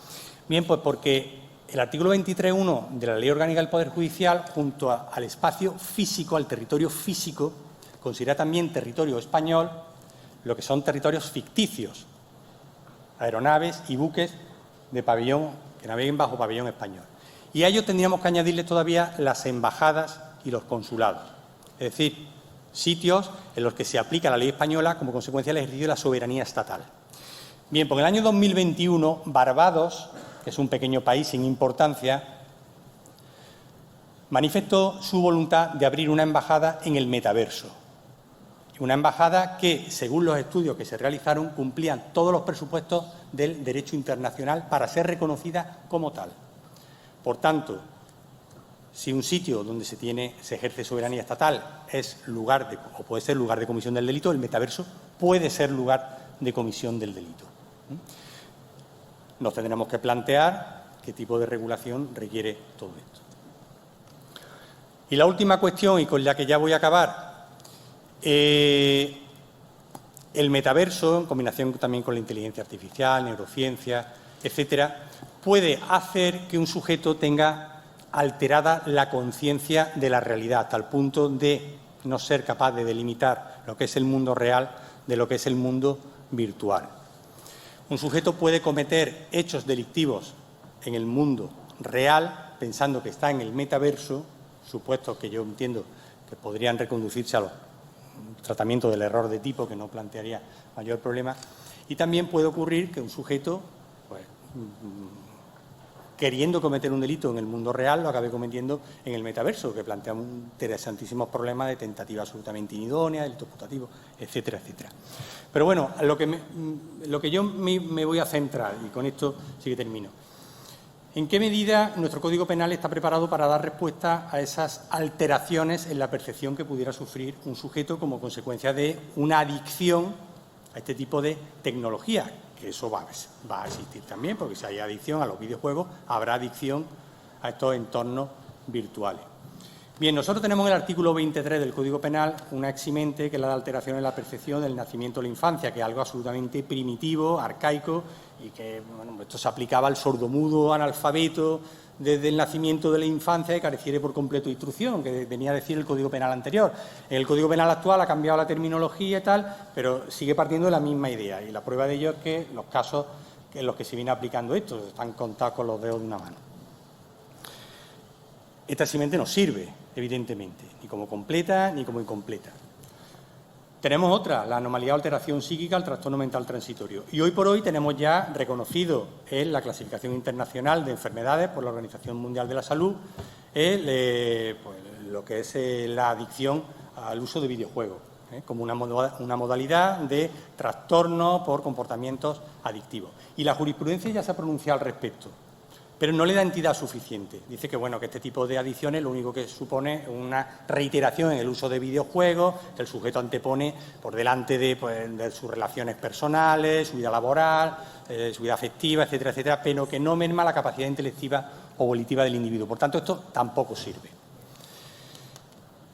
Bien, pues porque el artículo 23.1 de la Ley Orgánica del Poder Judicial, junto al espacio físico, al territorio físico, considera también territorio español lo que son territorios ficticios, aeronaves y buques de pabellón que naveguen bajo pabellón español. Y a ello tendríamos que añadirle todavía las embajadas y los consulados. Es decir, sitios en los que se aplica la ley española como consecuencia del ejercicio de la soberanía estatal. Bien, pues en el año 2021, Barbados, que es un pequeño país sin importancia, manifestó su voluntad de abrir una embajada en el metaverso. Una embajada que, según los estudios que se realizaron, cumplían todos los presupuestos del derecho internacional para ser reconocida como tal. Por tanto, si un sitio donde se ejerce soberanía estatal es lugar o puede ser lugar de comisión del delito, el metaverso puede ser lugar de comisión del delito. Nos tendremos que plantear qué tipo de regulación requiere todo esto. Y la última cuestión, y con la que ya voy a acabar, el metaverso, en combinación también con la inteligencia artificial, neurociencia, etcétera, puede hacer que un sujeto tenga alterada la conciencia de la realidad, hasta el punto de no ser capaz de delimitar lo que es el mundo real de lo que es el mundo virtual. Un sujeto puede cometer hechos delictivos en el mundo real pensando que está en el metaverso, supuestos que yo entiendo que podrían reconducirse a los tratamientos del error de tipo, que no plantearía mayor problema, y también puede ocurrir que un sujeto, pues, queriendo cometer un delito en el mundo real, lo acabe cometiendo en el metaverso, que plantea un interesantísimos problemas de tentativa absolutamente inidónea, delitos putativos, etcétera, etcétera. Pero bueno, lo que yo me voy a centrar, y con esto sí que termino. ¿En qué medida nuestro Código Penal está preparado para dar respuesta a esas alteraciones en la percepción que pudiera sufrir un sujeto como consecuencia de una adicción a este tipo de tecnología? Que eso va a existir también, porque si hay adicción a los videojuegos, habrá adicción a estos entornos virtuales. Bien, nosotros tenemos en el artículo 23 del Código Penal una eximente que es la de alteración en la percepción del nacimiento de la infancia, que es algo absolutamente primitivo, arcaico, y que bueno, esto se aplicaba al sordomudo analfabeto desde el nacimiento de la infancia y careciere por completo de instrucción, que venía a decir el Código Penal anterior. El Código Penal actual ha cambiado la terminología y tal, pero sigue partiendo de la misma idea. Y la prueba de ello es que los casos en los que se viene aplicando esto están contados con los dedos de una mano. Esta eximente no sirve, evidentemente, ni como completa ni como incompleta. Tenemos otra, la anomalía o alteración psíquica, el trastorno mental transitorio. Y hoy por hoy tenemos ya reconocido en la clasificación internacional de enfermedades por la Organización Mundial de la Salud pues, lo que es la adicción al uso de videojuegos, como una modalidad de trastorno por comportamientos adictivos. Y la jurisprudencia ya se ha pronunciado al respecto, pero no le da entidad suficiente. Dice que, bueno, que este tipo de adicciones lo único que supone es una reiteración en el uso de videojuegos, que el sujeto antepone por delante de sus relaciones personales, su vida laboral, su vida afectiva, etcétera, etcétera, pero que no merma la capacidad intelectiva o volitiva del individuo. Por tanto, esto tampoco sirve.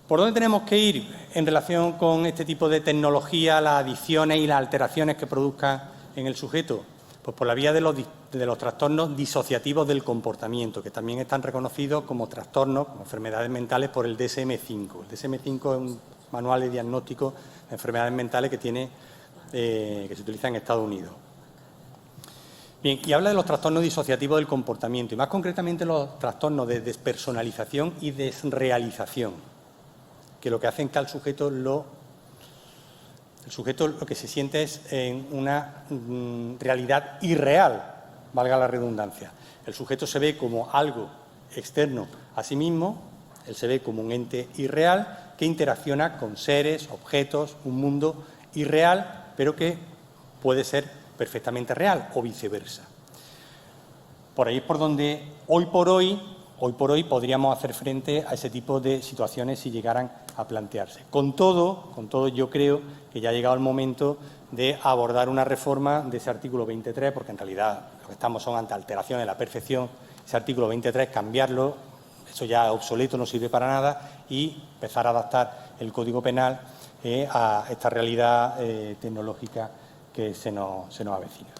¿Por dónde tenemos que ir en relación con este tipo de tecnología, las adicciones y las alteraciones que produzcan en el sujeto? Pues por la vía de los trastornos disociativos del comportamiento, que también están reconocidos como trastornos, como enfermedades mentales por el DSM-5. El DSM-5 es un manual de diagnóstico de enfermedades mentales que se utiliza en Estados Unidos. Bien, y habla de los trastornos disociativos del comportamiento, y más concretamente los trastornos de despersonalización y desrealización, que lo que hacen que al sujeto el sujeto lo que se siente es en una realidad irreal, valga la redundancia. El sujeto se ve como algo externo a sí mismo, él se ve como un ente irreal que interacciona con seres, objetos, un mundo irreal, pero que puede ser perfectamente real o viceversa. Por ahí es por donde hoy por hoy podríamos hacer frente a ese tipo de situaciones si llegaran a plantearse. Con todo, yo creo que ya ha llegado el momento de abordar una reforma de ese artículo 23, porque en realidad lo que estamos son ante alteraciones de la percepción. Ese artículo 23, cambiarlo, eso ya es obsoleto, no sirve para nada, y empezar a adaptar el Código Penal a esta realidad tecnológica que se nos avecina.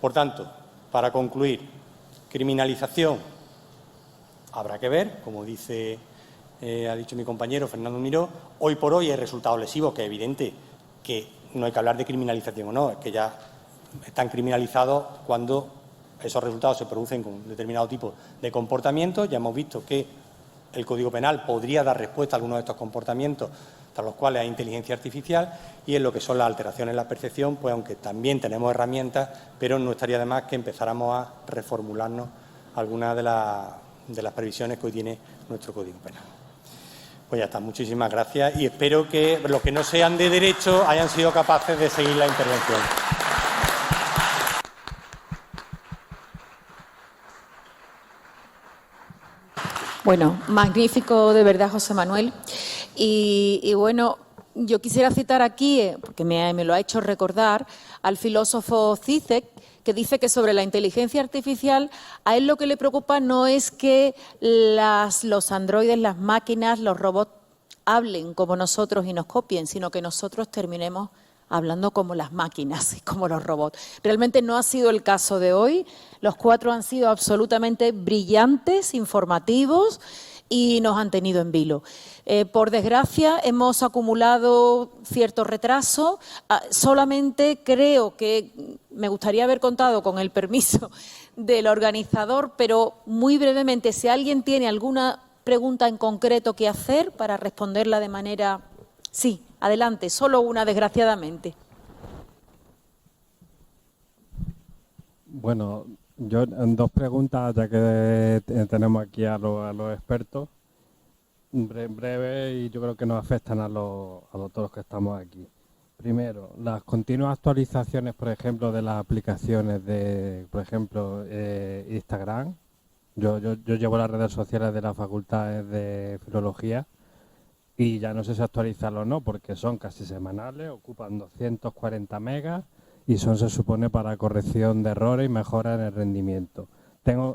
Por tanto, para concluir, criminalización. Habrá que ver, como ha dicho mi compañero Fernando Miró, hoy por hoy hay resultados lesivos, que es evidente que no hay que hablar de criminalización o no, es que ya están criminalizados cuando esos resultados se producen con un determinado tipo de comportamiento. Ya hemos visto que el Código Penal podría dar respuesta a algunos de estos comportamientos, tras los cuales hay inteligencia artificial, y en lo que son las alteraciones en la percepción, pues aunque también tenemos herramientas, pero no estaría de más que empezáramos a reformularnos algunas de las previsiones que hoy tiene nuestro Código Penal. Pues ya está, muchísimas gracias y espero que los que no sean de derecho hayan sido capaces de seguir la intervención. Bueno, magnífico de verdad, José Manuel. Y bueno, yo quisiera citar aquí, porque me lo ha hecho recordar, al filósofo Zizek, que dice que sobre la inteligencia artificial a él lo que le preocupa no es que los androides, las máquinas, los robots hablen como nosotros y nos copien, sino que nosotros terminemos hablando como las máquinas y como los robots. Realmente no ha sido el caso de hoy. Los cuatro han sido absolutamente brillantes, informativos y nos han tenido en vilo. Por desgracia, hemos acumulado cierto retraso. Solamente creo que me gustaría haber contado con el permiso del organizador, pero muy brevemente, si alguien tiene alguna pregunta en concreto que hacer para responderla de manera... Sí, adelante, solo una, desgraciadamente. Bueno, yo dos preguntas, ya que tenemos aquí a los expertos, breve y yo creo que nos afectan a todos los que estamos aquí. Primero, las continuas actualizaciones, por ejemplo, de las aplicaciones de, por ejemplo, Instagram. Yo llevo las redes sociales de las facultades de Filología y ya no sé si actualizarlo o no, porque son casi semanales, ocupan 240 megas y se supone para corrección de errores y mejora en el rendimiento.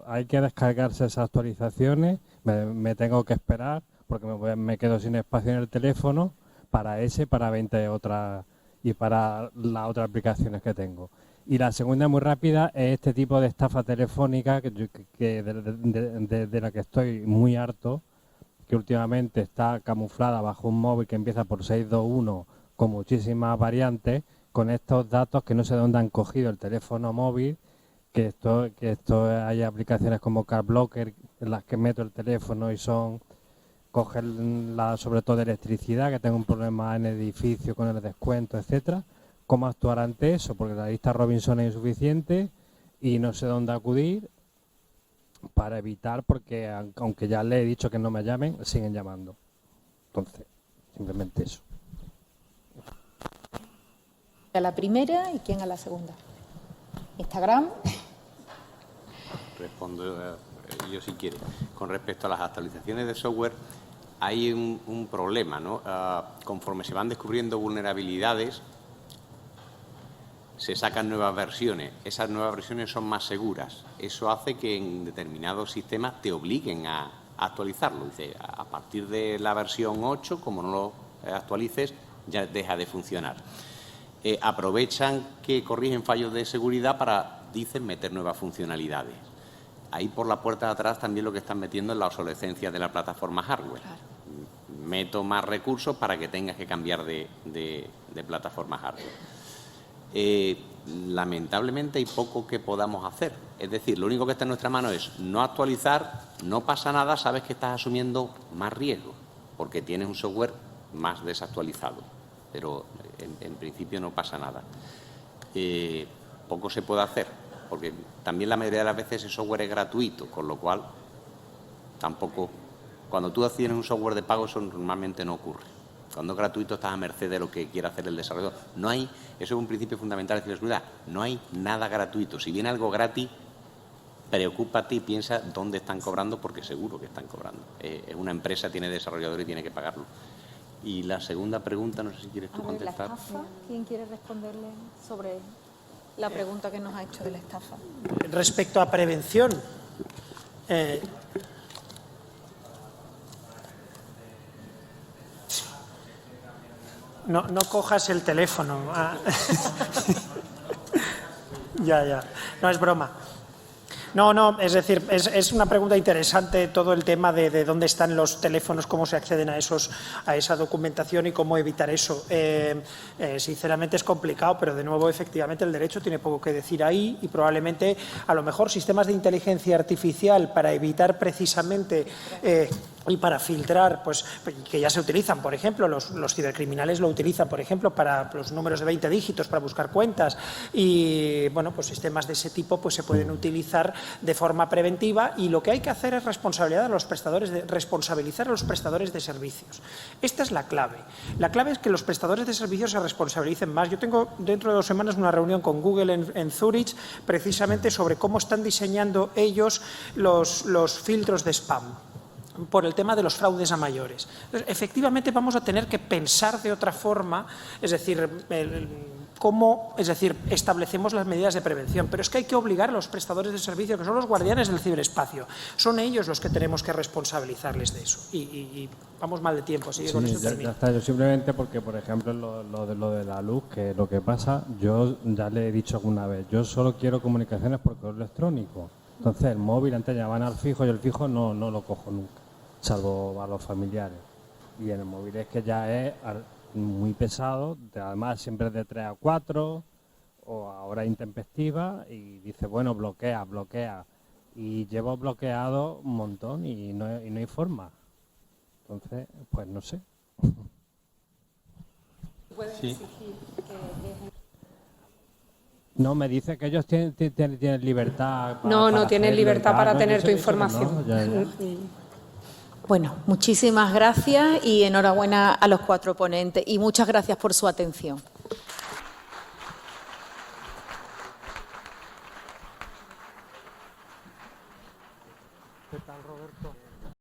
Hay que descargarse esas actualizaciones, me tengo que esperar porque me quedo sin espacio en el teléfono para 20 otras y para las otras aplicaciones que tengo. Y la segunda, muy rápida, es este tipo de estafa telefónica de la que estoy muy harto, que últimamente está camuflada bajo un móvil que empieza por 621 con muchísimas variantes, con estos datos que no sé de dónde han cogido el teléfono móvil, que esto hay aplicaciones como CarBlocker en las que meto el teléfono y cogen sobre todo de electricidad, que tengo un problema en el edificio con el descuento, etcétera. ¿Cómo actuar ante eso? Porque la lista Robinson es insuficiente y no sé dónde acudir para evitar, porque aunque ya le he dicho que no me llamen, siguen llamando. Entonces, simplemente eso. A la primera y quién a la segunda. Instagram. Respondo yo si quiere. Con respecto a las actualizaciones de software, hay un problema, ¿no? Conforme se van descubriendo vulnerabilidades, se sacan nuevas versiones. Esas nuevas versiones son más seguras. Eso hace que en determinados sistemas te obliguen a actualizarlo. Dice, a partir de la versión 8, como no lo actualices, ya deja de funcionar. Aprovechan que corrigen fallos de seguridad para, dicen, meter nuevas funcionalidades. Ahí por la puerta de atrás también lo que están metiendo es la obsolescencia de la plataforma hardware. Claro. Meto más recursos para que tengas que cambiar de plataforma hardware. Lamentablemente hay poco que podamos hacer. Es decir, lo único que está en nuestra mano es no actualizar, no pasa nada, sabes que estás asumiendo más riesgo porque tienes un software más desactualizado, pero en principio no pasa nada. Poco se puede hacer porque también la mayoría de las veces el software es gratuito, con lo cual tampoco, cuando tú tienes un software de pago, eso normalmente no ocurre. Cuando es gratuito estás a merced de lo que quiera hacer el desarrollador. No hay, eso es un principio fundamental de ciberseguridad, no hay nada gratuito. Si viene algo gratis, preocúpate y piensa dónde están cobrando, porque seguro que están cobrando. Una empresa tiene desarrollador y tiene que pagarlo. Y la segunda pregunta, no sé si quieres tú contestar. ¿La estafa? ¿Quién quiere responderle sobre la pregunta que nos ha hecho de la estafa? Respecto a prevención, no cojas el teléfono. Ya. No, es broma. No, es decir, es una pregunta interesante todo el tema de dónde están los teléfonos, cómo se acceden a esa documentación y cómo evitar eso. Sinceramente es complicado, pero de nuevo, efectivamente, el derecho tiene poco que decir ahí y probablemente, a lo mejor, sistemas de inteligencia artificial para evitar precisamente y para filtrar, pues que ya se utilizan, por ejemplo, los cibercriminales lo utilizan, por ejemplo, para los números de 20 dígitos, para buscar cuentas, y bueno, pues sistemas de ese tipo pues se pueden utilizar de forma preventiva, y lo que hay que hacer es responsabilizar a los prestadores de servicios. Esta es la clave. La clave es que los prestadores de servicios se responsabilicen más. Yo tengo dentro de 2 semanas una reunión con Google en Zurich, precisamente sobre cómo están diseñando ellos los filtros de spam, por el tema de los fraudes a mayores. Entonces, efectivamente vamos a tener que pensar de otra forma, es decir, establecemos las medidas de prevención, pero es que hay que obligar a los prestadores de servicio, que son los guardianes del ciberespacio, son ellos los que tenemos que responsabilizarles de eso. Y vamos mal de tiempo, así que con eso termino. Ya está. Yo simplemente porque, por ejemplo, lo de la luz, que lo que pasa, yo ya le he dicho alguna vez, yo solo quiero comunicaciones por correo electrónico. Entonces el móvil antes llamaban al fijo y el fijo no lo cojo nunca, salvo a los familiares. Y en el móvil es que ya es muy pesado, además siempre es de 3 a 4 o a hora intempestiva, y dice, bueno, bloquea. Y llevo bloqueado un montón y no hay forma. Entonces, pues no sé. Sí. No, me dice que ellos tienen libertad. No tienen libertad para tener tu yo he dicho que no, información. ya. Bueno, muchísimas gracias y enhorabuena a los 4 ponentes y muchas gracias por su atención.